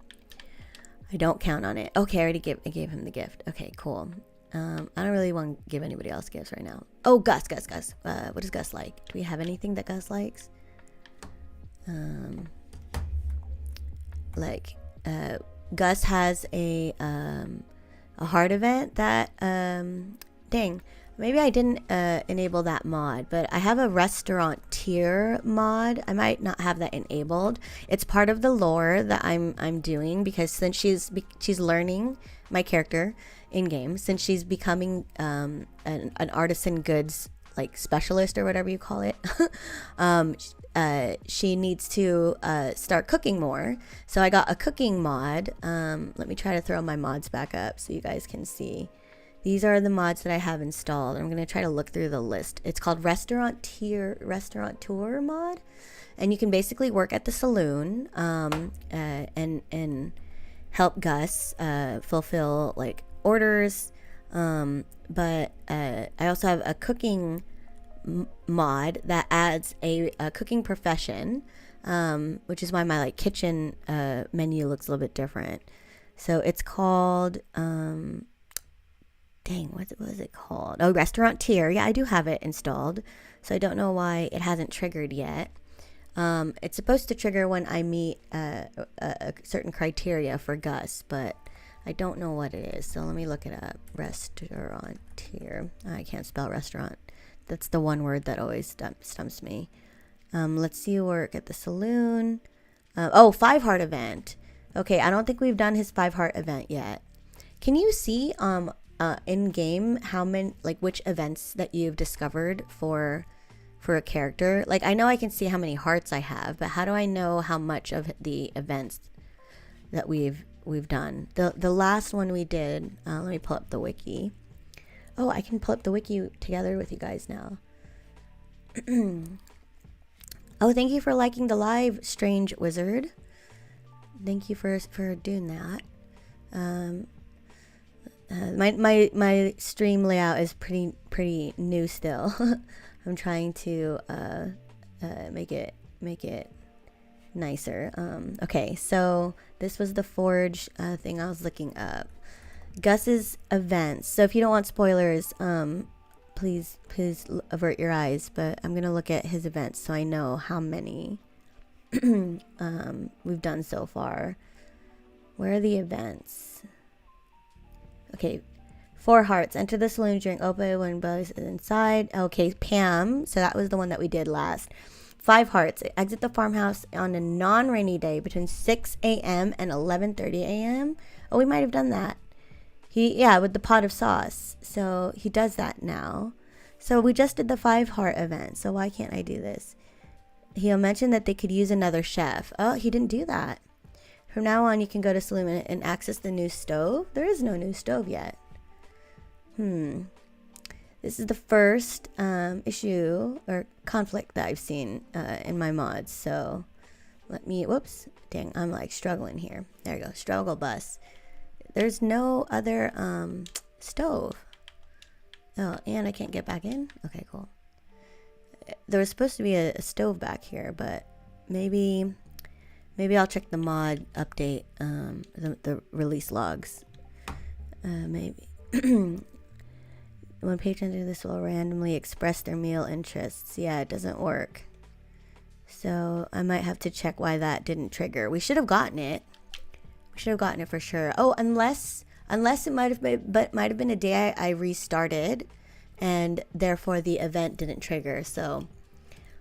I don't count on it. Okay, I gave him the gift. Okay, cool. I don't really want to give anybody else gifts right now. Oh, Gus. What does Gus like? Do we have anything that Gus likes? Gus has a heart event that dang, maybe I didn't enable that mod, but I have a restaurateur mod. I might not have that enabled. It's part of the lore that I'm doing, because since she's learning, my character in game, since she's becoming an artisan goods like specialist or whatever you call it, she needs to start cooking more. So I got a cooking mod. Let me try to throw my mods back up so you guys can see. These are the mods that I have installed. I'm going to try to look through the list. It's called restaurateur mod, and you can basically work at the saloon and help Gus fulfill like orders. But I also have a cooking mod that adds a cooking profession, which is why my like kitchen menu looks a little bit different. So it's called dang, what was it called? Oh, restaurateur. Yeah, I do have it installed, so I don't know why it hasn't triggered yet. It's supposed to trigger when I meet a certain criteria for Gus, but I don't know what it is, so let me look it up. Restaurateur. I can't spell restaurant. That's the one word that always stumps me. Let's see work at the saloon. Oh, 5-heart event. Okay, I don't think we've done his 5-heart event yet. Can you see in game how many, like, which events that you've discovered for a character? Like, I know I can see how many hearts I have, but how do I know how much of the events that we've done? The last one we did, let me pull up the wiki. Oh, I can pull up the wiki together with you guys now. Oh, thank you for liking the live, Strange Wizard. Thank you for doing that. My stream layout is pretty new still. I'm trying to make it nicer. Okay, so this was the forge thing I was looking up. Gus's events. So if you don't want spoilers, please avert your eyes. But I'm gonna look at his events so I know how many we've done so far. Where are the events? Okay, 4 hearts. Enter the saloon during open when Buzz is inside. Okay, Pam. So that was the one that we did last. 5 hearts. Exit the farmhouse on a non-rainy day between 6 a.m. and 11:30 a.m. Oh, we might have done that. Yeah, with the pot of sauce. So he does that now. So we just did the 5-heart event. So why can't I do this? He'll mention that they could use another chef. Oh, he didn't do that. From now on, you can go to saloon and access the new stove. There is no new stove yet. This is the first issue or conflict that I've seen in my mods. So let me, whoops, dang, I'm like struggling here. There you go, struggle bus. There's no other stove. Oh, and I can't get back in? Okay, cool. There was supposed to be a stove back here, but maybe I'll check the mod update, the release logs. Maybe. When patrons do this, will randomly express their meal interests. Yeah, it doesn't work. So I might have to check why that didn't trigger. We should have gotten it. We should have gotten it for sure. Oh, unless it might have been a day I restarted, and therefore the event didn't trigger. So,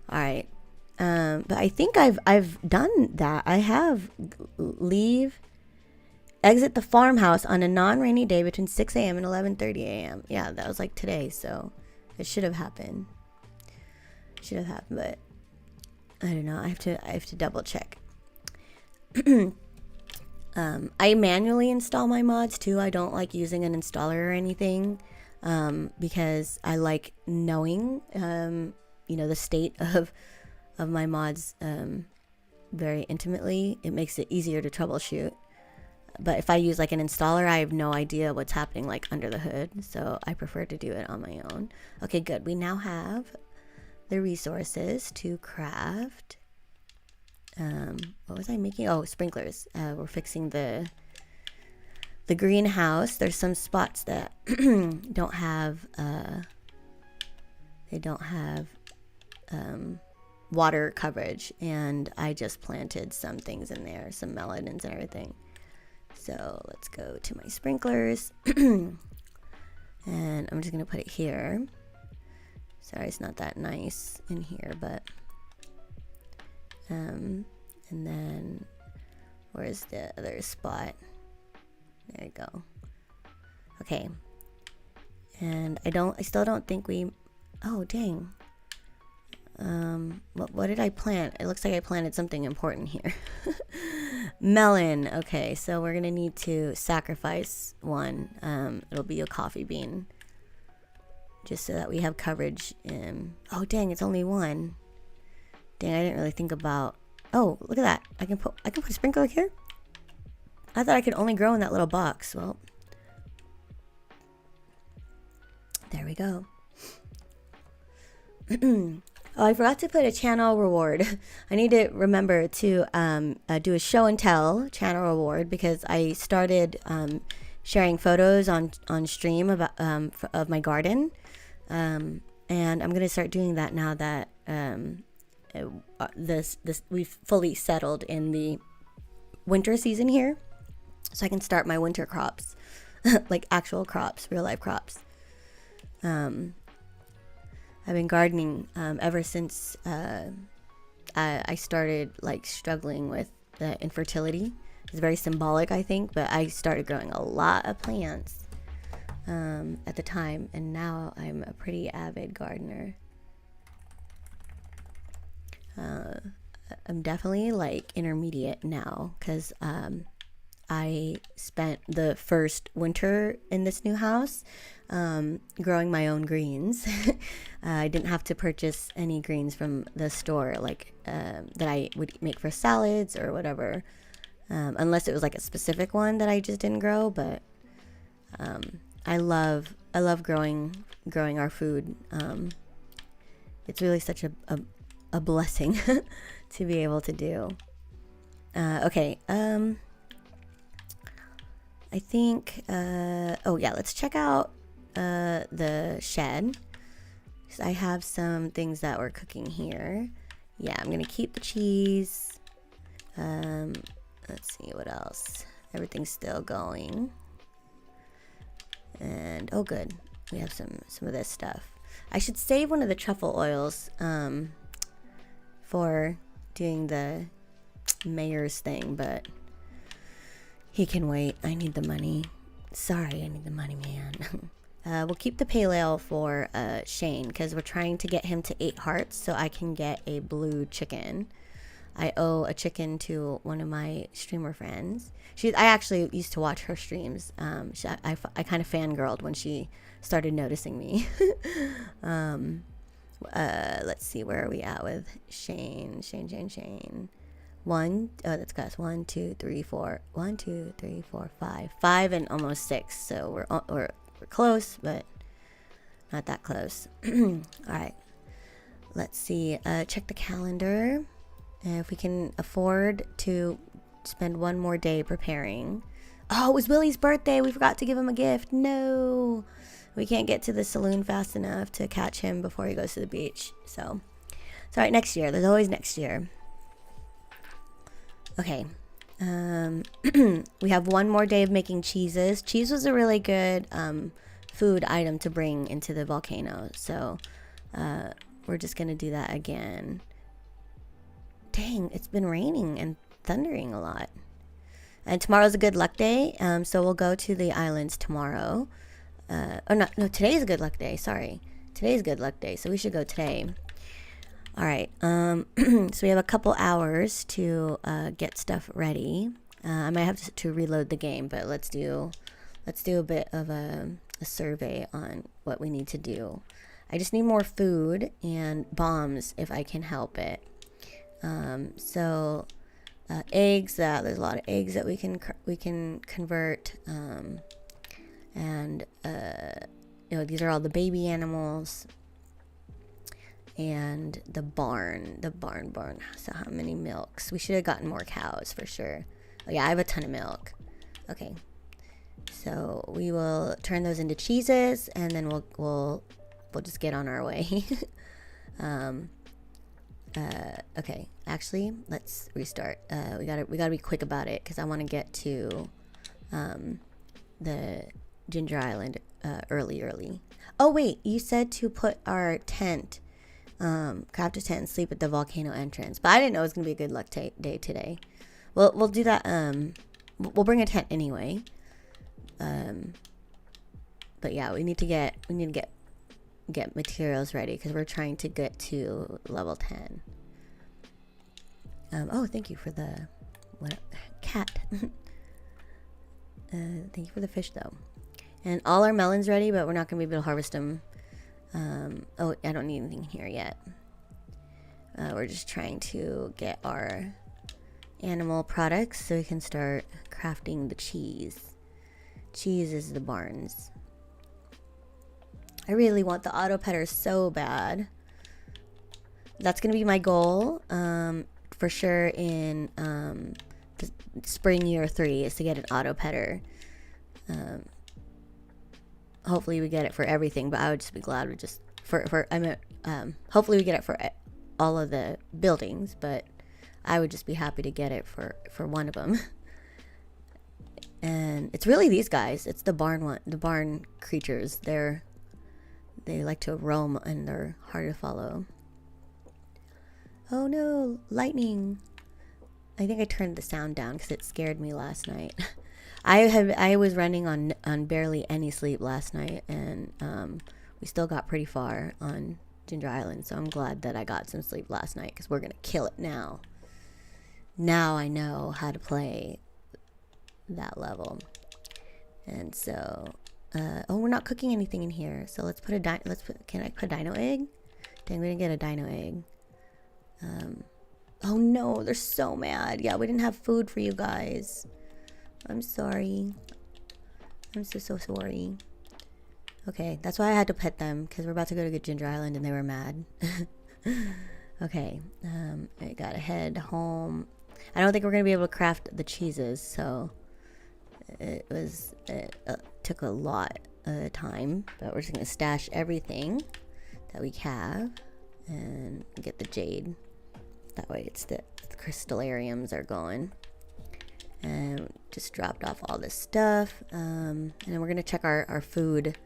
all right. But I think I've done that. I have exit the farmhouse on a non-rainy day between 6 a.m. and 11:30 a.m. Yeah, that was like today, so it should have happened. But I don't know. I have to double check. I manually install my mods too. I don't like using an installer or anything, because I like knowing, the state of my mods very intimately. It makes it easier to troubleshoot. But if I use like an installer, I have no idea what's happening like under the hood. So I prefer to do it on my own. Okay, good. We now have the resources to craft. What was I making? Oh, sprinklers. We're fixing the greenhouse. There's some spots that don't have water coverage, and I just planted some things in there, some melons and everything. So let's go to my sprinklers. And I'm just gonna put it here. Sorry, it's not that nice in here, but and then where's the other spot? There you go. Okay. And I still don't think we, oh dang. What did I plant? It looks like I planted something important here. Melon. Okay, so we're gonna need to sacrifice one. It'll be a coffee bean, just so that we have coverage. Oh dang, it's only one. Dang, I didn't really think about. Oh, look at that! I can put a sprinkler here. I thought I could only grow in that little box. Well, there we go. Oh, I forgot to put a channel reward. I need to remember to do a show and tell channel reward, because I started sharing photos on stream about of my garden, and I'm gonna start doing that now that we've fully settled in the winter season here, so I can start my winter crops, like actual crops, real life crops. I've been gardening ever since I started like struggling with infertility. It's very symbolic, I think, but I started growing a lot of plants at the time, and now I'm a pretty avid gardener. I'm definitely like intermediate now because I spent the first winter in this new house growing my own greens. I didn't have to purchase any greens from the store like that I would make for salads or whatever, unless it was like a specific one that I just didn't grow. But I love growing our food. It's really such a blessing to be able to do. Okay. I think, oh yeah, let's check out the shed. I have some things that we're cooking here. Yeah, I'm gonna keep the cheese. Let's see what else. Everything's still going. And oh good, we have some of this stuff. I should save one of the truffle oils for doing the mayor's thing, but he can wait. I need the money. Sorry, I need the money, man. We'll keep the pale ale for Shane because we're trying to get him to 8 hearts so I can get a blue chicken. I owe a chicken to one of my streamer friends. I actually used to watch her streams. I kind of fangirled when she started noticing me. Let's see, where are we at with Shane? Shane. That's class 1, 2, 3, 4. 1, 2, 3, 4, 5. 5 and almost 6. So we're close, but not that close. All right. Let's see. Check the calendar. If we can afford to spend one more day preparing. Oh, it was Willie's birthday. We forgot to give him a gift. No. We can't get to the saloon fast enough to catch him before he goes to the beach. So, it's all right. Next year. There's always next year. Okay. We have one more day of making cheeses. Cheese was a really good food item to bring into the volcano. So, we're just going to do that again. Dang, it's been raining and thundering a lot. And tomorrow's a good luck day. So we'll go to the islands tomorrow. No, today's a good luck day. Sorry. Today's a good luck day. So we should go today. All right. So we have a couple hours to get stuff ready. I might have to reload the game, but let's do a bit of a survey on what we need to do. I just need more food and bombs if I can help it. So eggs, there's a lot of eggs that we can convert, and these are all the baby animals, and the barn. So how many milks? We should have gotten more cows for sure. Oh yeah, I have a ton of milk. Okay, so we will turn those into cheeses, and then we'll just get on our way. Okay, actually, let's restart. We gotta be quick about it because I want to get to the Ginger Island early. Oh wait, you said to put our tent, craft a tent and sleep at the volcano entrance, but I didn't know it was gonna be a good luck day today. We'll do that. We'll bring a tent anyway. But yeah, we need to get materials ready because we're trying to get to level 10. Oh, thank you for the cat. Thank you for the fish though. And all our melons ready, but we're not gonna be able to harvest them. Oh, I don't need anything here yet. We're just trying to get our animal products so we can start crafting the cheese. Cheese is the barns. I really want the auto petter so bad. That's gonna be my goal for sure in the spring year 3 is to get an auto petter. Hopefully we get it for everything, but I would just be glad we just hopefully we get it for all of the buildings, but I would just be happy to get it for one of them. And it's really these guys. It's the barn creatures. they like to roam and they're hard to follow. Oh no, lightning. I think I turned the sound down because it scared me last night. I was running on barely any sleep last night, and we still got pretty far on Ginger Island, so I'm glad that I got some sleep last night because we're gonna kill it now. Now I know how to play that level. And so oh, we're not cooking anything in here, so let's put a can I put a dino egg? Dang, we didn't get a dino egg. Oh no, they're so mad. Yeah, we didn't have food for you guys. I'm sorry. I'm so sorry. Okay, that's why I had to pet them, because we're about to go to Ginger Island and they were mad. Okay, I gotta head home. I don't think we're gonna be able to craft the cheeses, so it took a lot of time, but we're just gonna stash everything that we have and get the jade. That way it's the crystallariums are going. And just dropped off all this stuff. And then we're gonna check our food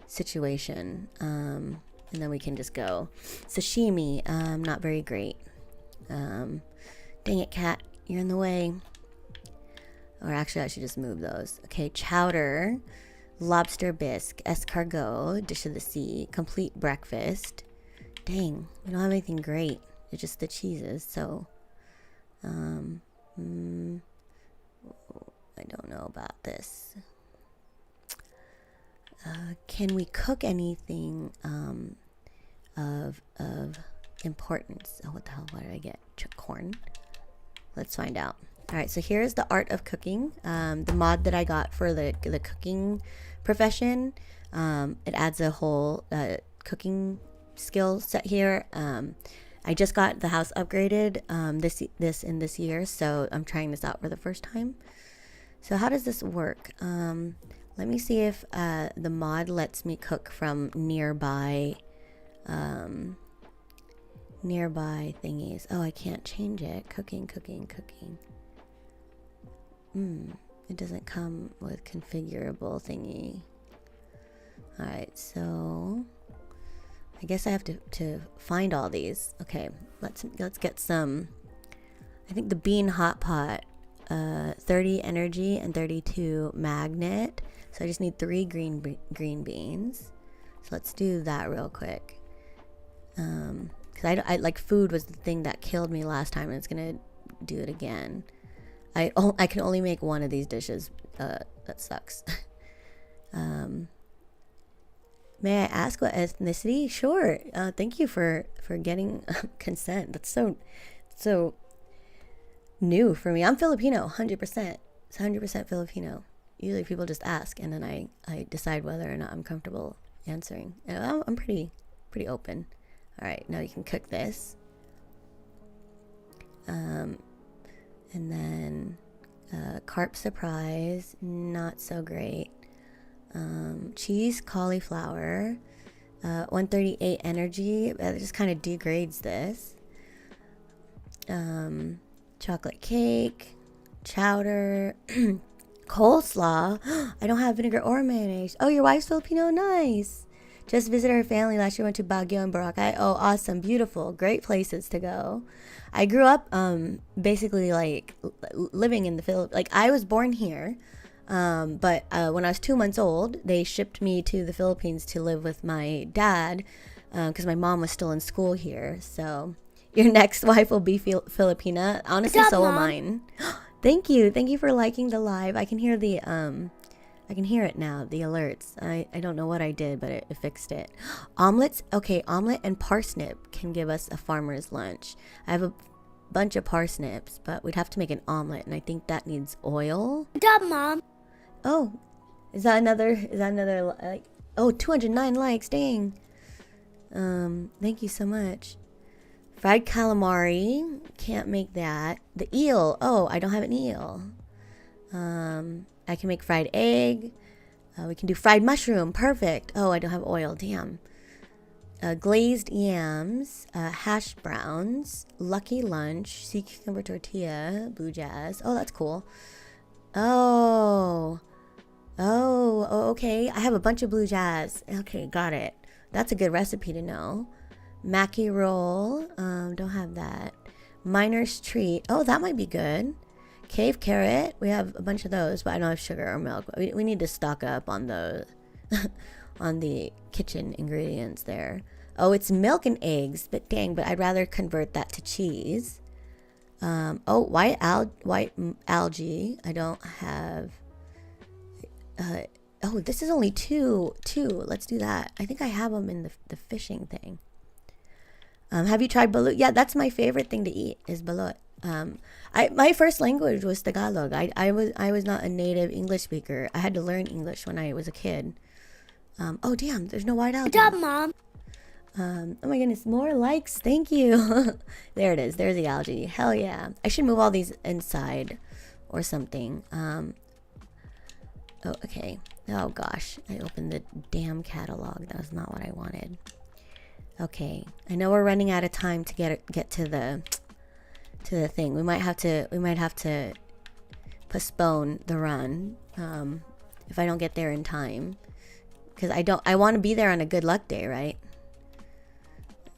situation. And then we can just go. Sashimi, not very great. Dang it, cat, you're in the way. Or actually I should just move those. Okay, chowder, lobster bisque, escargot, dish of the sea, complete breakfast. Dang, we don't have anything great. It's just the cheeses, so I don't know about this. Can we cook anything of importance? Oh, what the hell? What did I get? Corn. Let's find out. All right, so here's the art of cooking. The mod that I got for the cooking profession. It adds a whole cooking skill set here. I just got the house upgraded this year, so I'm trying this out for the first time. So how does this work? Let me see if the mod lets me cook from nearby thingies. Oh, I can't change it. Cooking. It doesn't come with configurable thingy. All right, so I guess I have to find all these. Okay, let's get some. I think the bean hot pot, 30 energy and 32 magnet. So I just need 3 green beans. So let's do that real quick. Because I like food was the thing that killed me last time, and it's gonna do it again. I can only make one of these dishes. That sucks. May I ask what ethnicity? Sure. Thank you for getting consent. That's so new for me. I'm Filipino, 100%. It's 100% Filipino. Usually people just ask, and then I decide whether or not I'm comfortable answering. And I'm pretty open. All right, now you can cook this. And then carp surprise, not so great. Cheese cauliflower, 138 energy. That just kind of degrades this. Chocolate cake, chowder, coleslaw. I don't have vinegar or mayonnaise. Oh, your wife's Filipino? Nice. Just visited her family last year. Went to Baguio and Boracay. Oh, awesome, beautiful, great places to go. I grew up basically like living in the Philippines. Like I was born here. But when I was 2 months old, they shipped me to the Philippines to live with my dad because my mom was still in school here. So your next wife will be Filipina. Honestly, so will mine. Thank you for liking the live. I can hear the I can hear it now, the alerts. I don't know what I did, but it fixed it. Omelets. Okay, omelet and parsnip can give us a farmer's lunch. I have a bunch of parsnips, but we'd have to make an omelet, and I think that needs oil. Good job, Mom. Oh, is that another like, oh, 209 likes, dang. Thank you so much. Fried calamari, can't make that. The eel, oh, I don't have an eel. I can make fried egg. We can do fried mushroom, perfect. Oh, I don't have oil, damn. Glazed yams, hash browns, lucky lunch, sea cucumber tortilla, blue jazz. Oh, that's cool. Oh, okay. I have a bunch of blue jazz. Okay, got it. That's a good recipe to know. Mackie roll. Don't have that. Miner's treat. Oh, that might be good. Cave carrot. We have a bunch of those, but I don't have sugar or milk. We need to stock up on those. On the kitchen ingredients there. Oh, it's milk and eggs, but dang, but I'd rather convert that to cheese. Oh, white algae. I don't have. Oh, this is only two. Let's do that. I think I have them in the fishing thing. Have you tried balut? Yeah, that's my favorite thing to eat is balut. My first language was Tagalog. I was not a native English speaker. I had to learn English when I was a kid. Oh damn, there's no white algae. Good job, Mom. Oh my goodness, more likes. Thank you. There it is. There's the algae. Hell yeah. I should move all these inside or something. Oh, okay. Oh gosh, I opened the damn catalog. That was not what I wanted. Okay, I know we're running out of time to get to the thing. We might have to postpone the run if I don't get there in time, because I want to be there on a good luck day, right?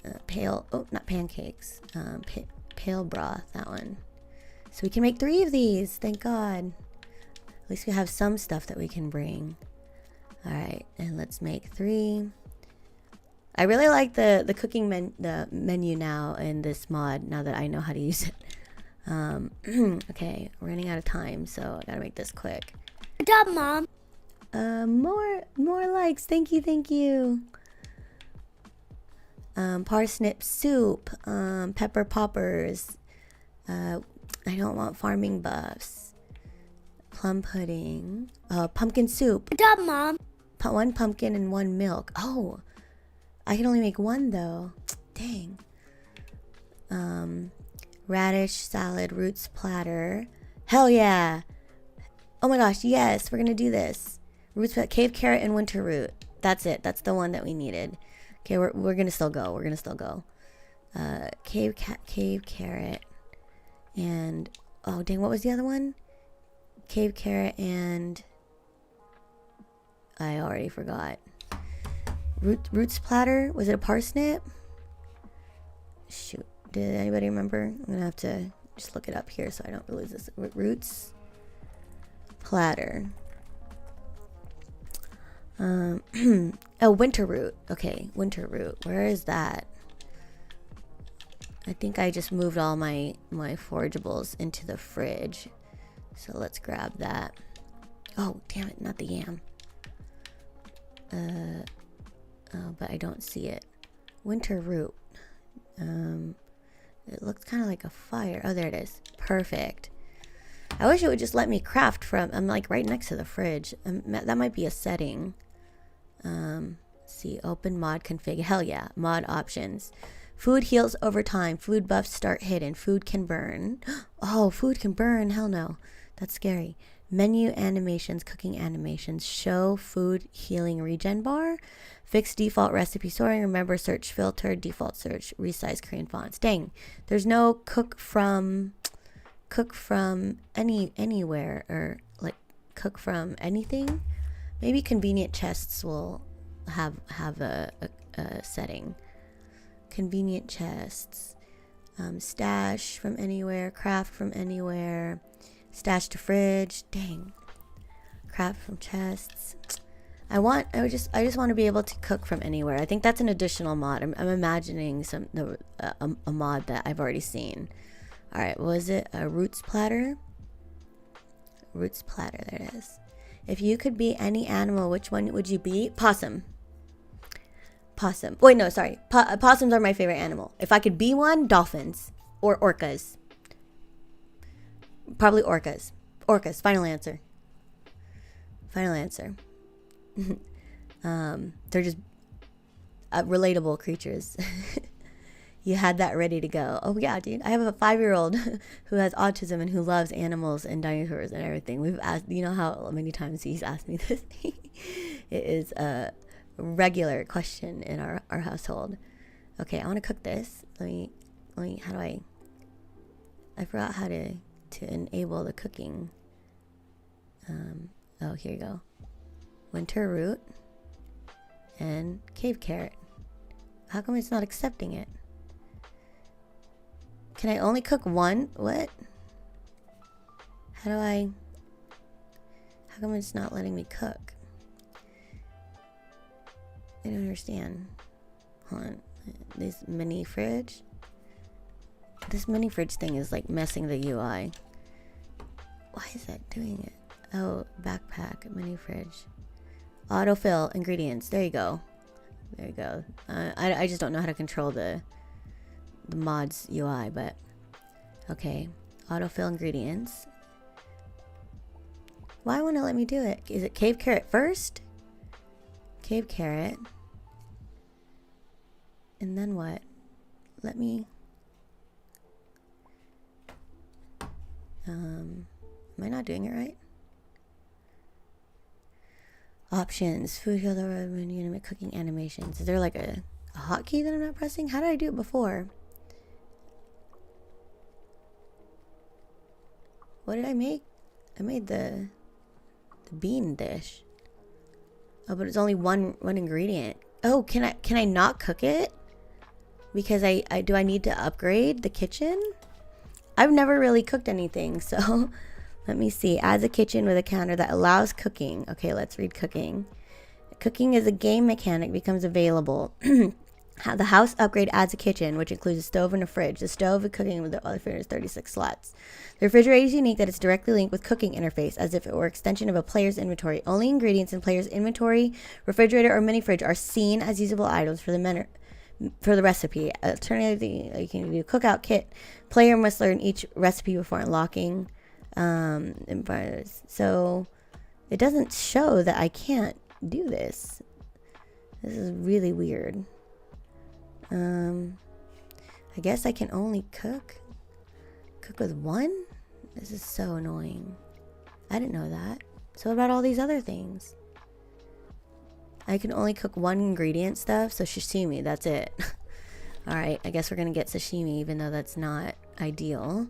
Not pancakes. Pale broth, that one. So we can make 3 of these. Thank God. At least we have some stuff that we can bring. All right, and let's make 3. I really like the cooking menu now in this mod, now that I know how to use it. Okay, we're running out of time, so I gotta make this quick. Good job, Mom. More likes. Thank you. Parsnip soup, pepper poppers. I don't want farming buffs. Plum pudding. Pumpkin soup. Good job, Mom. 1 pumpkin and 1 milk. Oh, I can only make 1 though. Dang. Radish salad, roots platter. Hell yeah. Oh my gosh, yes, we're gonna do this. Roots, cave carrot and winter root. That's it. That's the one that we needed. Okay, we're gonna still go. Cave carrot and oh dang, what was the other one? Cave carrot and I already forgot. Roots platter. Was it a parsnip? Shoot, did anybody remember? I'm gonna have to just look it up here so I don't lose this. Roots platter. Oh, winter root. Okay, winter root. Where is that? I think I just moved all my forageables into the fridge. So let's grab that. Oh, damn it, not the yam. Oh, but I don't see it. Winter root. It looks kind of like a fire. Oh, there it is. Perfect. I wish it would just let me craft from... I'm like right next to the fridge. That might be a setting. See, open mod config. Hell yeah. Mod options. Food heals over time. Food buffs start hidden. Food can burn. Oh, food can burn. Hell no. That's scary. Menu animations, cooking animations. Show food healing regen bar. Fix default recipe sorting. Remember search filter. Default search. Resize Korean fonts. Dang. There's no cook from anywhere, or like cook from anything. Maybe convenient chests will have a setting. Convenient chests. Stash from anywhere. Craft from anywhere. Stash to fridge. Dang. Craft from chests. I just want to be able to cook from anywhere. I think that's an additional mod. I'm imagining a mod that I've already seen. All right, was it a roots platter? Roots platter, there it is. If you could be any animal, which one would you be? Possum. Possum. Wait, no, sorry. Possums are my favorite animal. If I could be one, dolphins or orcas. Probably orcas. Orcas. Final answer. Final answer. They're just relatable creatures. You had that ready to go. Oh yeah, dude. I have a 5-year-old who has autism and who loves animals and dinosaurs and everything. We've asked, you know how many times he's asked me this? It is a regular question in our household. Okay, I want to cook this. Let me, how do I forgot how to enable the cooking. Oh, here you go. Winter root and cave carrot. How come it's not accepting it? Can I only cook one? What? How do I... How come it's not letting me cook? I don't understand. Hold on. This mini fridge? This mini fridge thing is like messing the UI. Why is that doing it? Oh, backpack, mini fridge. Autofill ingredients. There you go. There you go. I just don't know how to control the mods UI, but okay. Autofill ingredients. Why won't it let me do it? Is it cave carrot first? Cave carrot. And then what? Let me... am I not doing it right? Options. Food, heal, menu, cooking animations. Is there like a hotkey that I'm not pressing? How did I do it before? What did I make? I made the bean dish. Oh, but it's only one ingredient. Oh, can I not cook it? Because do I need to upgrade the kitchen? I've never really cooked anything, so let me see. Adds a kitchen with a counter that allows cooking. Okay, let's read cooking. Cooking is a game mechanic becomes available. The house upgrade adds a kitchen, which includes a stove and a fridge. The stove and cooking with the other fridge is 36 slots. The refrigerator is unique that it's directly linked with cooking interface, as if it were extension of a player's inventory. Only ingredients in player's inventory, refrigerator, or mini fridge are seen as usable items for the recipe. Alternatively, you can do cookout kit. Player must learn each recipe before unlocking. So it doesn't show that I can't do this. This is really weird. I guess I can only cook with one? This is so annoying. I didn't know that. So what about all these other things? I can only cook one ingredient stuff, so sashimi, that's it. Alright, I guess we're gonna get sashimi, even though that's not ideal.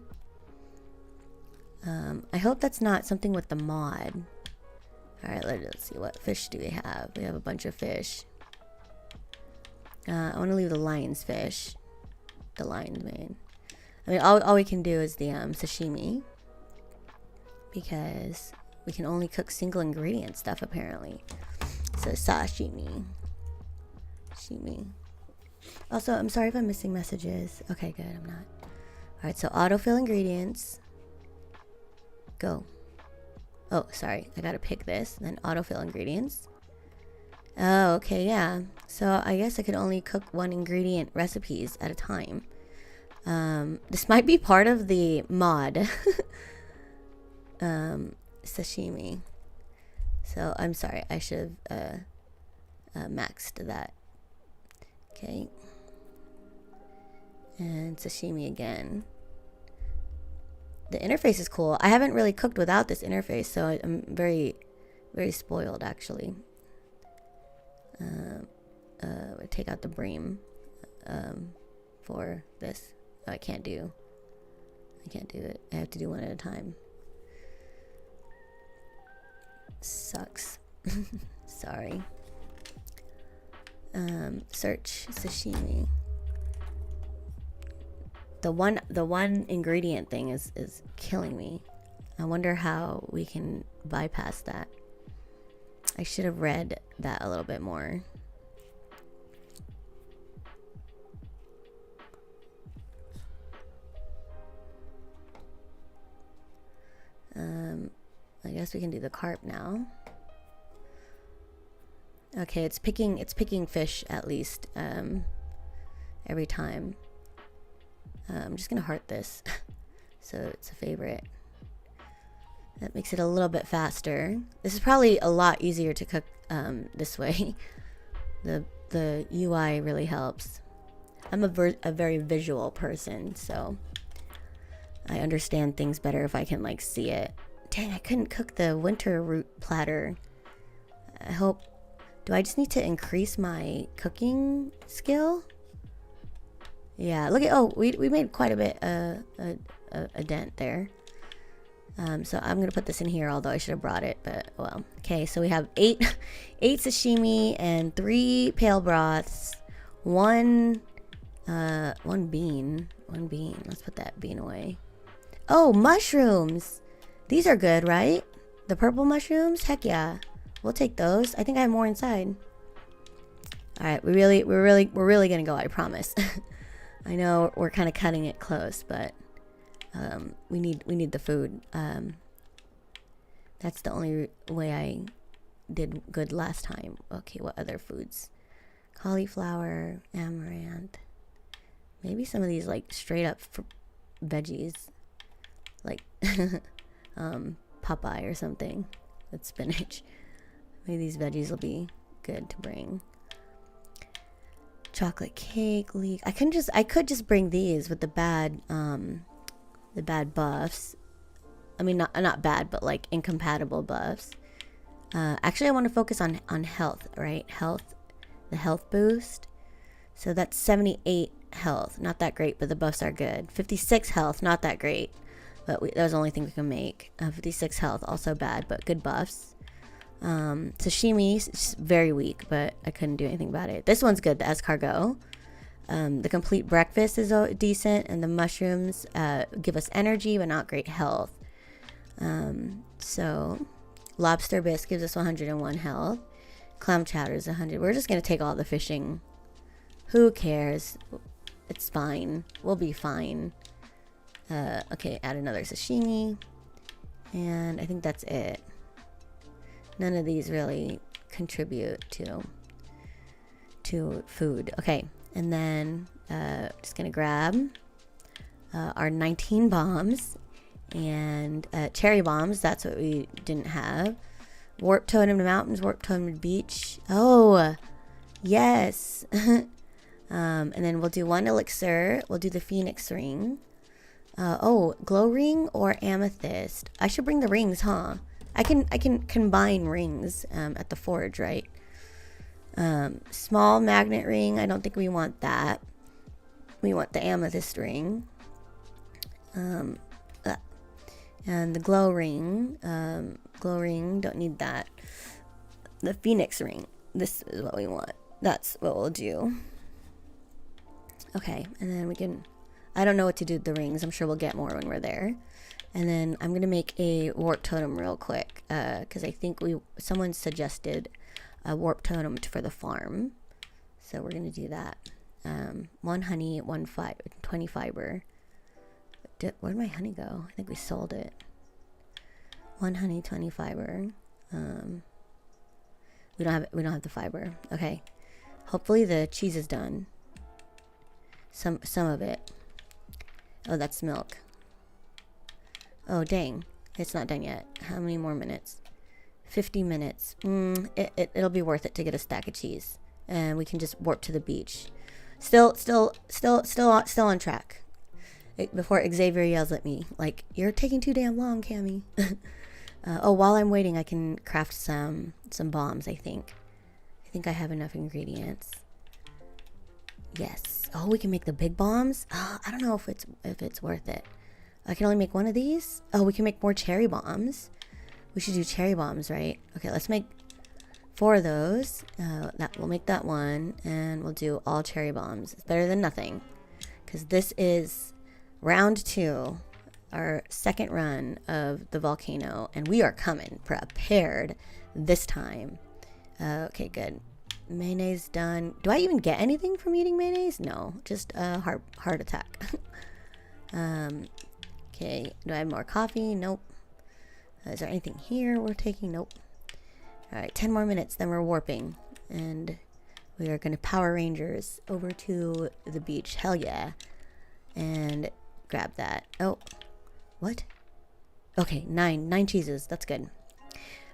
I hope that's not something with the mod. Alright, let's see, what fish do we have? We have a bunch of fish. I want to leave the lion's fish. The lion's mane. I mean, all we can do is the sashimi. Because we can only cook single ingredient stuff, apparently. So, sashimi. Sashimi. Also, I'm sorry if I'm missing messages. Okay, good, I'm not. Alright, so autofill ingredients. Go. Oh, sorry. I gotta pick this. Then autofill ingredients. Oh, okay, yeah. So I guess I could only cook one ingredient recipes at a time. This might be part of the mod. Sashimi. So I'm sorry. I should have maxed that. Okay. And sashimi again. The interface is cool. I haven't really cooked without this interface, so I'm very, very spoiled, actually. Take out the bream for this. Oh, I can't do it. I have to do one at a time. Sucks. Sorry. Search sashimi. The one ingredient thing is killing me. I wonder how we can bypass that. I should have read that a little bit more. I guess we can do the carp now. Okay, it's picking fish at least every time. I'm just gonna heart this so it's a favorite. That makes it a little bit faster. This is probably a lot easier to cook this way. The UI really helps. I'm a very visual person, so I understand things better if I can like see it. Dang, I couldn't cook the winter root platter. I hope... Do I just need to increase my cooking skill? Yeah, look at... Oh, we made quite a bit a dent there. So I'm gonna put this in here, although I should have brought it, but well. Okay, so we have eight sashimi and 3 pale broths, one bean. One bean. Let's put that bean away. Oh, mushrooms. These are good, right? The purple mushrooms? Heck yeah. We'll take those. I think I have more inside. All right, we're really gonna go. I promise. I know we're kind of cutting it close, but we need the food. That's the only way I did good last time. Okay, what other foods? Cauliflower, amaranth. Maybe some of these like straight up veggies, like Popeye or something with spinach. Maybe these veggies will be good to bring. Chocolate cake, leek. I could just bring these with the bad buffs. I mean, not bad, but like incompatible buffs. Actually, I want to focus on health, right? Health, the health boost. So that's 78 health, not that great, but the buffs are good. 56 health, not that great, but that was the only thing we can make. 56 health, also bad, but good buffs. Sashimi is very weak, but I couldn't do anything about it. This one's good, the escargot. The complete breakfast is decent, and the mushrooms give us energy, but not great health. So lobster bisque gives us 101 health. Clam chowder is 100. We're just gonna take all the fishing. Who cares? It's fine. We'll be fine. Okay, add another sashimi, and I think that's it. None of these really contribute to food. Okay, and then just gonna grab our 19 bombs and cherry bombs. That's what we didn't have. Warp totem to mountains, warp totem to beach. Oh, yes. And then we'll do one elixir. We'll do the phoenix ring. Oh, glow ring or amethyst. I should bring the rings, huh? I can combine rings at the forge, right? Small magnet ring. I don't think we want that. We want the amethyst ring. And the glow ring. Don't need that. The phoenix ring. This is what we want. That's what we'll do. Okay, and then we can... I don't know what to do with the rings. I'm sure we'll get more when we're there. And then I'm going to make a warp totem real quick. Because I think someone suggested a warp totem for the farm. So we're going to do that. 1 honey, 20 fiber. Where'd my honey go? I think we sold it. 1 honey, 20 fiber. We don't have the fiber. Okay. Hopefully the cheese is done. Some of it. Oh, that's milk. Oh, dang. It's not done yet. How many more minutes? 50 minutes. It'll be worth it to get a stack of cheese. And we can just warp to the beach. Still on track. Before Xavier yells at me, like, you're taking too damn long, Cammy. Oh, while I'm waiting, I can craft some bombs, I think. I think I have enough ingredients. Yes. Oh, we can make the big bombs? I don't know if it's worth it. I can only make one of these? Oh, we can make more cherry bombs. We should do cherry bombs, right? Okay, let's make 4 of those. We'll make that one, and we'll do all cherry bombs. It's better than nothing. Because this is round 2. Our second run of the volcano, and we are coming prepared this time. Okay, good. Mayonnaise done. Do I even get anything from eating mayonnaise? No, just a heart attack. Okay, do I have more coffee? Nope. Is there anything here we're taking? Nope. All right, 10 more minutes, then we're warping, and we are going to Power Rangers over to the beach. Hell yeah. And grab that. Oh, what? Okay, 9 cheeses. That's good.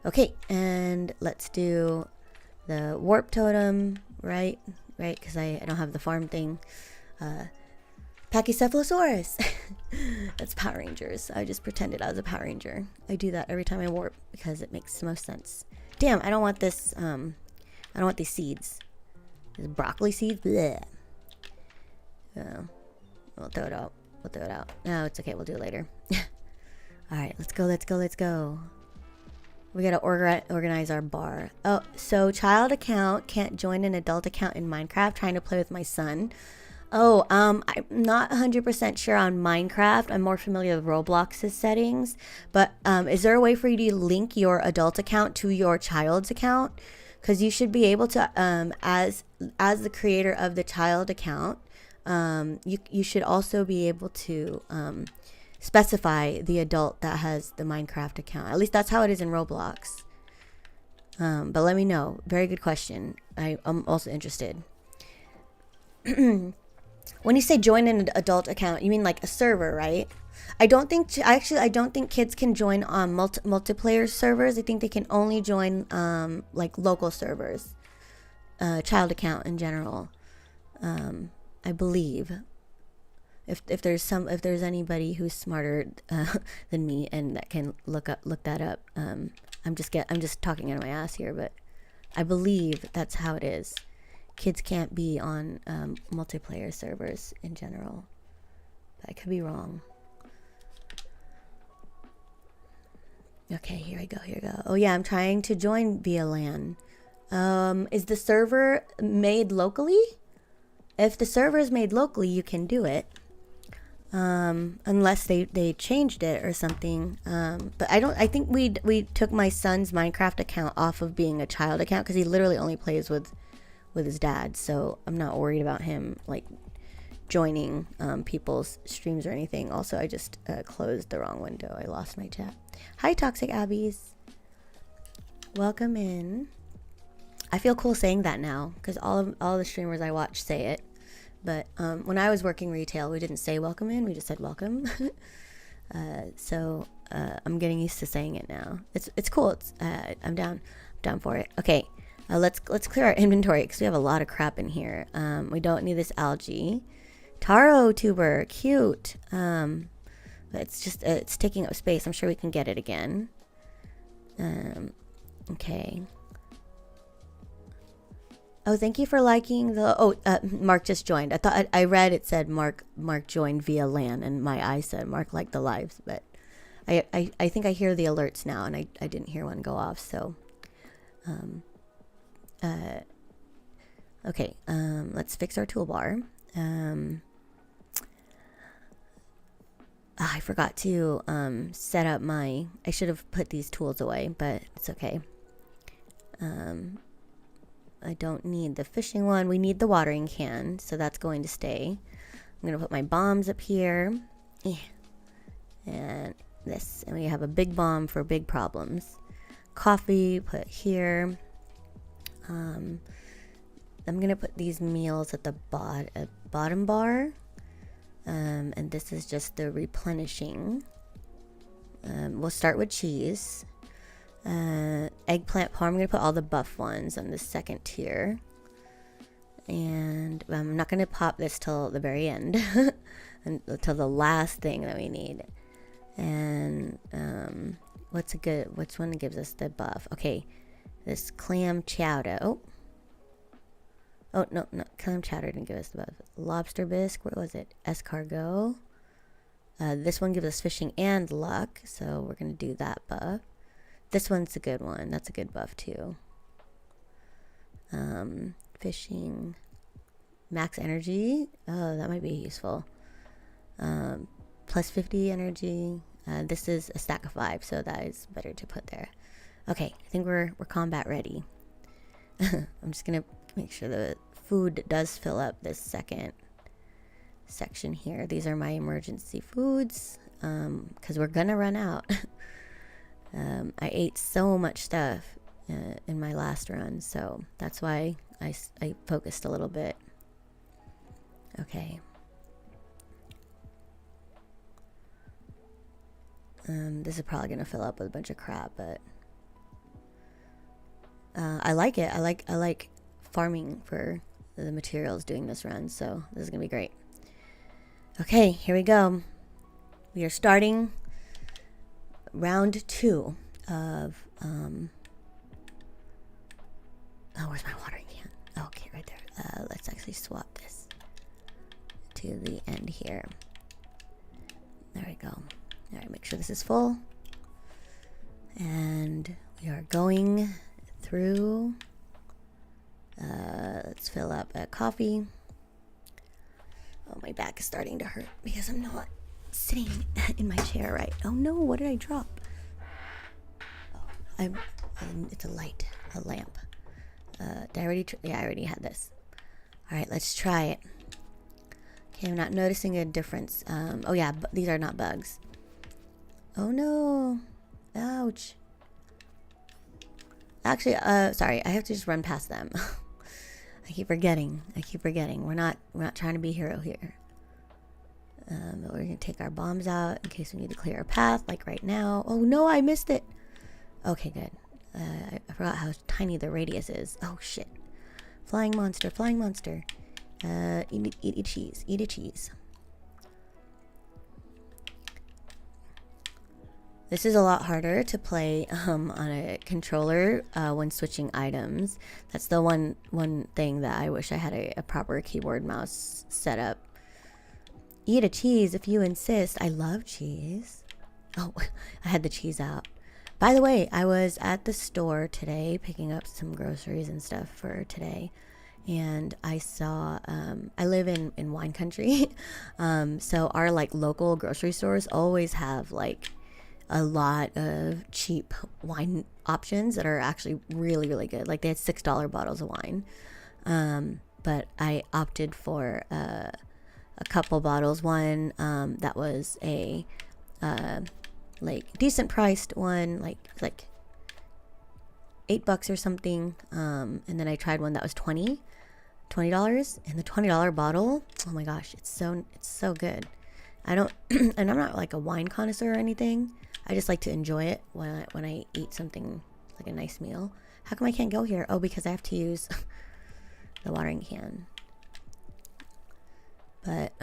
Okay, and let's do the warp totem, right? Right, because I don't have the farm thing. Pachycephalosaurus. That's Power Rangers. I just pretended I was a Power Ranger. I do that every time I warp because it makes the most sense. Damn, I don't want this. I don't want these seeds. These broccoli seeds. Bleh. We'll throw it out. No, it's okay. We'll do it later. All right, let's go. We gotta organize our bar. Oh, so child account can't join an adult account in Minecraft. Trying to play with my son. Oh, I'm not 100% sure on Minecraft. I'm more familiar with Roblox's settings. But is there a way for you to link your adult account to your child's account? Because you should be able to, as the creator of the child account, you should also be able to specify the adult that has the Minecraft account. At least that's how it is in Roblox. But let me know. Very good question. I'm also interested. When you say join an adult account, you mean like a server, right? I don't think kids can join on multiplayer servers. I think they can only join like local servers, child account in general. I believe. If there's anybody who's smarter than me and that can look that up. I'm just talking out of my ass here, but I believe that's how it is. Kids can't be on multiplayer servers in general. But I could be wrong. Okay, here we go. Oh yeah, I'm trying to join via LAN. Is the server made locally? If the server is made locally, you can do it. Unless they changed it or something. But I think we took my son's Minecraft account off of being a child account because he literally only plays with his dad, so I'm not worried about him like joining people's streams or anything. Also, I just closed the wrong window. I lost my chat. Hi, Toxic Abbies. Welcome in. I feel cool saying that now because all the streamers I watch say it. But when I was working retail, we didn't say welcome in. We just said welcome. So I'm getting used to saying it now. It's cool. I'm down for it. Okay. Let's clear our inventory because we have a lot of crap in here. We don't need this algae. Taro tuber, cute. But it's just it's taking up space. I'm sure we can get it again. Okay. Oh, thank you for liking the. Oh, Mark just joined. I thought I read it said Mark joined via LAN, and my eye said Mark liked the lives, but I think I hear the alerts now, and I didn't hear one go off. So. Okay, let's fix our toolbar. I forgot to set up I should have put these tools away, but it's okay. I don't need the fishing one. We need the watering can, so that's going to stay. I'm gonna put my bombs up here. And this, and we have a big bomb for big problems. Coffee, put here. I'm gonna put these meals at the bottom bar, and this is just the replenishing. We'll start with cheese. Eggplant parm, I'm gonna put all the buff ones on the second tier, and I'm not gonna pop this till the very end, until the last thing that we need. And which one gives us the buff? Okay. This clam chowder. Oh, no. Clam chowder didn't give us the buff. Lobster bisque. What was it? Escargot. This one gives us fishing and luck. So we're going to do that buff. This one's a good one. That's a good buff too. Fishing. Max energy. Oh, that might be useful. Plus 50 energy. This is a stack of 5. So that is better to put there. Okay, I think we're combat ready. I'm just gonna make sure the food does fill up this second section here. These are my emergency foods, because we're gonna run out. I ate so much stuff in my last run, so that's why I focused a little bit. Okay. This is probably gonna fill up with a bunch of crap, but I like it. I like farming for the materials doing this run, so this is gonna be great. Okay, here we go. We are starting round 2 of oh, where's my watering can? Oh, okay, right there. Let's actually swap this to the end here. There we go. All right, make sure this is full. And We are going through. Let's fill up a coffee. Oh, my back is starting to hurt because I'm not sitting in my chair right. Oh no, what did I drop? Oh, it's a light, a lamp. Did I already? Yeah, I already had this. All right, let's try it. Okay, I'm not noticing a difference. Oh yeah, these are not bugs. Oh no, ouch. Actually, sorry, I have to just run past them. I keep forgetting. We're not trying to be hero here. But we're gonna take our bombs out in case we need to clear a path, like right now. Oh no, I missed it. Okay, good. I forgot how tiny the radius is. Oh shit. Flying monster, flying monster. Eat a cheese, eat a cheese. This is a lot harder to play on a controller when switching items. That's the one thing that I wish I had a proper keyboard mouse setup. Eat a cheese if you insist. I love cheese. Oh, I had the cheese out. By the way, I was at the store today picking up some groceries and stuff for today. And I saw, I live in wine country. So our like local grocery stores always have like a lot of cheap wine options that are actually really, really good. Like they had $6 bottles of wine. But I opted for a couple bottles. One that was a like decent priced one, like $8 or something. And then I tried one that was $20, and the $20 bottle, oh my gosh, it's so good. I don't and I'm not like a wine connoisseur or anything. I just like to enjoy it when I eat something like a nice meal. How come I can't go here? Oh, because I have to use the watering can. But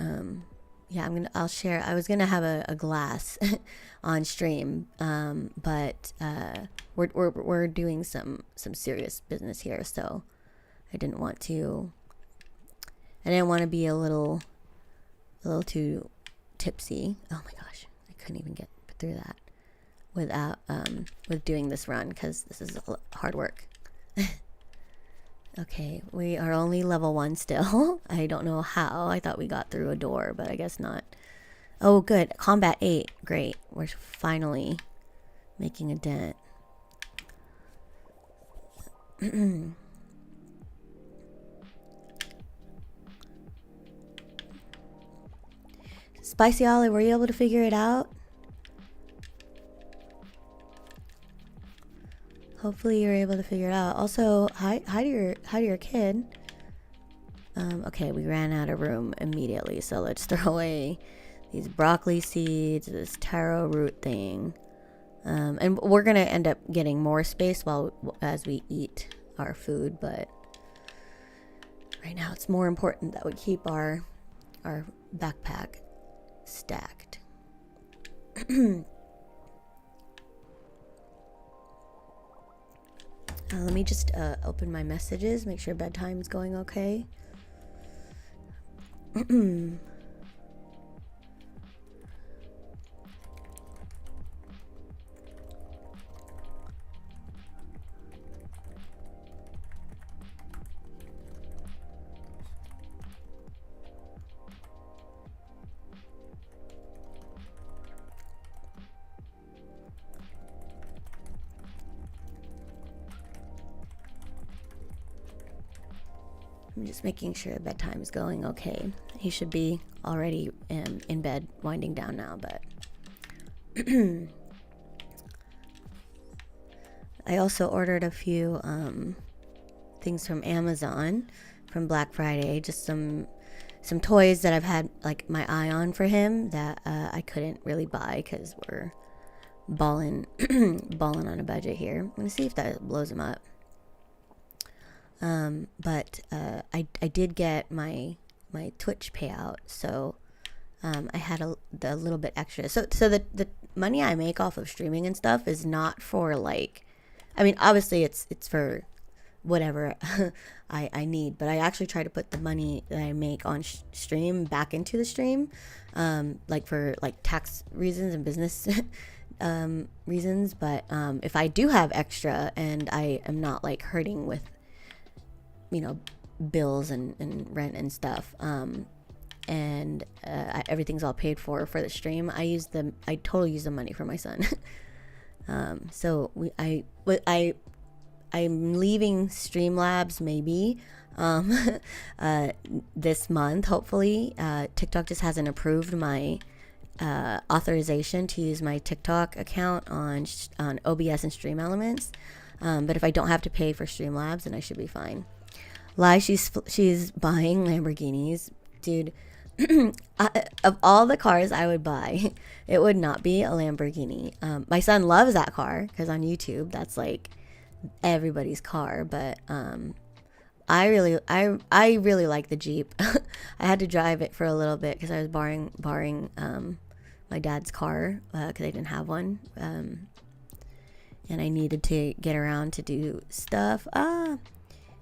yeah, I'll share. I was gonna have a glass on stream, but we're doing some serious business here, so I didn't want to be a little too tipsy. Oh my gosh, I couldn't even get through that without with doing this run, because this is hard work. Okay, we are only level 1 still. I don't know how. I thought we got through a door, but I guess not. Oh, good. Combat 8. Great. We're finally making a dent. Spicy Olive, were you able to figure it out? Hopefully you're able to figure it out. Also, hi to your kid. Okay, we ran out of room immediately, so let's throw away these broccoli seeds, this taro root thing. And we're gonna end up getting more space as we eat our food, but right now it's more important that we keep our backpack stacked. Let me just open my messages, make sure bedtime's going okay. I'm just making sure bedtime is going okay. He should be already in bed, winding down now, but I also ordered a few things from Amazon from Black Friday, just some toys that I've had like my eye on for him that I couldn't really buy because we're balling on a budget here. I'm gonna see if that blows him up. But I did get my Twitch payout, so I had a little bit extra. So the money I make off of streaming and stuff is not for like, I mean, obviously it's for whatever I need, but I actually try to put the money that I make on stream back into the stream, like for like tax reasons and business reasons, but if I do have extra and I am not like hurting with, you know, bills and rent and stuff, and everything's all paid for the stream, I totally use the money for my son. So I'm leaving Streamlabs maybe this month, hopefully. TikTok just hasn't approved my authorization to use my TikTok account on OBS and Stream Elements. But if I don't have to pay for Streamlabs, then I should be fine. Lie, she's buying Lamborghinis. Dude, of all the cars I would buy, it would not be a Lamborghini. My son loves that car because on YouTube that's like everybody's car, but I really like the Jeep. I had to drive it for a little bit because I was borrowing my dad's car because I didn't have one, and I needed to get around to do stuff.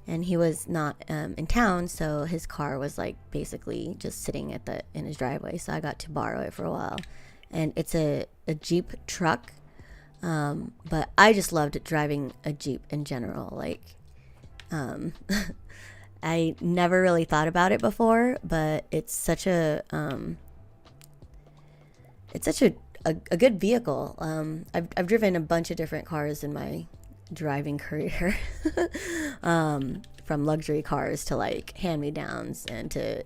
And he was not in town, so his car was like basically just sitting in his driveway. So I got to borrow it for a while, and it's a Jeep truck. But I just loved driving a Jeep in general. Like, I never really thought about it before, but it's such a good vehicle. I've driven a bunch of different cars in my driving career, from luxury cars to like hand-me-downs and to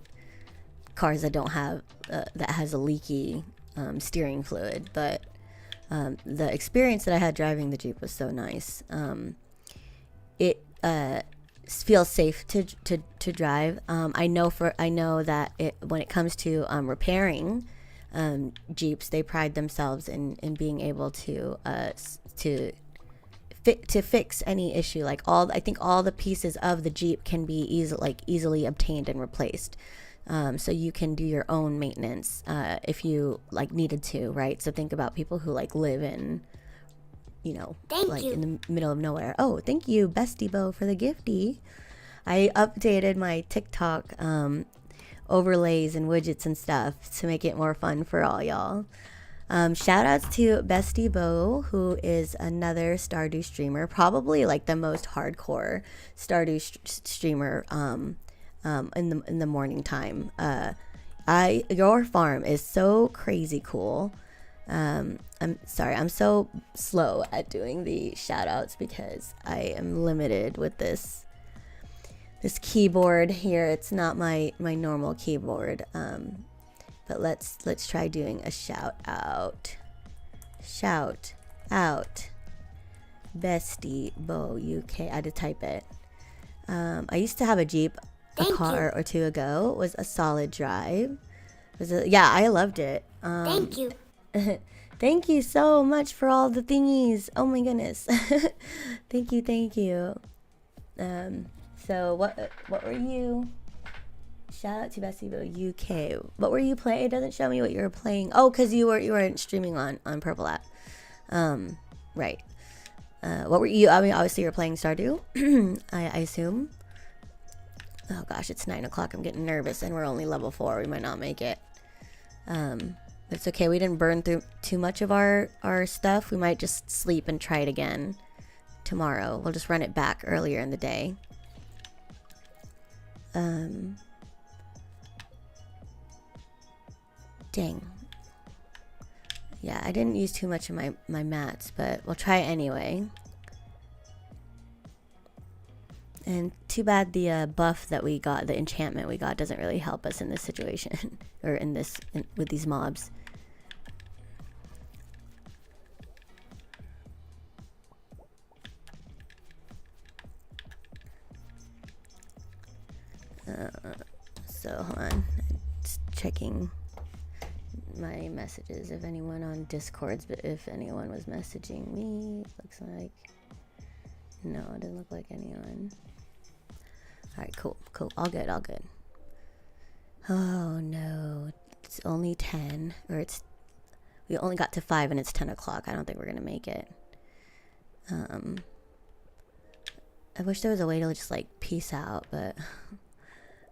cars that don't have that has a leaky steering fluid. But the experience that I had driving the Jeep was so nice. It feels safe to drive. I know that when it comes to repairing Jeeps, they pride themselves in being able to fix any issue. Like I think all the pieces of the Jeep can be easily obtained and replaced. So you can do your own maintenance if you like needed to, right? So think about people who like live in, in the middle of nowhere. Oh, thank you, Bestie Bo, for the gifty. I updated my TikTok overlays and widgets and stuff to make it more fun for all y'all. Shout outs to Bestie Bo, who is another Stardew streamer, probably like the most hardcore Stardew streamer in the morning time. Your farm is so crazy cool. I'm sorry, I'm so slow at doing the shout outs because I am limited with this keyboard here. It's not my normal keyboard. But let's try doing a shout out. Shout out Bestie Bo UK. I had to type it. I used to have a Jeep a car or two ago. It was a solid drive. I loved it. Thank you. Thank you so much for all the thingies. Oh my goodness. Thank you. So what were you? Shout out to Bessie UK. What were you playing? It doesn't show me what you were playing. Oh, because you weren't streaming on Purple app. Right. What were you? I mean, obviously you're playing Stardew. I assume. Oh gosh, it's 9 o'clock. I'm getting nervous, and we're only level 4. We might not make it. It's okay. We didn't burn through too much of our stuff. We might just sleep and try it again tomorrow. We'll just run it back earlier in the day. Dang. Yeah, I didn't use too much of my mats, but we'll try it anyway. And too bad the buff that we got, the enchantment we got, doesn't really help us in this situation. Or with these mobs. So, hold on. Just checking my messages, if anyone on Discords, but if anyone was messaging me, it looks like no, it doesn't look like anyone. Alright, cool, all good. Oh no, it's only 10, or we only got to 5 and it's 10 o'clock. I don't think we're gonna make it. I wish there was a way to just like peace out, but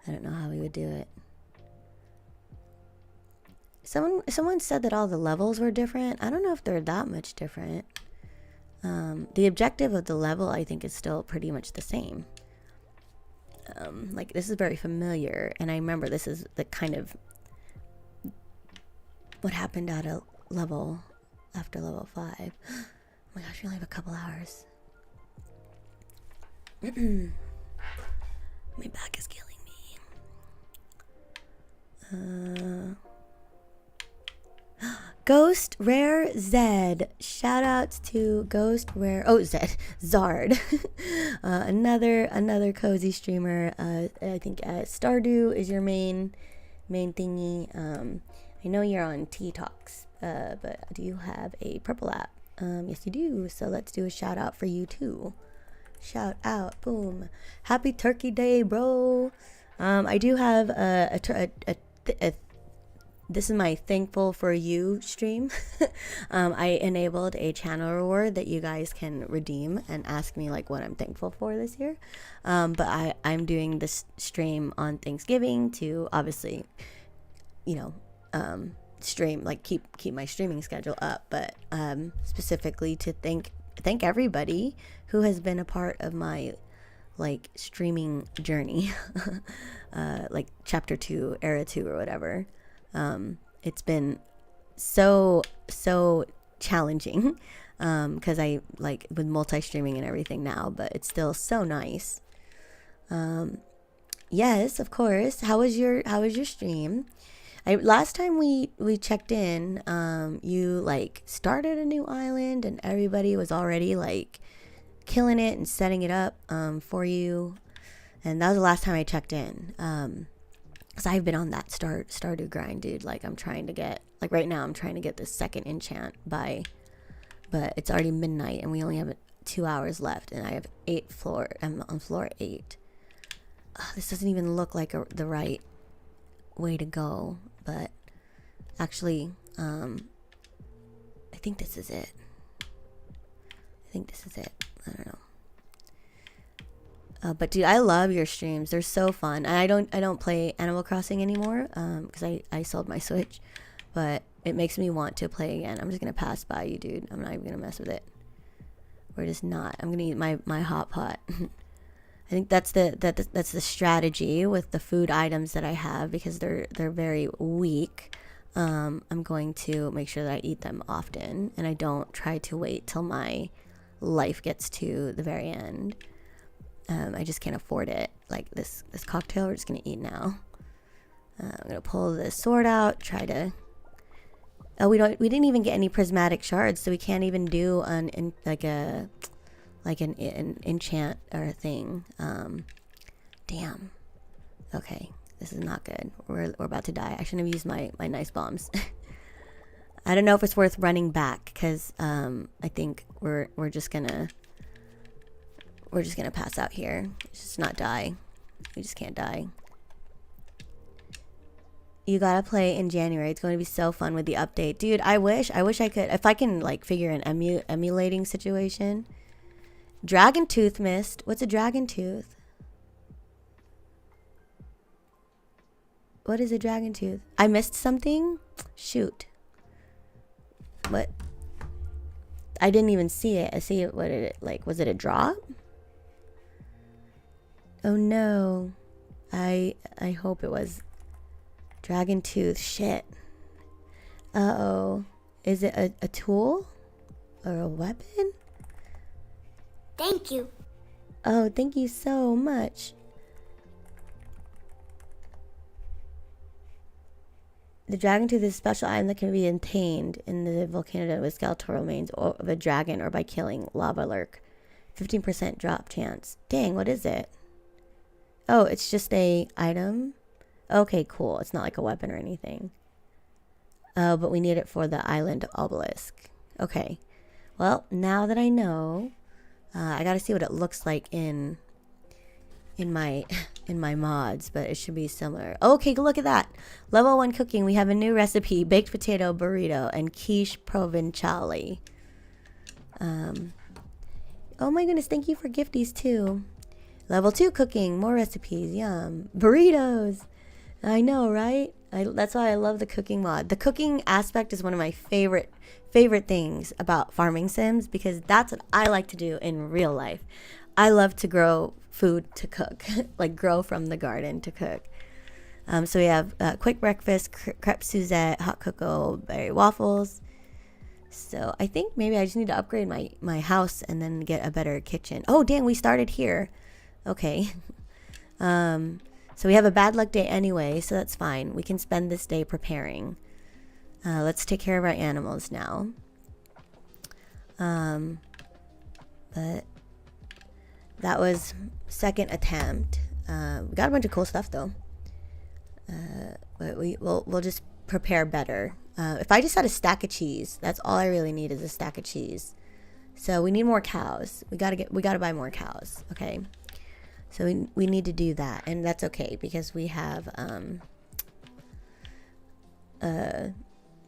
I don't know how we would do it. Someone said that all the levels were different. I don't know if they're that much different. The objective of the level, I think, is still pretty much the same. Like, this is very familiar, and I remember this is the kind of what happened at a level after level 5. Oh my gosh, we only have a couple hours. My back is killing me. Ghost Rare Zed. Shout outs to Ghost Rare. Oh, Zed. Zard. Another cozy streamer. I think Stardew is your main thingy. I know you're on T-Talks, but do you have a purple app? Yes, you do. So let's do a shout out for you too. Shout out. Boom. Happy Turkey Day, bro. I do have a this is my thankful for you stream. I enabled a channel reward that you guys can redeem and ask me like what I'm thankful for this year. But I'm doing this stream on Thanksgiving to obviously, you know, stream, like keep my streaming schedule up, but specifically to thank everybody who has been a part of my like streaming journey. Like chapter 2, era 2 or whatever. It's been so challenging because I like with multi-streaming and everything now, but it's still so nice. Yes, of course. How was your stream? Last time we checked in, you like started a new island and everybody was already like killing it and setting it up for you, and that was the last time I checked in. Because I've been on that Stardew grind, dude. Like, I'm trying to get, like, right now, I'm trying to get this second enchant but it's already midnight, and we only have 2 hours left, and I have 8 floor, I'm on floor 8. This doesn't even look like the right way to go, but actually, I think this is it. I don't know. But dude, I love your streams. They're so fun. And I don't play Animal Crossing anymore because I sold my Switch, but it makes me want to play again. I'm just gonna pass by you, dude. I'm not even gonna mess with it. We're just not. I'm gonna eat my hot pot. I think that's the strategy with the food items that I have because they're very weak. I'm going to make sure that I eat them often and I don't try to wait till my life gets to the very end. I just can't afford it. Like this cocktail, we're just gonna eat now. I'm gonna pull the sword out. Try to. Oh, we didn't even get any prismatic shards, so we can't even do an enchant or a thing. Damn. Okay, this is not good. We're about to die. I shouldn't have used my nice bombs. I don't know if it's worth running back because I think we're just gonna pass out here. Just not die. We just can't die. You gotta play in January. It's going to be so fun with the update. Dude, I wish I could. If I can like figure an emulating situation. Dragon Tooth missed. What's a Dragon Tooth? What is a Dragon Tooth? I missed something? Shoot. What? I didn't even see it. I see it. What did it like? Was it a drop? Oh no. I hope it was Dragon Tooth. Shit. Uh-oh. Is it a tool? Or a weapon? Thank you. Oh, thank you so much. The Dragon Tooth is a special item that can be obtained in the volcano with skeletal remains of a dragon or by killing lava lurk. 15% drop chance. Dang, what is it? Oh, it's just a item? Okay, cool. It's not like a weapon or anything. Oh, but we need it for the island obelisk. Okay. Well, now that I know, I gotta see what it looks like in my mods, but it should be similar. Okay, look at that. Level 1 cooking. We have a new recipe: baked potato burrito and quiche provinciale. Oh my goodness, thank you for gifties too. Level 2 cooking, more recipes, yum. Burritos. I know, right? That's why I love the cooking mod. The cooking aspect is one of my favorite things about farming sims, because that's what I like to do in real life. I love to grow food to cook, like grow from the garden to cook. So we have quick breakfast, crepe Suzette, hot cocoa, berry waffles. So I think maybe I just need to upgrade my house and then get a better kitchen. Oh, dang, we started here. Okay. So we have a bad luck day anyway, so that's fine. We can spend this day preparing. Let's take care of our animals now. But that was second attempt. We got a bunch of cool stuff though. But we'll just prepare better. If I just had a stack of cheese, that's all I really need is a stack of cheese. So we need more cows. We gotta buy more cows. Okay. So we need to do that, and that's okay because we have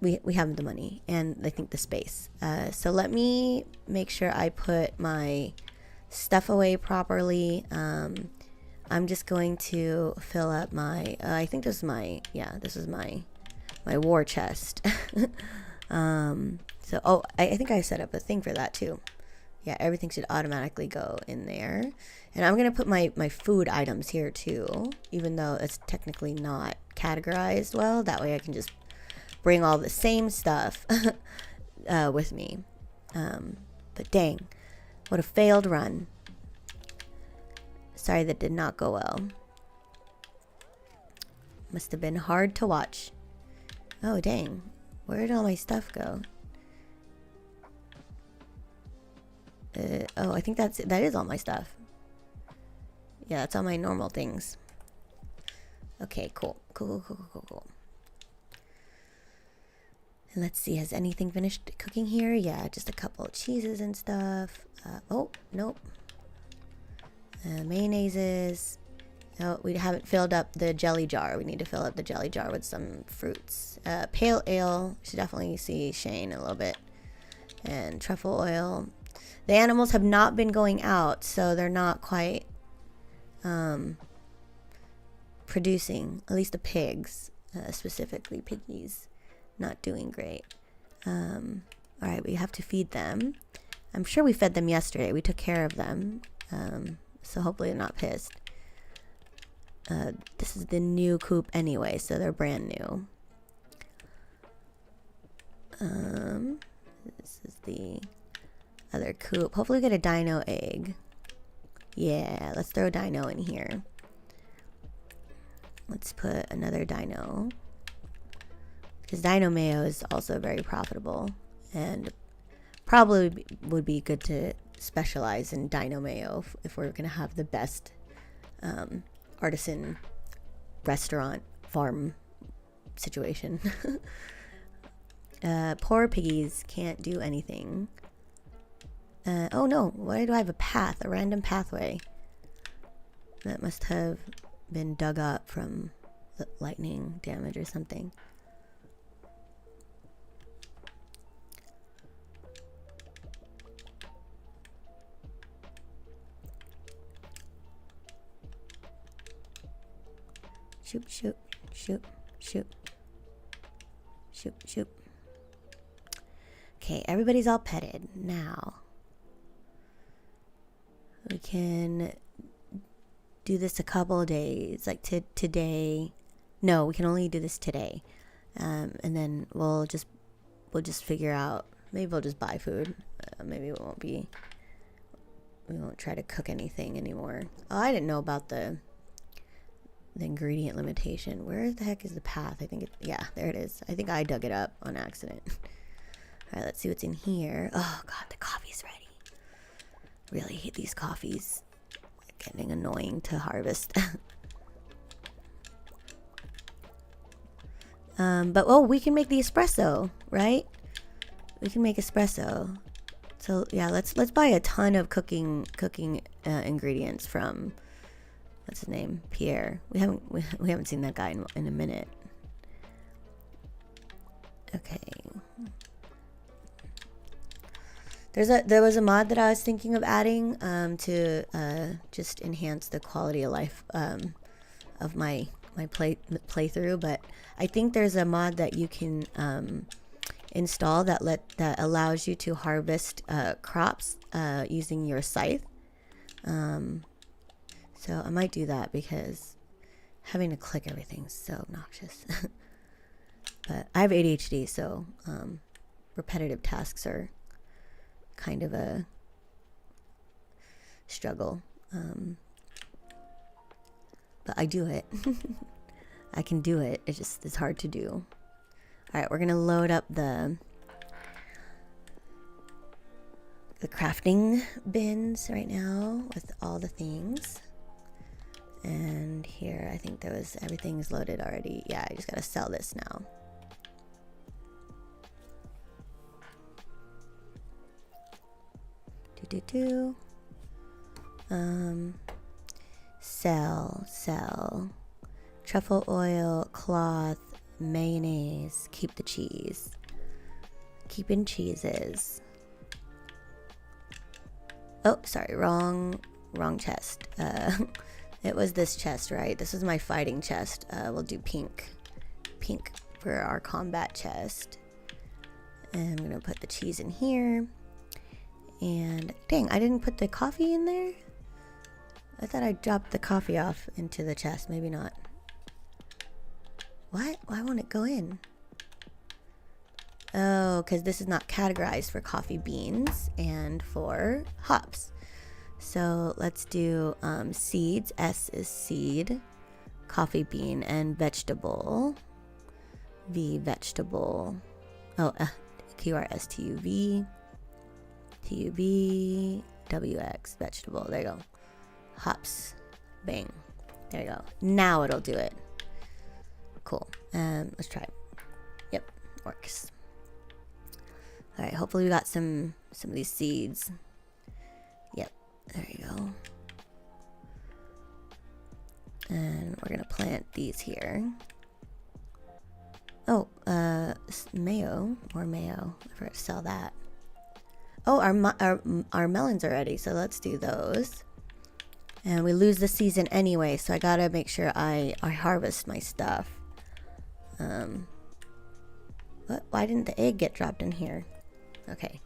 we have the money and I think the space. So let me make sure I put my stuff away properly. I'm just going to fill up my I think this is my my war chest. So I think I set up a thing for that too. Yeah, everything should automatically go in there. And I'm going to put my food items here too, even though it's technically not categorized well. That way I can just bring all the same stuff with me. But dang, what a failed run. Sorry, that did not go well. Must have been hard to watch. Oh, dang. Where did all my stuff go? Oh, I think that is all my stuff. Yeah, that's all my normal things. Okay, cool. Cool. And let's see, has anything finished cooking here? Yeah, just a couple of cheeses and stuff. Oh, nope. Mayonnaises. No, we haven't filled up the jelly jar. We need to fill up the jelly jar with some fruits. Pale ale. Should definitely see Shane a little bit. And truffle oil. The animals have not been going out, so they're not quite producing. At least the pigs, specifically piggies, not doing great. Alright, we have to feed them. I'm sure we fed them yesterday. We took care of them. So hopefully they're not pissed. This is the new coop anyway, so they're brand new. This is the other coop. Hopefully we get a dino egg. Yeah, let's throw a dino in here. Let's put another dino. Because dino mayo is also very profitable. And probably would be good to specialize in dino mayo if we're going to have the best artisan restaurant farm situation. Poor piggies can't do anything. Oh no, why do I have a path? A random pathway. That must have been dug up from the lightning damage or something. Shoot. Okay, everybody's all petted. Now we can do this a couple of days, like today. No, we can only do this today, and then we'll just figure out. Maybe we'll just buy food. Maybe we won't try to cook anything anymore. Oh, I didn't know about the ingredient limitation. Where the heck is the path? I think yeah, there it is. I think I dug it up on accident. All right, let's see what's in here. Oh god, the coffee's ready. Really hate these coffees. Getting annoying to harvest. But oh, we can make the espresso, right? We can make espresso. So yeah, let's buy a ton of cooking ingredients from what's his name, Pierre. We haven't seen that guy in a minute. Okay. There was a mod that I was thinking of adding to just enhance the quality of life of my my playthrough, but I think there's a mod that you can install that allows you to harvest crops using your scythe. So I might do that because having to click everything's so obnoxious. But I have ADHD, so repetitive tasks are kind of a struggle. But I do it. I can do it. It's hard to do. All right, we're gonna load up the crafting bins right now with all the things. And here, I think everything's loaded already. Yeah, I just gotta sell this now. Sell. Truffle oil, cloth, mayonnaise. Keep the cheese. Keeping cheeses. Oh, sorry, wrong chest. It was this chest, right? This is my fighting chest. We'll do pink for our combat chest. And I'm gonna put the cheese in here. And dang, I didn't put the coffee in there. I thought I dropped the coffee off into the chest. Maybe not. What? Why won't it go in? Oh, because this is not categorized for coffee beans and for hops. So let's do seeds. S is seed, coffee bean, and vegetable. V, vegetable. Oh, QRSTUV. TUV, WX, vegetable. There you go. Hops. Bang. There you go. Now it'll do it. Cool. Let's try it. Yep, works. All right, hopefully we got some of these seeds. Yep, there you go. And we're gonna plant these here. Oh, mayo. More mayo. I forgot to sell that. Oh, our melons are ready, so let's do those. And we lose the season anyway, so I gotta make sure I harvest my stuff. What? Why didn't the egg get dropped in here? Okay.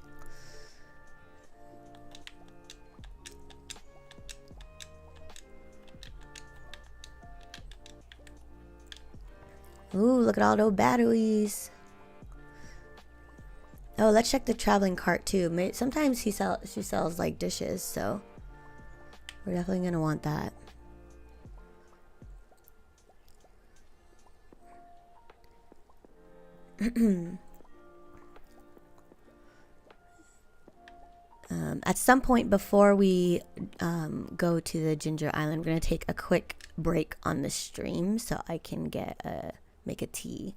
Ooh, look at all those batteries. Oh, let's check the traveling cart too. Sometimes she sells like dishes, so we're definitely gonna want that. At some point before we go to the Ginger Island, we're gonna take a quick break on the stream so I can make a tea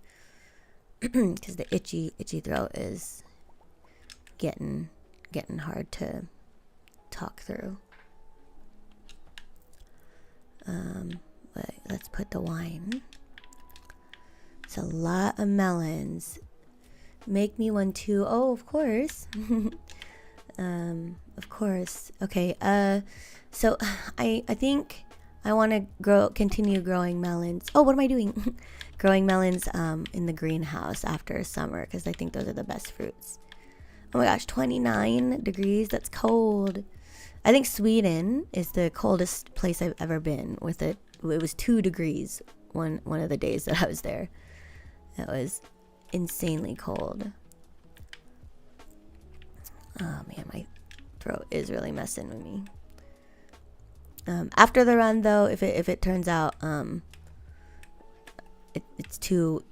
because the itchy throat is getting hard to talk through. But let's put the wine. It's a lot of melons. Make me one too. Oh, of course. Of course. Okay. So I think I want to continue growing melons. Oh, what am I doing? Growing melons in the greenhouse after summer because I think those are the best fruits. Oh my gosh, 29 degrees. That's cold. I think Sweden is the coldest place I've ever been with it. It was 2 degrees one of the days that I was there. That was insanely cold. Oh man, my throat is really messing with me. After the run though, if it turns out it's too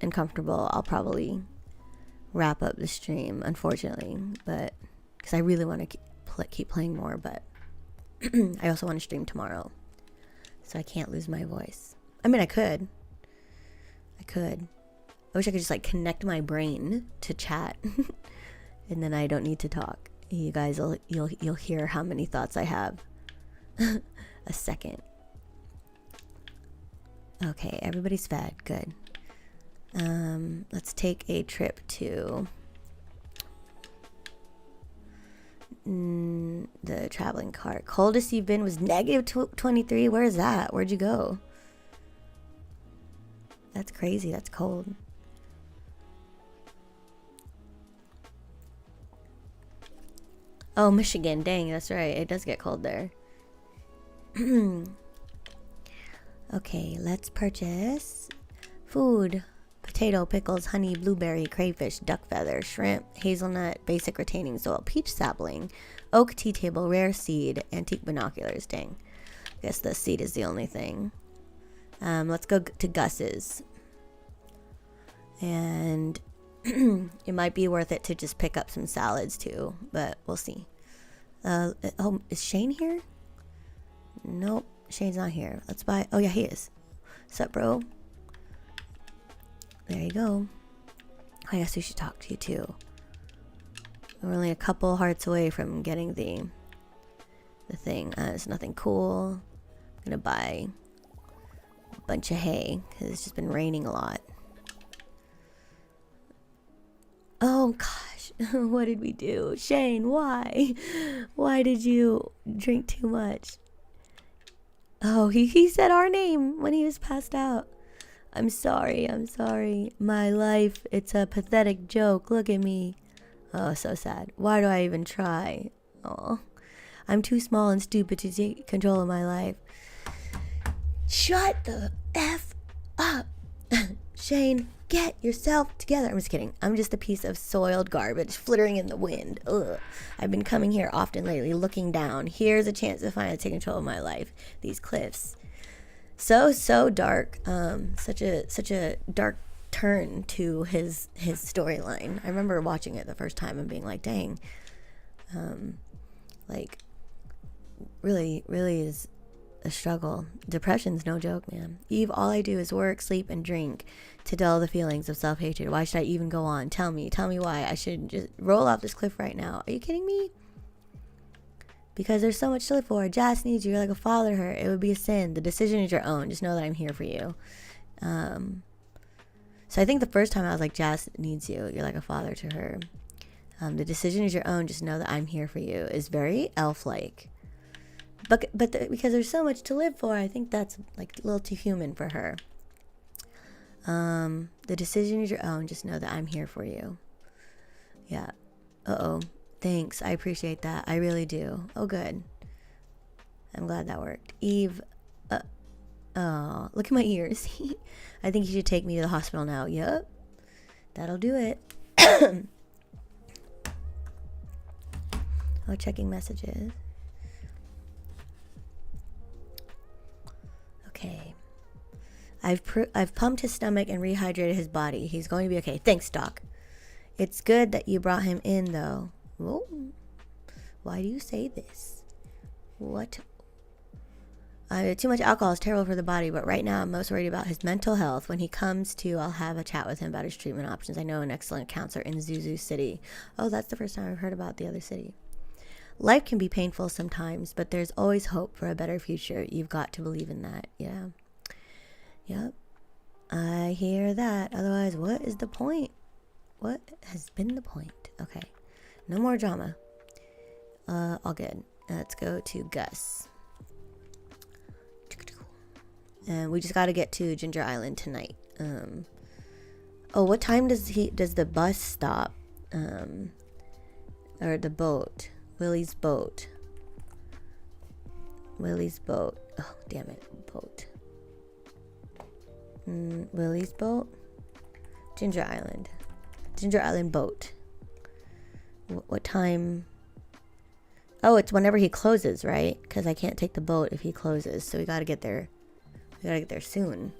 uncomfortable, I'll probably wrap up the stream, unfortunately, but because I really want to keep playing more, but I also want to stream tomorrow, so I can't lose my voice. I mean, I could. I wish I could just like connect my brain to chat, and then I don't need to talk. You guys, you'll hear how many thoughts I have a second. Okay, everybody's fed. Good. Let's take a trip to the the traveling cart. Coldest you've been was negative 23. Where is that? Where'd you go? That's crazy. That's cold. Oh, Michigan. Dang, that's right. It does get cold there. Okay, let's purchase food. Potato, pickles, honey, blueberry, crayfish, duck feather, shrimp, hazelnut, basic retaining soil, peach sapling, oak tea table, rare seed, antique binoculars. Dang. I guess the seed is the only thing. Let's go to Gus's. And it might be worth it to just pick up some salads too, but we'll see. Oh, is Shane here? Nope, Shane's not here. Let's buy. Oh yeah, he is. What's up, bro? There you go. I guess we should talk to you too. We're only a couple hearts away from getting the thing. It's nothing cool. I'm gonna buy a bunch of hay because it's just been raining a lot. Oh gosh, what did we do? Shane, why? Why did you drink too much? Oh, he said our name when he was passed out. I'm sorry. My life, it's a pathetic joke. Look at me. Oh, so sad. Why do I even try? Oh, I'm too small and stupid to take control of my life. Shut the F up. Shane, get yourself together. I'm just kidding. I'm just a piece of soiled garbage flittering in the wind. Ugh. I've been coming here often lately, looking down. Here's a chance to finally take control of my life. These cliffs. So dark. Such a dark turn to his storyline. I remember watching it the first time and being like, dang. Like, really is a struggle. Depression's no joke, man. Eve, all I do is work, sleep, and drink to dull the feelings of self-hatred. Why should I even go on? Tell me why I should just roll off this cliff right now. Are you kidding me? Because there's so much to live for. Jazz needs you. You're like a father to her. It would be a sin. The decision is your own. Just know that I'm here for you. So I think the first time I was like, Jazz needs you. You're like a father to her. The decision is your own. Just know that I'm here for you is very elf-like. But because there's so much to live for, I think that's like a little too human for her. The decision is your own. Just know that I'm here for you. Yeah. Uh-oh. Thanks. I appreciate that. I really do. Oh, good. I'm glad that worked. Eve. Oh, look at my ears. I think you should take me to the hospital now. Yep. That'll do it. Oh, checking messages. Okay. I've pumped his stomach and rehydrated his body. He's going to be okay. Thanks, Doc. It's good that you brought him in, though. Whoa. Why do you say this? What? Too much alcohol is terrible for the body, but right now I'm most worried about his mental health. When he comes to, I'll have a chat with him about his treatment options. I know an excellent counselor in Zuzu City. Oh, that's the first time I've heard about the other city. Life can be painful sometimes, but there's always hope for a better future. You've got to believe in that. Yeah. Yep. I hear that. Otherwise, what is the point? What has been the point? Okay. No more drama. All good. Let's go to Gus. And we just got to get to Ginger Island tonight. Oh, what time does the bus stop? Or the boat? Willie's boat. Oh, damn it. Boat. Willie's boat. Ginger Island boat. What time? Oh, it's whenever he closes, right? Because I can't take the boat if he closes. So we got to get there. We got to get there soon.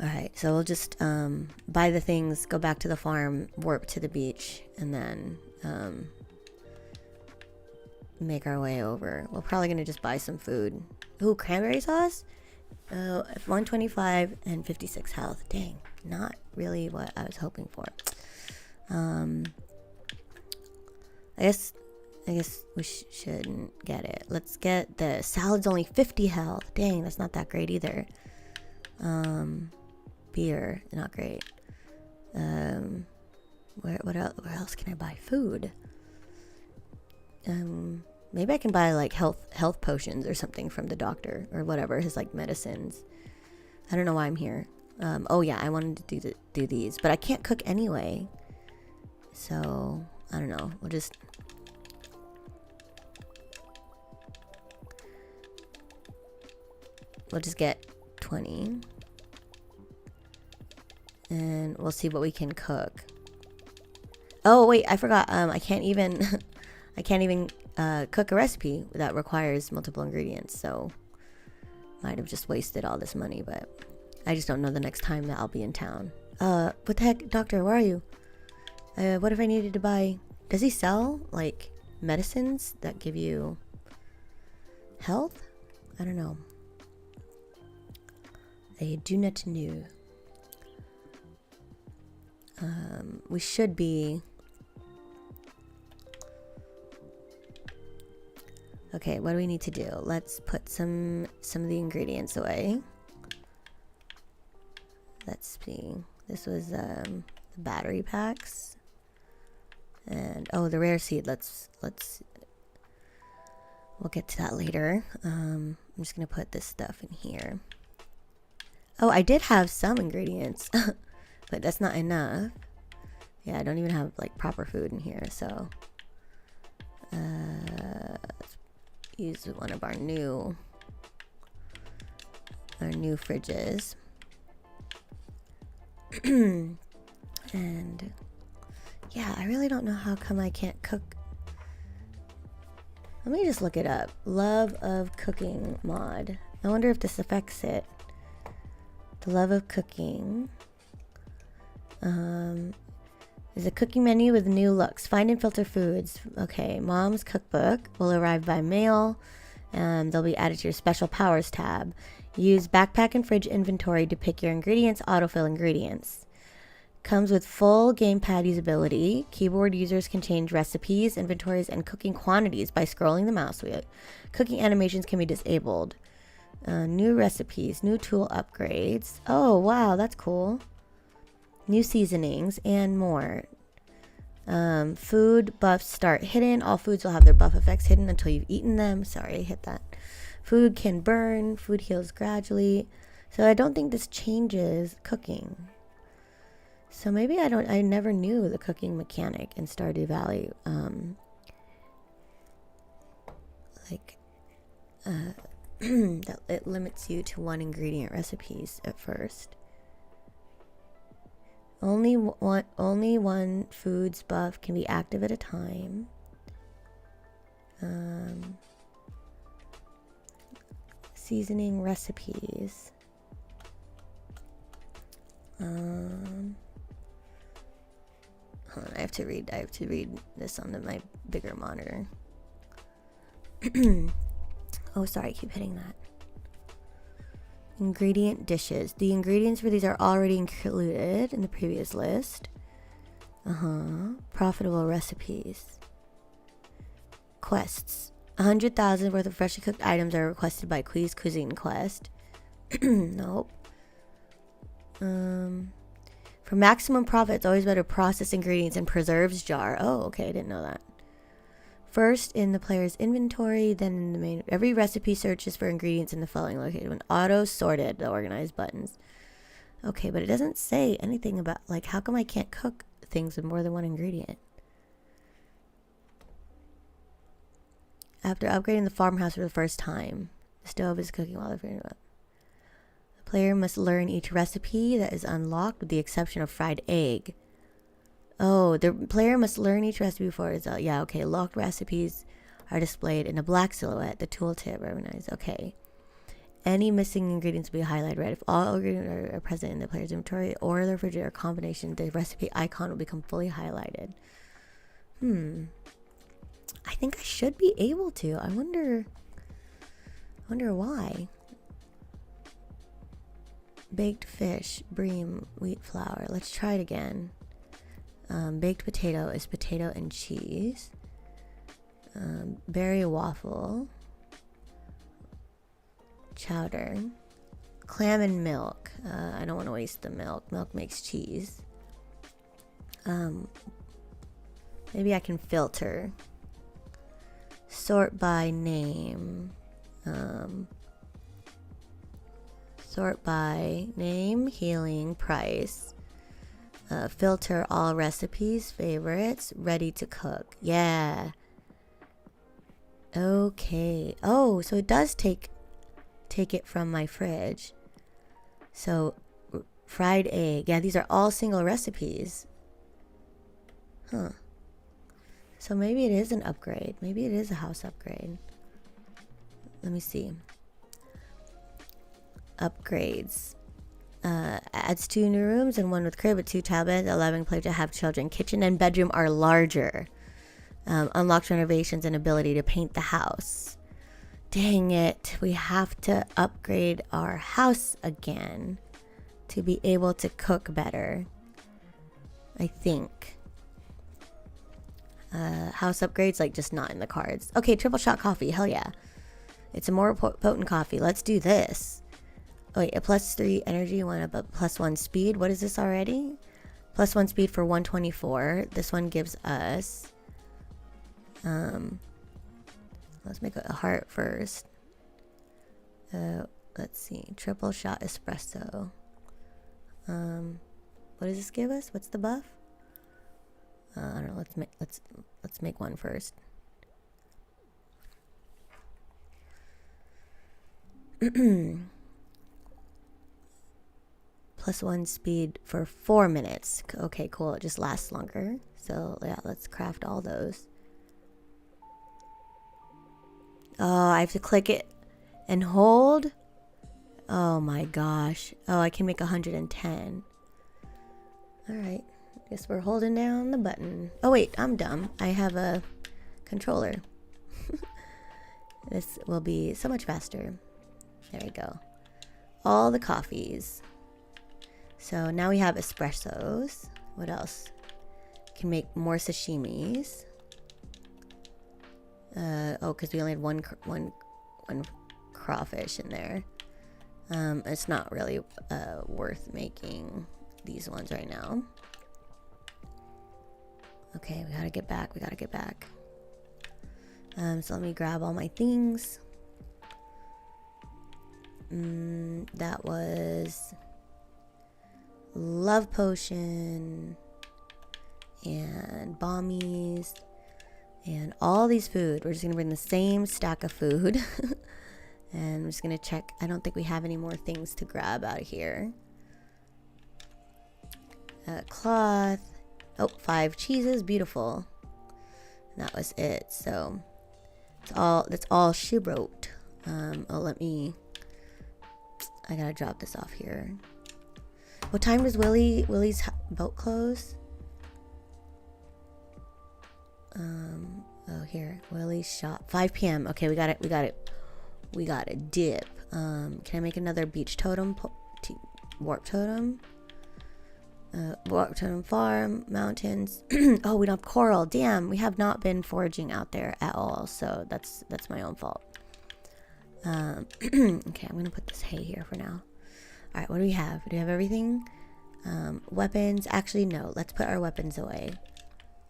All right. So we'll just buy the things, go back to the farm, warp to the beach, and then make our way over. We're probably going to just buy some food. Ooh, cranberry sauce? 125 and 56 health. Dang. Not really what I was hoping for. I guess we shouldn't get it. Let's get the salad's only 50 health. Dang, that's not that great either. Beer, not great. Where else can I buy food? Maybe I can buy like health potions or something from the doctor or whatever, his like medicines. I don't know why I'm here. Oh yeah, I wanted to do these, but I can't cook anyway. So I don't know. We'll just get 20, and we'll see what we can cook. Oh wait, I forgot. I can't even cook a recipe that requires multiple ingredients. So might have just wasted all this money, but I just don't know the next time that I'll be in town. What the heck, doctor? Where are you? What if I needed to buy? Does he sell like medicines that give you health? I don't know. I do not know. We should be. Okay, what do we need to do? Let's put some of the ingredients away. Let's see. This was the battery packs. And oh, the rare seed. We'll get to that later. I'm just gonna put this stuff in here. Oh, I did have some ingredients, but that's not enough. Yeah, I don't even have like proper food in here, so let's use one of our new fridges. And yeah, I really don't know how come I can't cook. Let me just look it up. Love of cooking mod. I wonder if this affects it. The love of cooking. Is a cooking menu with new looks. Find and filter foods. Okay, Mom's cookbook will arrive by mail, and they'll be added to your special powers tab. Use backpack and fridge inventory to pick your ingredients. Autofill ingredients. Comes with full gamepad usability. Keyboard users can change recipes, inventories, and cooking quantities by scrolling the mouse wheel. Cooking animations can be disabled. New recipes, new tool upgrades. Oh, wow, that's cool. New seasonings and more. Food buffs start hidden. All foods will have their buff effects hidden until you've eaten them. Sorry, I hit that. Food can burn. Food heals gradually. So I don't think this changes cooking. So maybe I never knew the cooking mechanic in Stardew Valley. That it limits you to one ingredient recipes at first. Only one food's buff can be active at a time. Seasoning recipes. Hold on, I have to read this on my bigger monitor. Oh, sorry, I keep hitting that. Ingredient dishes. The ingredients for these are already included in the previous list. Profitable recipes. Quests. 100,000 worth of freshly cooked items are requested by Quiz Cuisine Quest. Nope. For maximum profit, it's always better to process ingredients in preserves jar. Oh, okay, I didn't know that. First in the player's inventory, then in the main. Every recipe searches for ingredients in the following located when auto-sorted the organized buttons. Okay, but it doesn't say anything about, like, how come I can't cook things with more than one ingredient? After upgrading the farmhouse for the first time, the stove is cooking while they're figuring up. The player must learn each recipe that is unlocked with the exception of fried egg. Oh, the player must learn each recipe before it's out. Yeah, okay. Locked recipes are displayed in a black silhouette. The tooltip recognized. Okay. Any missing ingredients will be highlighted red. If all ingredients are present in the player's inventory or the refrigerator combination, the recipe icon will become fully highlighted. I think I should be able to. I wonder why. Baked fish, bream, wheat flour. Let's try it again. Baked potato is potato and cheese. Berry waffle. Chowder. Clam and milk. I don't want to waste the milk. Milk makes cheese. Maybe I can filter. Sort by name. Sort by name, healing, price. Filter all recipes, favorites, ready to cook. Yeah. Okay. Oh, so it does take it from my fridge. So fried egg. Yeah, these are all single recipes. Huh. So maybe it is an upgrade. Maybe it is a house upgrade. Let me see. Upgrades. Adds 2 new rooms and 1 with crib with 2 child beds, 11 play to have children. Kitchen and bedroom are larger. Unlocks renovations and ability to paint the house. Dang it. We have to upgrade our house again to be able to cook better. I think. House upgrades, like, just not in the cards. Okay, triple shot coffee. Hell yeah. It's a more potent coffee. Let's do this. Oh, wait, a +3 energy, one up, a +1 speed. What is this already? +1 speed for 124. This one gives us... let's make a heart first. Let's see. Triple shot espresso. What does this give us? What's the buff? I don't know. Let's make one first. +1 speed for 4 minutes. Okay, cool. It just lasts longer. So yeah, let's craft all those. Oh, I have to click it and hold. Oh my gosh. Oh, I can make 110. All right. Guess we're holding down the button. Oh wait, I'm dumb. I have a controller. This will be so much faster. There we go. All the coffees. So now we have espressos. What else? Can make more sashimis. Oh, because we only had one crawfish in there. It's not really worth making these ones right now. Okay, we gotta get back. So let me grab all my things. That was love potion and bombies and all these food. We're just gonna bring the same stack of food. And I'm just gonna check. I don't think we have any more things to grab out of here. Cloth. Oh, 5 cheeses. Beautiful. And that was it. So that's all she wrote. Oh, I gotta drop this off here. What time does Willie's boat close? Oh, here. Willie's shop. 5 p.m. Okay, we got a dip. Can I make another beach totem? Warp totem? Warp totem farm. Mountains. Oh, we don't have coral. Damn, we have not been foraging out there at all. So that's my own fault. Okay, I'm gonna put this hay here for now. Alright, what do we have? Do we have everything? Weapons. Actually, no. Let's put our weapons away.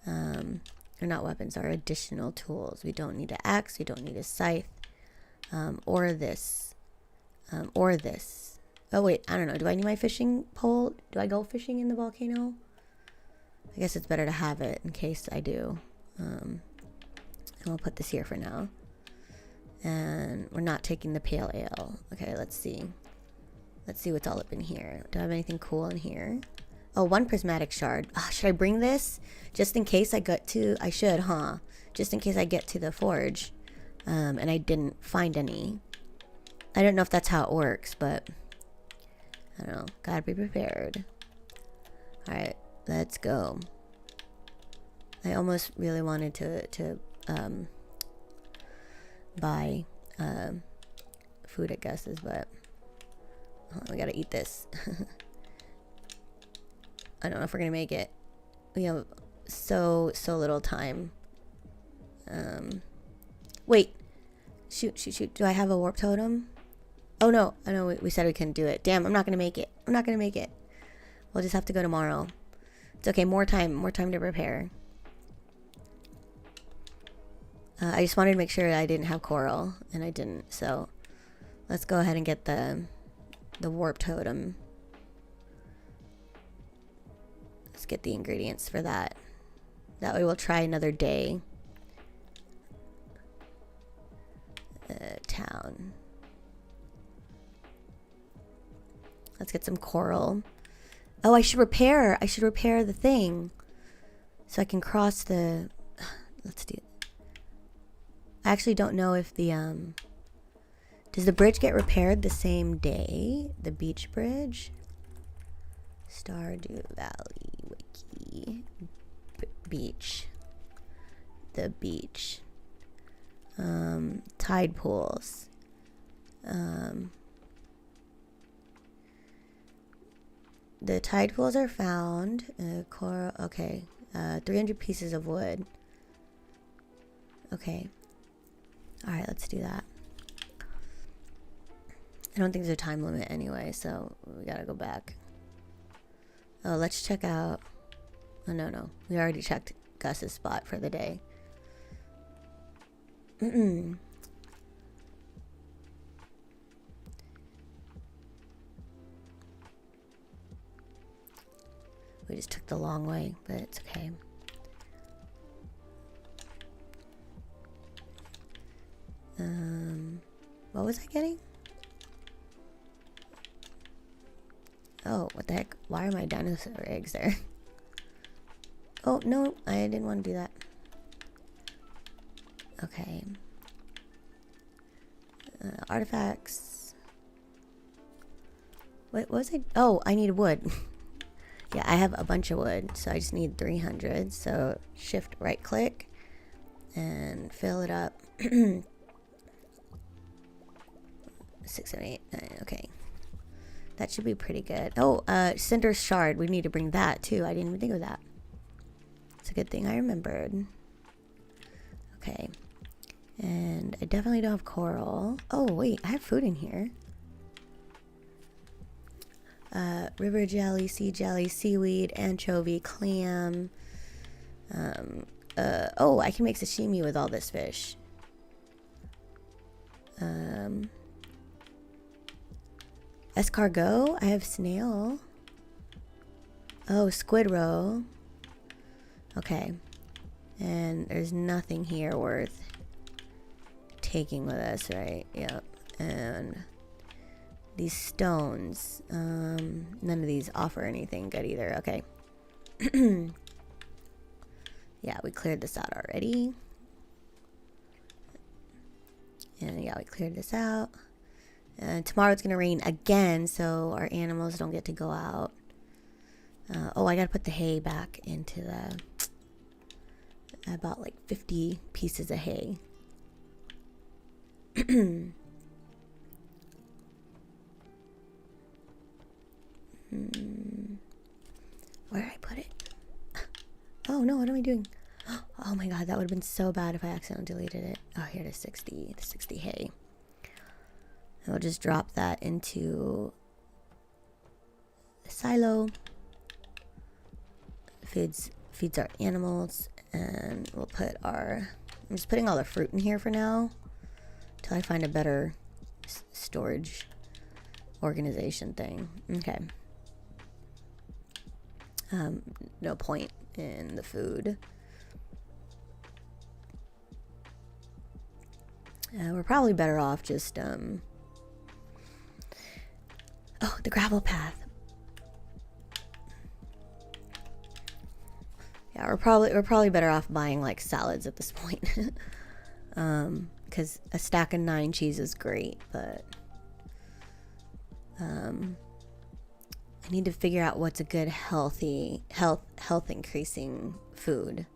Or not weapons, our additional tools. We don't need an axe. We don't need a scythe. Or this. Or this. Oh, wait. I don't know. Do I need my fishing pole? Do I go fishing in the volcano? I guess it's better to have it in case I do. And we'll put this here for now. And we're not taking the pale ale. Okay, let's see. Let's see what's all up in here. Do I have anything cool in here? Oh, 1 prismatic shard. Oh, should I bring this? Just in case I get to... I should, huh? Just in case I get to the forge. And I didn't find any. I don't know if that's how it works, but... I don't know. Gotta be prepared. Alright, let's go. I almost really wanted to buy food, I guess, but... we gotta eat this. I don't know if we're gonna make it. We have so little time. Wait. Shoot. Do I have a warp totem? Oh no. I know we said we couldn't do it. Damn, I'm not gonna make it. We'll just have to go tomorrow. It's okay, more time to prepare. I just wanted to make sure I didn't have coral, and I didn't. So let's go ahead and get the warp totem. Let's get the ingredients for that. That way we'll try another day. Town. Let's get some coral. Oh, I should repair the thing. So I can cross the... Let's do... I actually don't know if the... Does the bridge get repaired the same day? The beach bridge? Stardew Valley Wiki. Beach. The beach. Tide pools. The tide pools are found. Coral. Okay. 300 pieces of wood. Okay. Alright, let's do that. I don't think there's a time limit anyway, so we gotta go back. Oh, let's check out... Oh, no. We already checked Gus's spot for the day. We just took the long way, but it's okay. What was I getting? Oh, what the heck? Why are my dinosaur eggs there? Oh, no, I didn't want to do that. Okay. Artifacts. Wait, what was I? Oh, I need wood. Yeah, I have a bunch of wood, so I just need 300. So shift right click and fill it up. 6, 7, 8, 9. Okay. That should be pretty good. Oh, cinder shard. We need to bring that too. I didn't even think of that. It's a good thing I remembered. Okay. And I definitely don't have coral. Oh, wait. I have food in here. River jelly, sea jelly, seaweed, anchovy, clam. Oh, I can make sashimi with all this fish. Escargot. I have snail. Oh, squid roe. Okay. And there's nothing here worth taking with us, right? Yep. And these stones. None of these offer anything good either. Okay. Yeah, we cleared this out already. And yeah, we cleared this out. Tomorrow it's going to rain again, so our animals don't get to go out. Oh, I got to put the hay back into the... I bought like 50 pieces of hay. Where did I put it? Oh no, what am I doing? Oh my god, that would have been so bad if I accidentally deleted it. Oh, here it is, 60. The 60 hay. I'll just drop that into the silo. Feeds our animals. And we'll put our... I'm just putting all the fruit in here for now. Until I find a better storage organization thing. Okay. No point in the food. We're probably better off just... Oh, the gravel path. Yeah, we're probably better off buying like salads at this point. Because a stack of 9 cheese is great, but I need to figure out what's a good health increasing food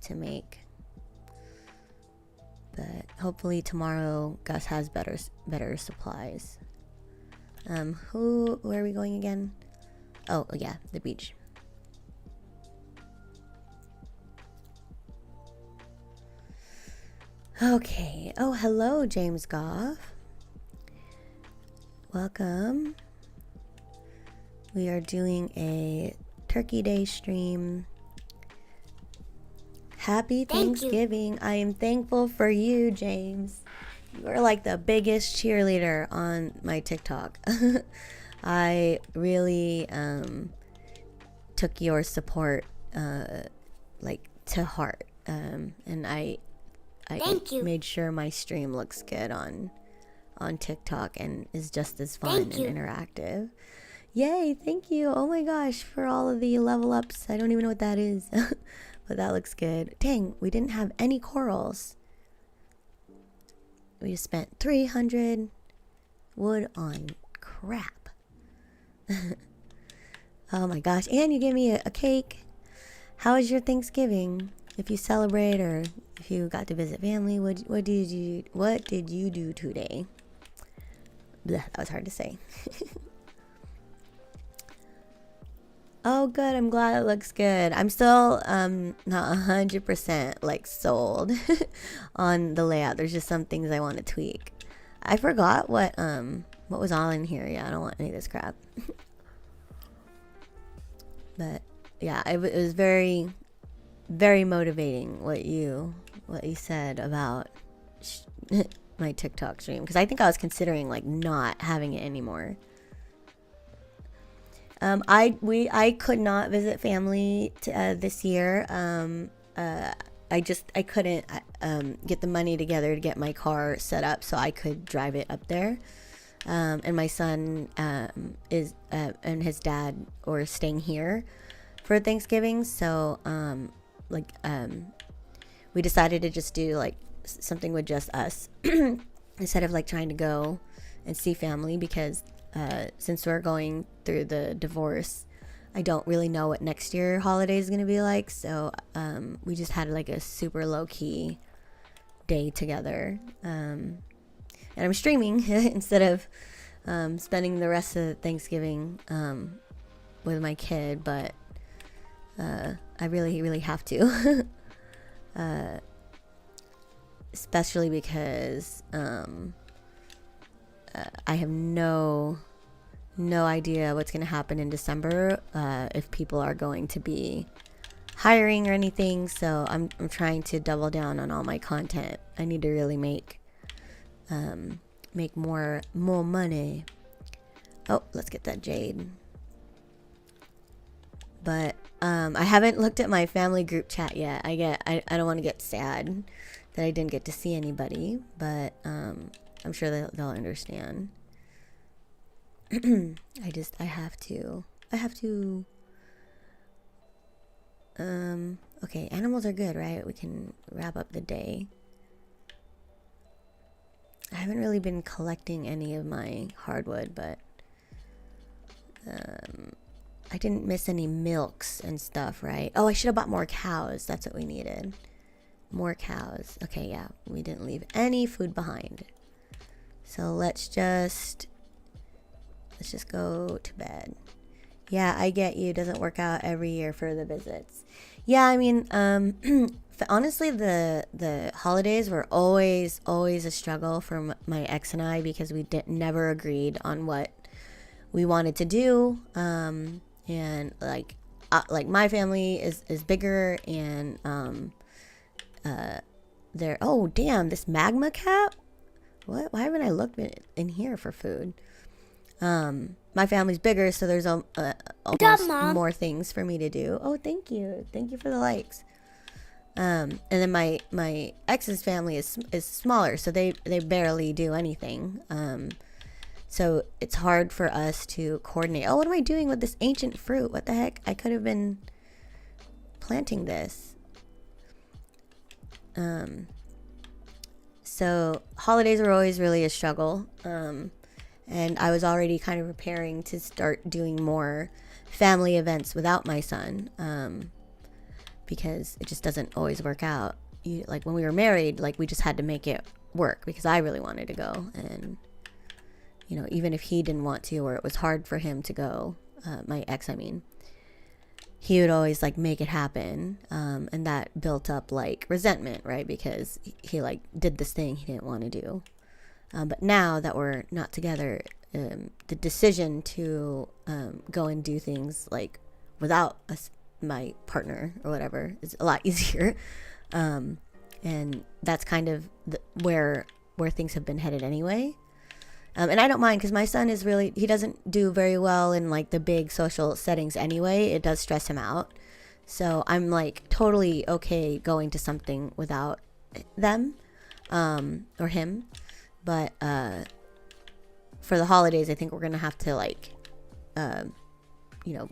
to make. But hopefully tomorrow Gus has better supplies. Where are we going again? Oh yeah, the beach. Okay. Oh, hello, James Goff. Welcome. We are doing a Turkey Day stream. Happy Thanksgiving. I am thankful for you, James. You're like the biggest cheerleader on my TikTok. I really took your support like to heart. And I made sure my stream looks good on TikTok and is just as fun and interactive. Yay, thank you. Oh my gosh, for all of the level ups. I don't even know what that is. But that looks good. Dang, we didn't have any corals. We just spent 300 wood on crap. Oh my gosh. And you gave me a cake. How was your Thanksgiving? If you celebrate or if you got to visit family, what did you do today? Blech, that was hard to say. Oh, good. I'm glad it looks good. I'm still not 100% like sold on the layout. There's just some things I want to tweak. I forgot what was all in here. Yeah, I don't want any of this crap. But yeah, it was very, very motivating what you said about my TikTok stream, because I think I was considering like not having it anymore. I could not visit family this year. I couldn't get the money together to get my car set up so I could drive it up there. And my son is and his dad were staying here for Thanksgiving, so we decided to just do like something with just us instead of like trying to go and see family, because since we're going through the divorce, I don't really know what next year holiday is going to be like. So we just had like a super low-key day together. And I'm streaming instead of spending the rest of Thanksgiving with my kid. But I really, really have to. Especially because I have no idea what's going to happen in December, if people are going to be hiring or anything. So I'm trying to double down on all my content. I need to really make more money. Oh, let's get that jade. But I haven't looked at my family group chat yet. I don't want to get sad that I didn't get to see anybody, but I'm sure they'll understand. I have to. Okay, animals are good, right? We can wrap up the day. I haven't really been collecting any of my hardwood, but I didn't miss any milks and stuff, right? Oh, I should have bought more cows. That's what we needed. More cows. Okay, yeah. We didn't leave any food behind. So let's just go to bed. Yeah, I get you. It doesn't work out every year for the visits. Yeah, I mean, honestly, the holidays were always a struggle for my ex and I, because we never agreed on what we wanted to do. And like my family is bigger, and there. Oh damn! This magma cap. What? Why haven't I looked in here for food? My family's bigger, so there's almost more things for me to do. Oh, thank you for the likes. And then my ex's family is smaller, so they barely do anything. So it's hard for us to coordinate. Oh, what am I doing with this ancient fruit? What the heck? I could have been planting this. So holidays were always really a struggle. And I was already kind of preparing to start doing more family events without my son, because it just doesn't always work out. Like when we were married, like we just had to make it work because I really wanted to go, and even if he didn't want to, or it was hard for him to go, my ex, I mean, he would always like make it happen, and that built up like resentment, right? Because he like did this thing he didn't want to do. But now that we're not together, the decision to go and do things like without my partner or whatever is a lot easier. And that's kind of where things have been headed anyway. And I don't mind because my son is really, he doesn't do very well in like the big social settings anyway. It does stress him out. So I'm like totally okay going to something without them or him. But for the holidays, I think we're going to have to like, you know,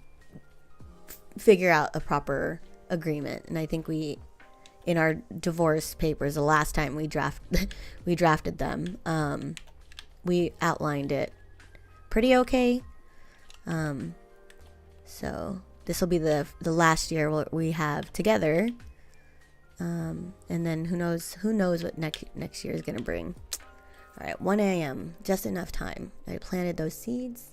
figure out a proper agreement. And I think in our divorce papers, the last time we drafted them, we outlined it pretty okay. So this will be the last year we have together. And then who knows what next year is going to bring. All right, 1 a.m. Just enough time. I planted those seeds.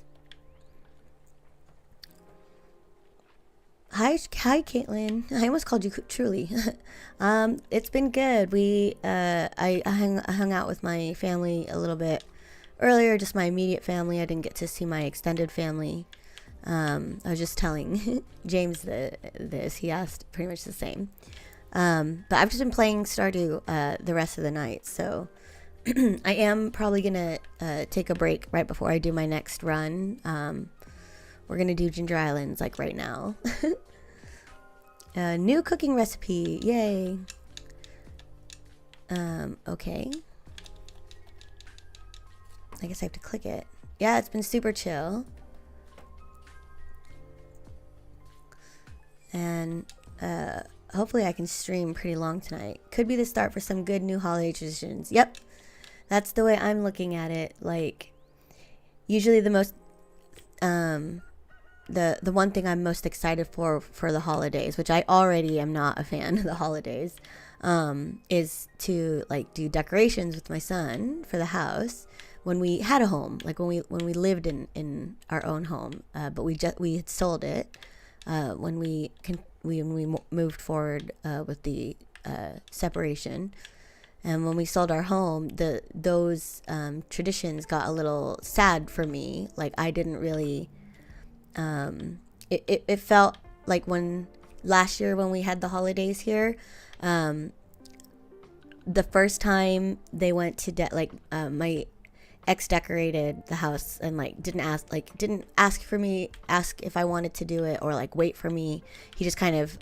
Hi, Caitlin. I almost called you Truly. It's been good. I hung out with my family a little bit earlier, just my immediate family. I didn't get to see my extended family. I was just telling James this. He asked pretty much the same. But I've just been playing Stardew the rest of the night, so I am probably gonna take a break right before I do my next run. We're gonna do Ginger Islands like right now. New cooking recipe, yay. Okay. I guess I have to click it. Yeah, it's been super chill. And hopefully I can stream pretty long tonight. Could be the start for some good new holiday traditions. Yep. That's the way I'm looking at it. Like, usually the most the one thing I'm most excited for the holidays, which I already am not a fan of the holidays, is to like do decorations with my son for the house when we had a home, like when we lived in our own home, but we had sold it when we moved forward with the separation. And when we sold our home, those traditions got a little sad for me. Like I didn't really, it felt like when last year when we had the holidays here, the first time they went to my ex decorated the house and like didn't ask if I wanted to do it or like wait for me. He just kind of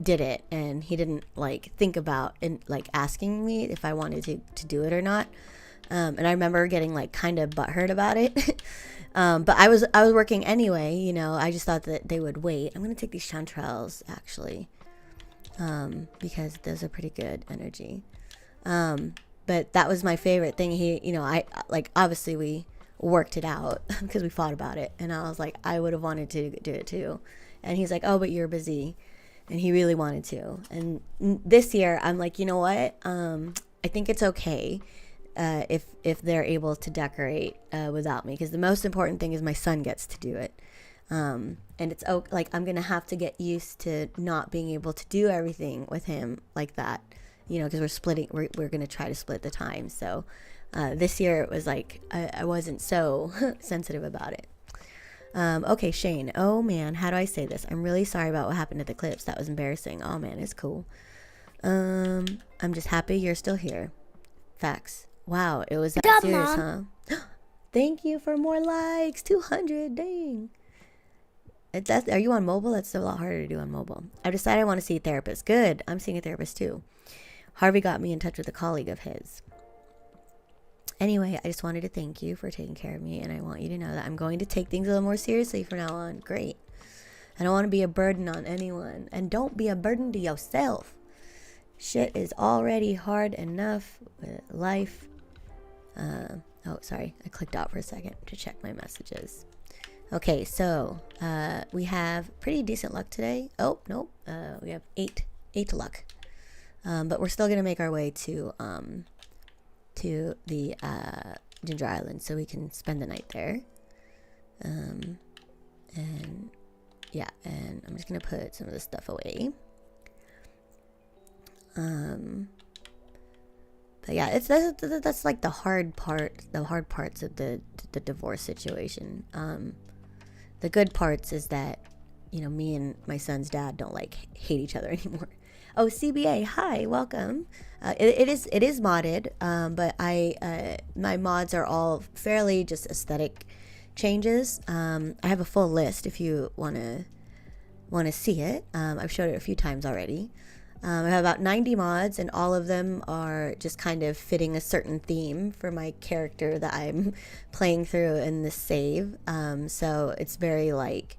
did it, and he didn't like think about and like asking me if I wanted to do it or not. And I remember getting like kind of butthurt about it. But I was working anyway, you know. I just thought that they would wait. I'm gonna take these chanterelles actually, because those are pretty good energy. But that was my favorite thing. I like, obviously we worked it out because we fought about it. And I was like, I would have wanted to do it too. And he's like, oh, but you're busy. And he really wanted to. And this year I'm like, you know what? I think it's okay if they're able to decorate without me. Because the most important thing is my son gets to do it. And it's like, I'm going to have to get used to not being able to do everything with him like that. You know, because we're going to try to split the time. So this year it was like I wasn't so sensitive about it. Okay, Shane. Oh, man. How do I say this? I'm really sorry about what happened at the clips. That was embarrassing. Oh, man. It's cool. I'm just happy you're still here. Facts. Wow. It was that serious, Mom. Huh? Thank you for more likes. 200. Dang. Are you on mobile? That's a lot harder to do on mobile. I decided I want to see a therapist. Good. I'm seeing a therapist too. Harvey got me in touch with a colleague of his. Anyway, I just wanted to thank you for taking care of me, and I want you to know that I'm going to take things a little more seriously from now on. Great. I don't want to be a burden on anyone, and don't be a burden to yourself. Shit is already hard enough with life. Oh, sorry. I clicked out for a second to check my messages. Okay, so we have pretty decent luck today. Oh, nope. We have eight luck. But we're still going to make our way to the Ginger Island so we can spend the night there. And yeah, and I'm just going to put some of this stuff away. But yeah, that's like the hard parts of the divorce situation. The good parts is that you know, me and my son's dad don't like hate each other anymore. Oh, CBA, hi, welcome. It is modded, but my mods are all fairly just aesthetic changes. I have a full list if you wanna see it. I've showed it a few times already. I have about 90 mods, and all of them are just kind of fitting a certain theme for my character that I'm playing through in this save. So it's very like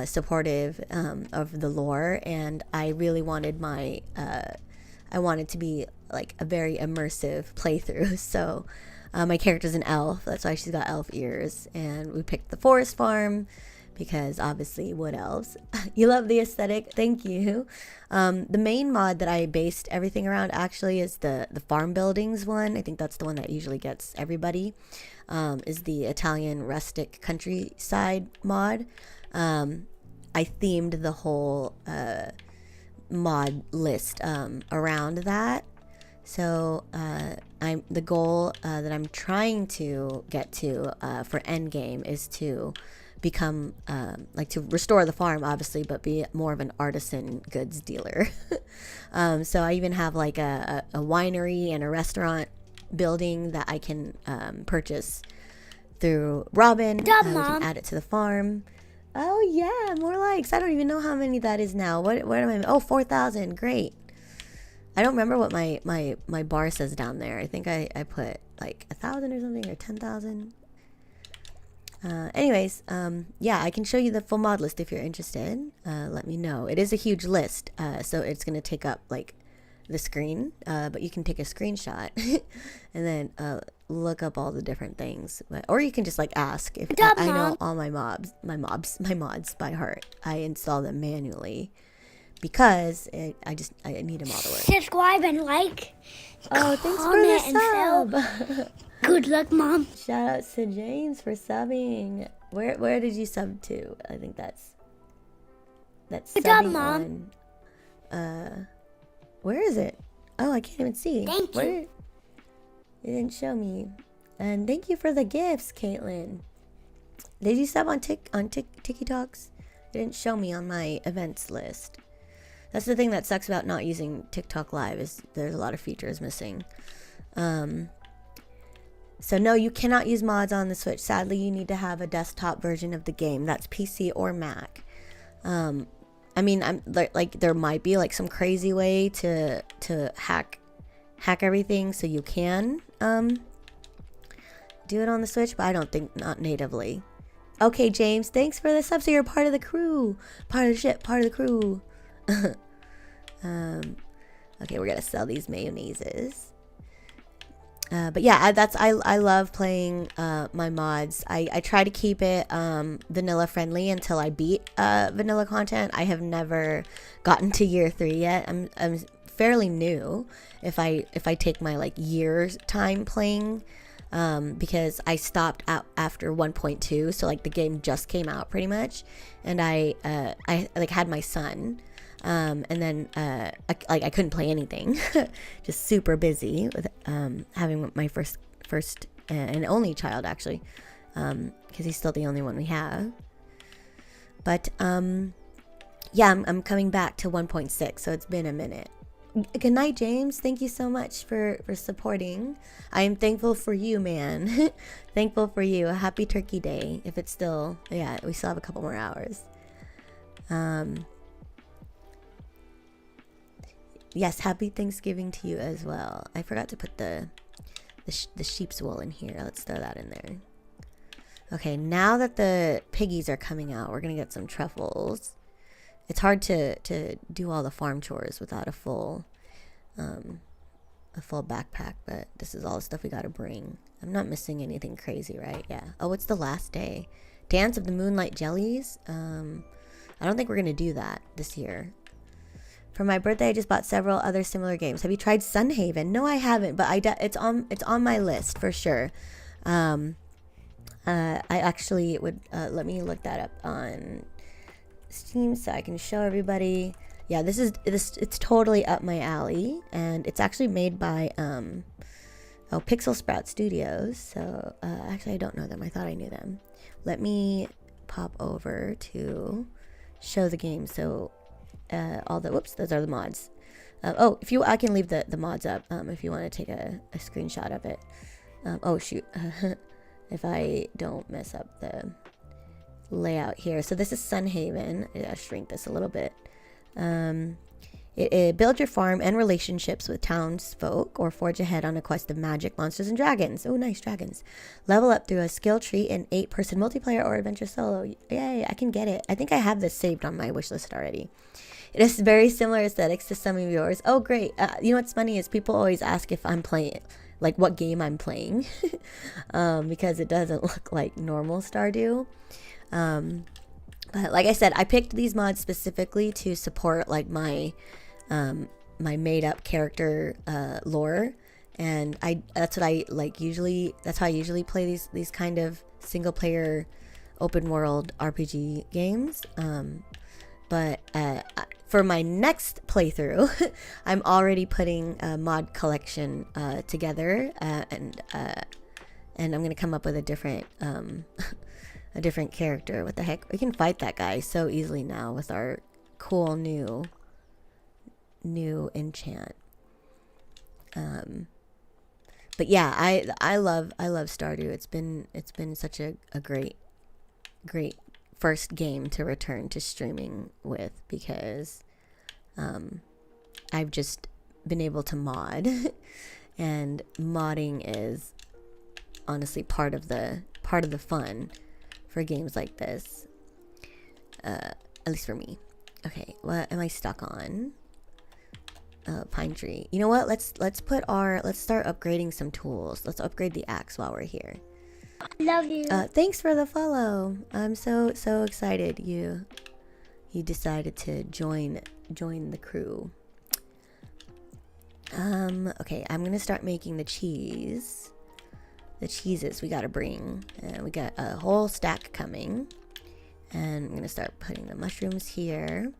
supportive of the lore, and I really wanted I wanted to be like a very immersive playthrough. So my character's an elf, that's why she's got elf ears, and we picked the forest farm because obviously wood elves. You love the aesthetic, thank you. The main mod that I based everything around actually is the farm buildings one. I think that's the one that usually gets everybody, is the Italian rustic countryside mod. I themed the whole mod list around that. So the goal that I'm trying to get to for endgame is to become like to restore the farm, obviously, but be more of an artisan goods dealer. So I even have like a winery and a restaurant building that I can purchase through Robin. We can add it to the farm. Oh yeah, more likes. I don't even know how many that is now. What am I? Oh, 4,000. Great. I don't remember what my bar says down there. I think I put like 1,000 or something, or 10,000. Anyways, yeah, I can show you the full mod list if you're interested. Let me know. It is a huge list, so it's gonna take up like the screen, but you can take a screenshot and then look up all the different things. Or you can just like ask. If I know all my mods by heart. I install them manually because I need them all to work. Subscribe and like. Oh, thanks for the sub. Good luck, Mom. Shout out to James for subbing. Where did you sub to? I think that's Good subbing job, Mom. on. Where is it? Oh, I can't even see. Thank you. It didn't show me. And thank you for the gifts, Caitlin. Did you sub on TikToks? It didn't show me on my events list. That's the thing that sucks about not using TikTok Live, is there's a lot of features missing. So no, you cannot use mods on the Switch. Sadly, you need to have a desktop version of the game. That's PC or Mac. I mean, I'm like there might be like some crazy way to hack everything so you can do it on the Switch, but I don't think not natively. Okay, James, thanks for the sub. So you're part of the crew, part of the ship, part of the crew. Okay, we're gonna sell these mayonnaises. But yeah, I love playing my mods. I try to keep it vanilla friendly until I beat vanilla content. I have never gotten to year 3 yet. I'm fairly new if I take my like year's time playing, because I stopped out after 1.2, so like the game just came out pretty much, and I like had my son. And then I couldn't play anything, just super busy with having my first and only child, actually, because he's still the only one we have. But yeah, I'm coming back to 1.6, so it's been a minute. Good night, James. Thank you so much for supporting. I am thankful for you, man. Thankful for you. Happy Turkey Day. If it's still, yeah, we still have a couple more hours. Yes, happy Thanksgiving to you as well. I forgot to put the sheep's wool in here. Let's throw that in there. Okay, now that the piggies are coming out, we're gonna get some truffles. It's hard to do all the farm chores without a full backpack, but this is all the stuff we gotta bring. I'm not missing anything crazy, right? Yeah. Oh, it's the last day. Dance of the Moonlight Jellies. I don't think we're gonna do that this year. For my birthday, I just bought several other similar games. Have you tried Sunhaven? No, I haven't, but it's on my list for sure. I actually would let me look that up on Steam so I can show everybody. Yeah, it's totally up my alley, and it's actually made by Pixel Sprout Studios. So actually, I don't know them. I thought I knew them. Let me pop over to show the game. So all the whoops, those are the mods. Oh, if you, I can leave the mods up if you want to take a screenshot of it. Oh shoot, if I don't mess up the layout here. So this is Sunhaven. I'll shrink this a little bit. It build your farm and relationships with townsfolk, or forge ahead on a quest of magic, monsters, and dragons. Oh, nice dragons. Level up through a skill tree in 8-person multiplayer or adventure solo. Yay, I can get it. I think I have this saved on my wish list already. It has very similar aesthetics to some of yours. Oh, great. You know what's funny is people always ask if I'm playing, like what game I'm playing, because it doesn't look like normal Stardew. But like I said, I picked these mods specifically to support like my my made up character lore, and that's what I like usually. That's how I usually play these kind of single player open world RPG games. But for my next playthrough, I'm already putting a mod collection together, and I'm gonna come up with a different a different character. What the heck? We can fight that guy so easily now with our cool new enchant. But yeah, I love Stardew. It's been such a great first game to return to streaming with, because I've just been able to mod and modding is honestly part of the fun for games like this, at least for me. Okay, what am I stuck on? Pine tree. You know what, let's start upgrading some tools. Let's upgrade the axe while we're here. Love you. Thanks for the follow. I'm so excited you decided to join the crew. Okay, I'm gonna start making the cheeses we gotta bring. We got a whole stack coming, and I'm gonna start putting the mushrooms here.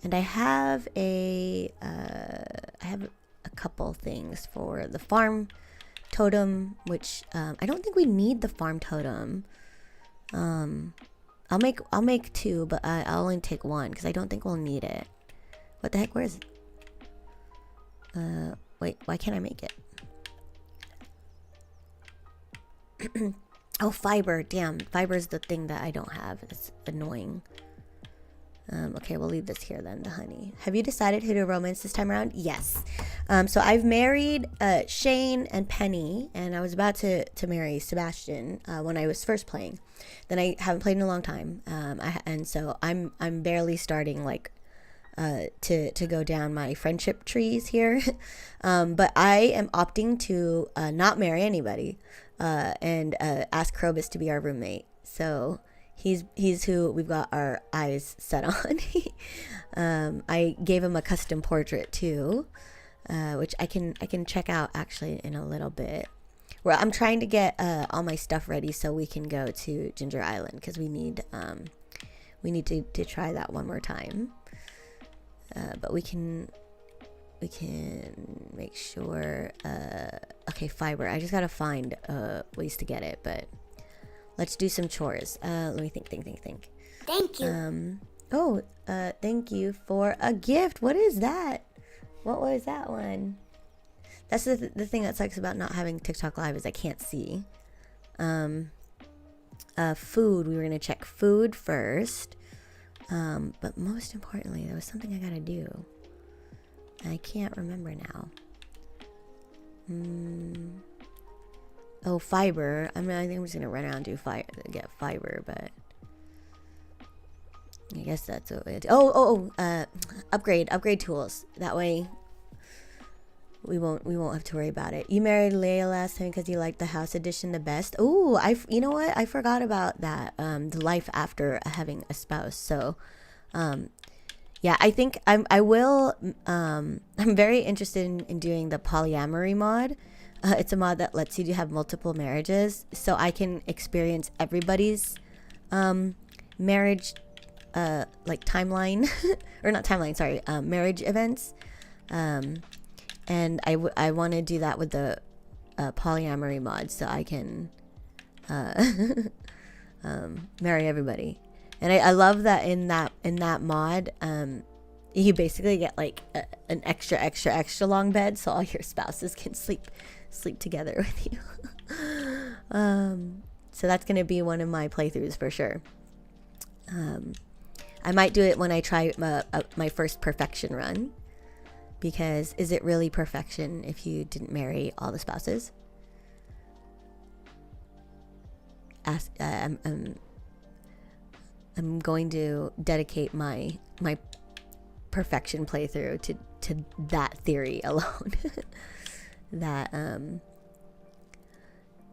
And I have a couple things for the farm totem, which I don't think we need the farm totem. I'll make two, but I'll only take one because I don't think we'll need it. What the heck? Where is it? Wait, why can't I make it? Oh, fiber. Damn, fiber is the thing that I don't have. It's annoying. Okay, we'll leave this here then, the honey. Have you decided who to romance this time around? Yes. So I've married Shane and Penny, and I was about to marry Sebastian when I was first playing. Then I haven't played in a long time, and so I'm barely starting like to go down my friendship trees here. But I am opting to not marry anybody and ask Krobus to be our roommate. So he's who we've got our eyes set on. I gave him a custom portrait too, which I can check out actually in a little bit. Well, I'm trying to get all my stuff ready so we can go to Ginger Island, because we need to try that one more time. But we can make sure. Okay, fiber. I just gotta find ways to get it, but let's do some chores. Let me think. Thank you. Thank you for a gift. What is that? What was that one? That's the thing that sucks about not having TikTok Live, is I can't see. Food. We were gonna check food first. But most importantly, there was something I gotta do. I can't remember now. Oh, fiber. I think I'm just gonna run around and get fiber, but I guess that's what it. Upgrade tools. That way, we won't have to worry about it. You married Leia last time because you liked the house edition the best. Ooh, you know what? I forgot about that. The life after having a spouse. So, yeah, I think I'm very interested in doing the polyamory mod. It's a mod that lets you have multiple marriages, so I can experience everybody's marriage like timeline or not timeline, sorry, marriage events. And I want to do that with the polyamory mod, so I can marry everybody. And I love that in that in that mod, you basically get like an extra long bed, so all your spouses can sleep together with you. So that's gonna be one of my playthroughs for sure. I might do it when I try my first perfection run, because is it really perfection if you didn't marry all the spouses? I'm going to dedicate my perfection playthrough to that theory alone. That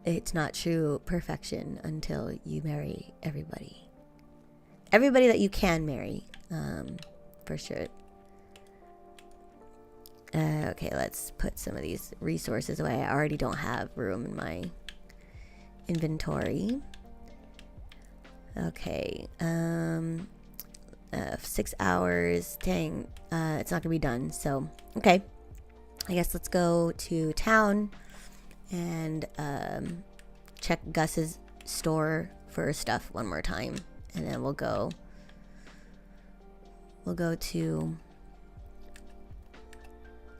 it's not true perfection until you marry everybody that you can marry, for sure. Okay, let's put some of these resources away. I already don't have room in my inventory. Okay, 6 hours. Dang, it's not gonna be done. So, okay, I guess let's go to town and check Gus's store for stuff one more time, and then we'll go to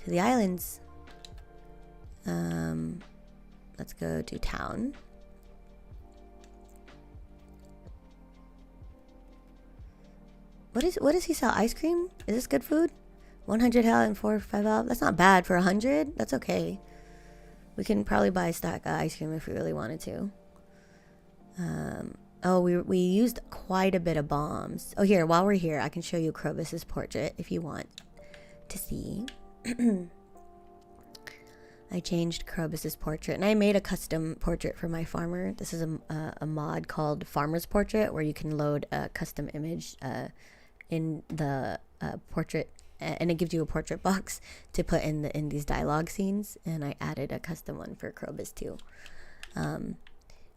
the islands. Let's go to town. What does he sell? Ice cream? Is this good food? 100 health and 4 or 5 health. That's not bad for 100. That's okay. We can probably buy a stack of ice cream if we really wanted to. Oh, we used quite a bit of bombs. Oh, here, while we're here, I can show you Krobus's portrait if you want to see. I changed Krobus's portrait, and I made a custom portrait for my farmer. This is a mod called Farmer's Portrait, where you can load a custom image in the portrait, and it gives you a portrait box to put in these dialogue scenes. And I added a custom one for Krobus too.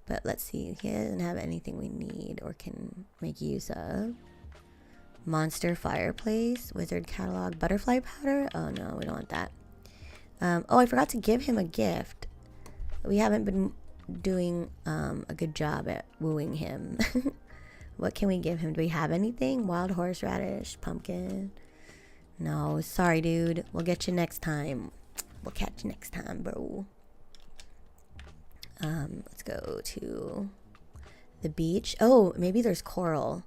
But let's see, he doesn't have anything we need or can make use of. Monster fireplace, wizard catalog, butterfly powder. Oh no, we don't want that. Oh, I forgot to give him a gift. We haven't been doing a good job at wooing him. What can we give him? Do we have anything? Wild horseradish, pumpkin. No, sorry dude, we'll get you next time. We'll catch you next time, bro. Let's go to the beach. Oh, maybe there's coral.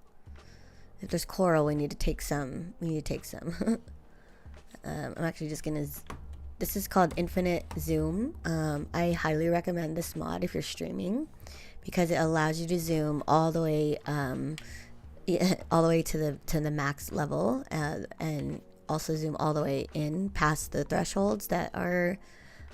If there's coral, we need to take some. I'm actually just gonna... This is called Infinite Zoom. I highly recommend this mod if you're streaming, because it allows you to zoom all the way to the max level, and also zoom all the way in past the thresholds that are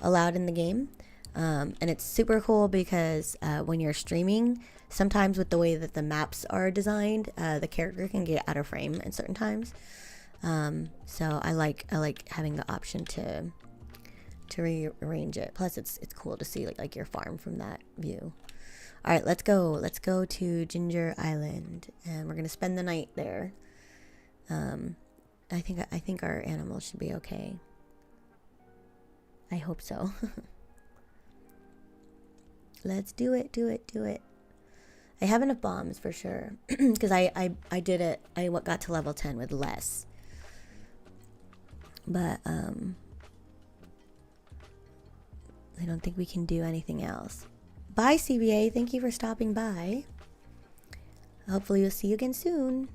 allowed in the game. And it's super cool because when you're streaming, sometimes with the way that the maps are designed, the character can get out of frame at certain times. So I like having the option to rearrange it. Plus it's cool to see like your farm from that view. All right, let's go to Ginger Island, and we're gonna spend the night there. I think our animals should be okay. I hope so. Let's do it. I have enough bombs for sure, because I did it. I got to level 10 with less. But I don't think we can do anything else. Bye, CBA. Thank you for stopping by. Hopefully we'll see you again soon.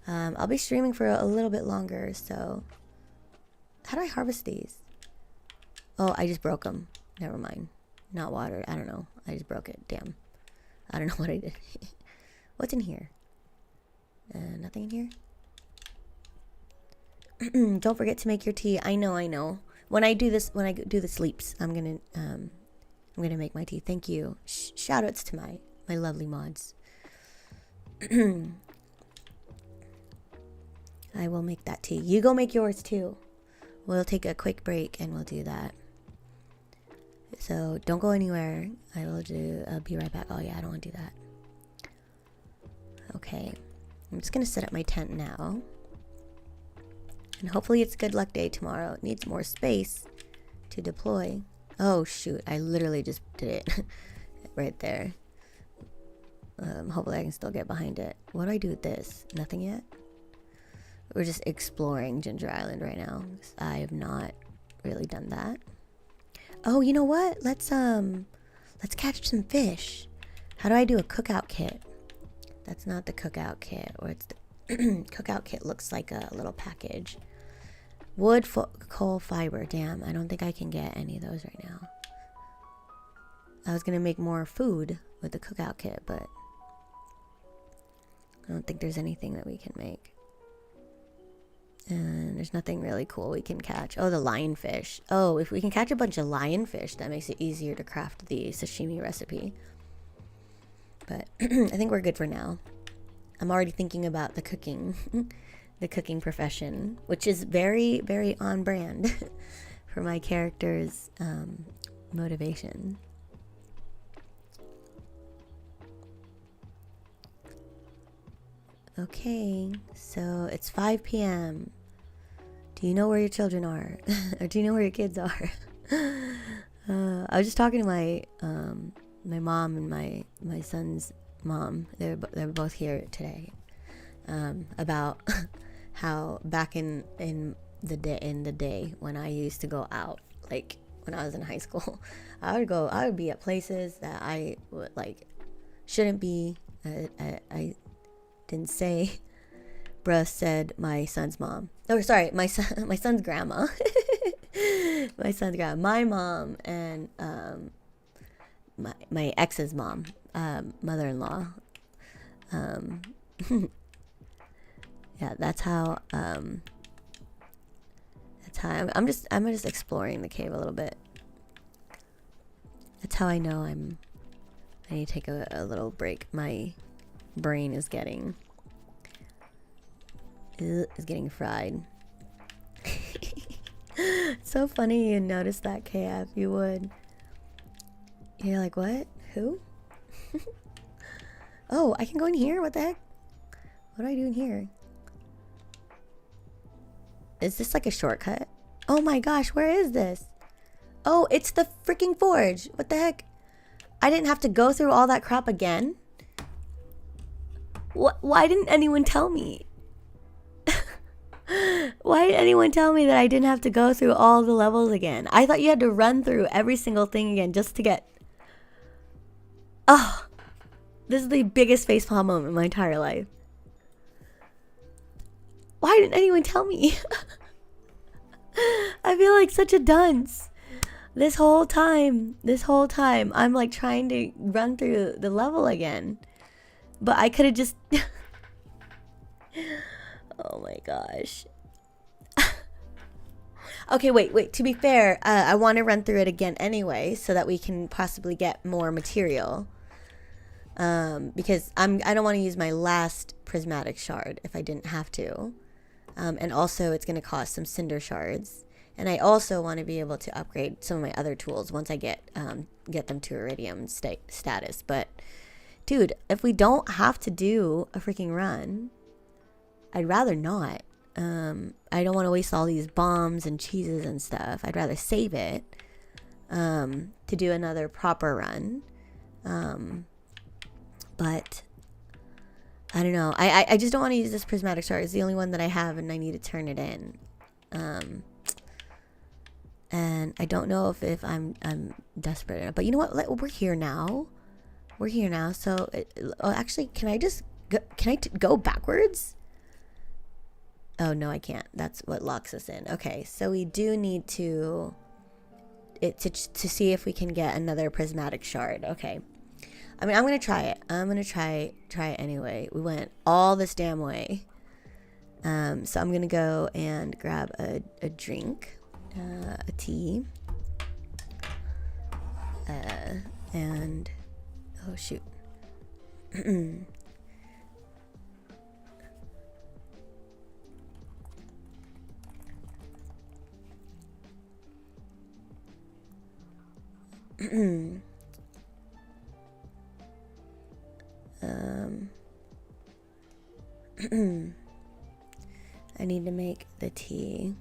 I'll be streaming for a little bit longer, so... How do I harvest these? Oh, I just broke them. Never mind. Not watered. I don't know. I just broke it. Damn. I don't know what I did. What's in here? Nothing in here? Don't forget to make your tea. I know. When I do the sleeps, I'm gonna make my tea. Thank you. Shout outs to my lovely mods. I will make that tea. You go make yours too. We'll take a quick break and we'll do that. So don't go anywhere. I'll be right back. Oh yeah, I don't want to do that. Okay. I'm just gonna set up my tent now. And hopefully it's good luck day tomorrow. It needs more space to deploy. Oh shoot, I literally just did it right there. Hopefully I can still get behind it. What do I do with this? Nothing yet? We're just exploring Ginger Island right now. I have not really done that. Oh, you know what? Let's catch some fish. How do I do a cookout kit? That's not the cookout kit, or it's the cookout kit looks like a little package. Wood, coal, fiber. Damn, I don't think I can get any of those right now. I was gonna make more food with the cookout kit, but I don't think there's anything that we can make. And there's nothing really cool we can catch. Oh, the lionfish. Oh, if we can catch a bunch of lionfish, that makes it easier to craft the sashimi recipe. But I think we're good for now. I'm already thinking about the cooking, the cooking profession, which is very, very on brand for my character's motivation. Okay, so it's 5 p.m. Do you know where your children are? Or do you know where your kids are? I was just talking to my my mom and my son's mom. They're both here today. About how back in the day when I used to go out, like when I was in high school, I would be at places that I would like shouldn't be. I didn't say. Bruh said my son's mom. Oh, sorry, my son's grandma. My son's grandma. My mom and my ex's mom, mother-in-law. Yeah, that's how. I'm just exploring the cave a little bit. That's how I know I need to take a little break. My brain is getting fried. It's so funny you noticed that, KF. You would. You're like, what? Who? Oh, I can go in here? What the heck? What do I do in here? Is this like a shortcut? Oh my gosh, where is this? Oh, it's the freaking forge. What the heck? I didn't have to go through all that crap again? Why didn't anyone tell me? Why did anyone tell me that I didn't have to go through all the levels again? I thought you had to run through every single thing again just to get... Oh, this is the biggest facepalm moment in my entire life. Why didn't anyone tell me? I feel like such a dunce. This whole time, I'm like trying to run through the level again. But I could have just... Oh my gosh. Okay, wait. To be fair, I want to run through it again anyway, so that we can possibly get more material. Because I don't want to use my last prismatic shard if I didn't have to. And also, it's going to cost some cinder shards. And I also want to be able to upgrade some of my other tools once I get them to iridium status. But, dude, if we don't have to do a freaking run, I'd rather not. I don't want to waste all these bombs and cheeses and stuff. I'd rather save it to do another proper run. But I don't know. I just don't want to use this prismatic shard. It's the only one that I have, and I need to turn it in. And I don't know if I'm desperate enough. But you know what? We're here now. So, actually, can I just go? Can I go backwards? Oh, no, I can't. That's what locks us in. Okay, so we do need to see if we can get another prismatic shard. Okay. I mean, I'm going to try it. I'm going to try it anyway. We went all this damn way. So I'm going to go and grab a drink, a tea. And, oh, shoot. I need to make the tea.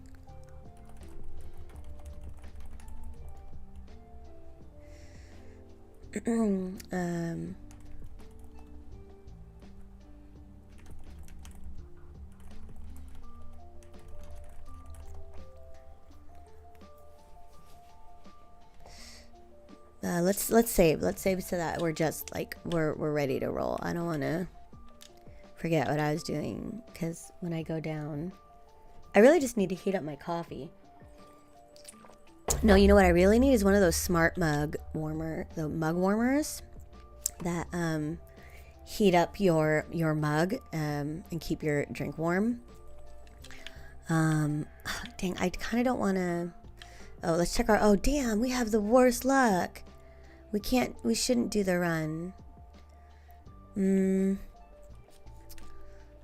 Let's save so that we're just like we're ready to roll. I don't want to forget what I was doing, because when I go down, I really just need to heat up my coffee. No, you know what I really need is one of those smart mug warmers that heat up your mug and keep your drink warm. Dang, I kind of don't want to. Oh, let's check our. Oh, damn, we have the worst luck. We shouldn't do the run.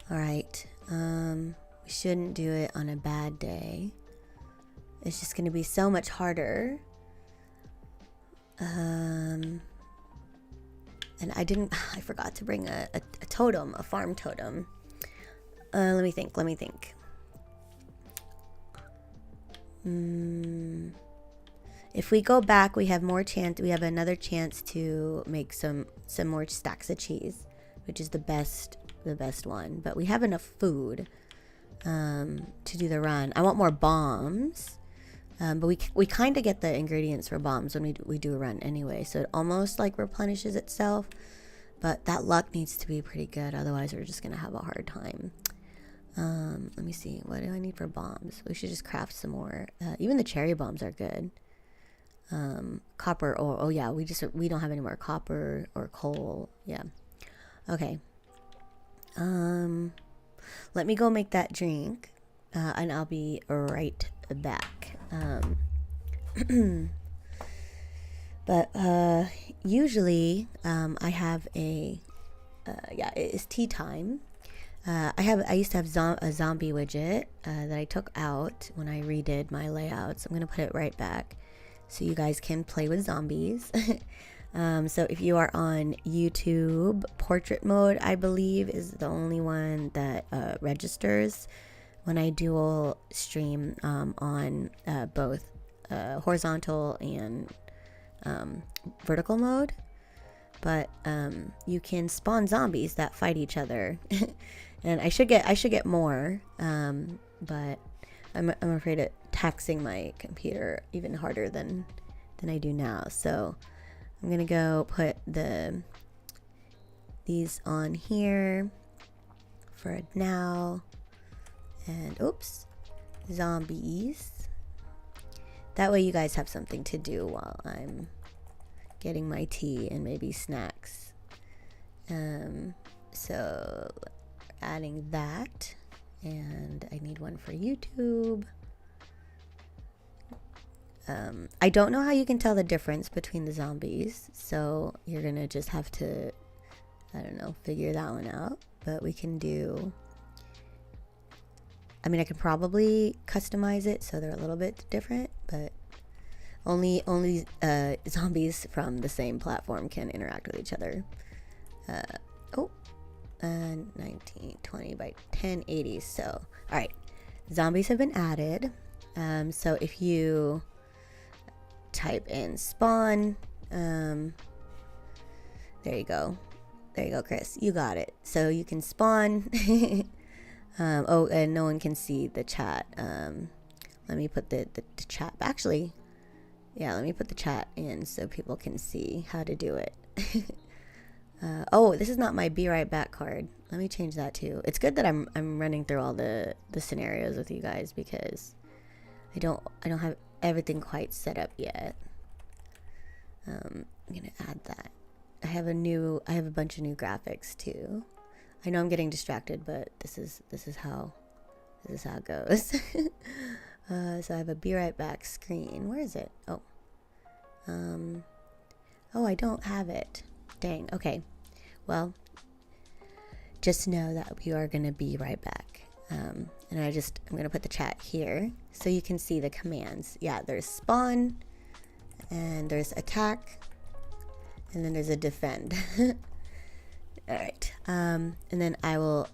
All right. We shouldn't do it on a bad day. It's just going to be so much harder. And I forgot to bring a totem, a farm totem. Let me think. If we go back, we have another chance to make some more stacks of cheese, which is the best one. But we have enough food to do the run. I want more bombs. But we kind of get the ingredients for bombs when we do a run anyway, so it almost like replenishes itself. But that luck needs to be pretty good, otherwise we're just gonna have a hard time. Let me see, what do I need for bombs? We should just craft some more. Even the cherry bombs are good. Copper, oh yeah, we don't have any more copper or coal. Yeah. Okay. Let me go make that drink, and I'll be right back. But usually I have it's tea time. I used to have a zombie widget that I took out when I redid my layouts. I'm gonna put it right back so you guys can play with zombies. So if you are on YouTube, portrait mode, I believe, is the only one that registers when I dual stream on both horizontal and vertical mode. But you can spawn zombies that fight each other. And I should get more, but I'm afraid of taxing my computer even harder than I do now. So I'm gonna go put these on here for now. And oops, zombies. That way you guys have something to do while I'm getting my tea and maybe snacks. So adding that, and I need one for YouTube. I don't know how you can tell the difference between the zombies, so you're gonna just have to, I don't know, figure that one out. But we can do, I mean, I could probably customize it so they're a little bit different, but only zombies from the same platform can interact with each other. 1920 by 1080. So, all right, zombies have been added. So if you type in spawn, there you go, Chris, you got it. So you can spawn. Oh, and no one can see the chat. Let me put the chat, actually, yeah, let me put the chat in so people can see how to do it. Oh, this is not my be right back card. Let me change that too. It's good that I'm running through all the scenarios with you guys, because I don't have everything quite set up yet. I'm gonna add that. I have a bunch of new graphics too. I know I'm getting distracted, but this is how it goes. So I have a be right back screen. Where is it? Oh, I don't have it. Dang. Okay. Well, just know that we are gonna be right back. And I'm gonna put the chat here so you can see the commands. Yeah, there's spawn, and there's attack, and then there's a defend. All right. And then I will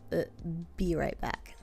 be right back.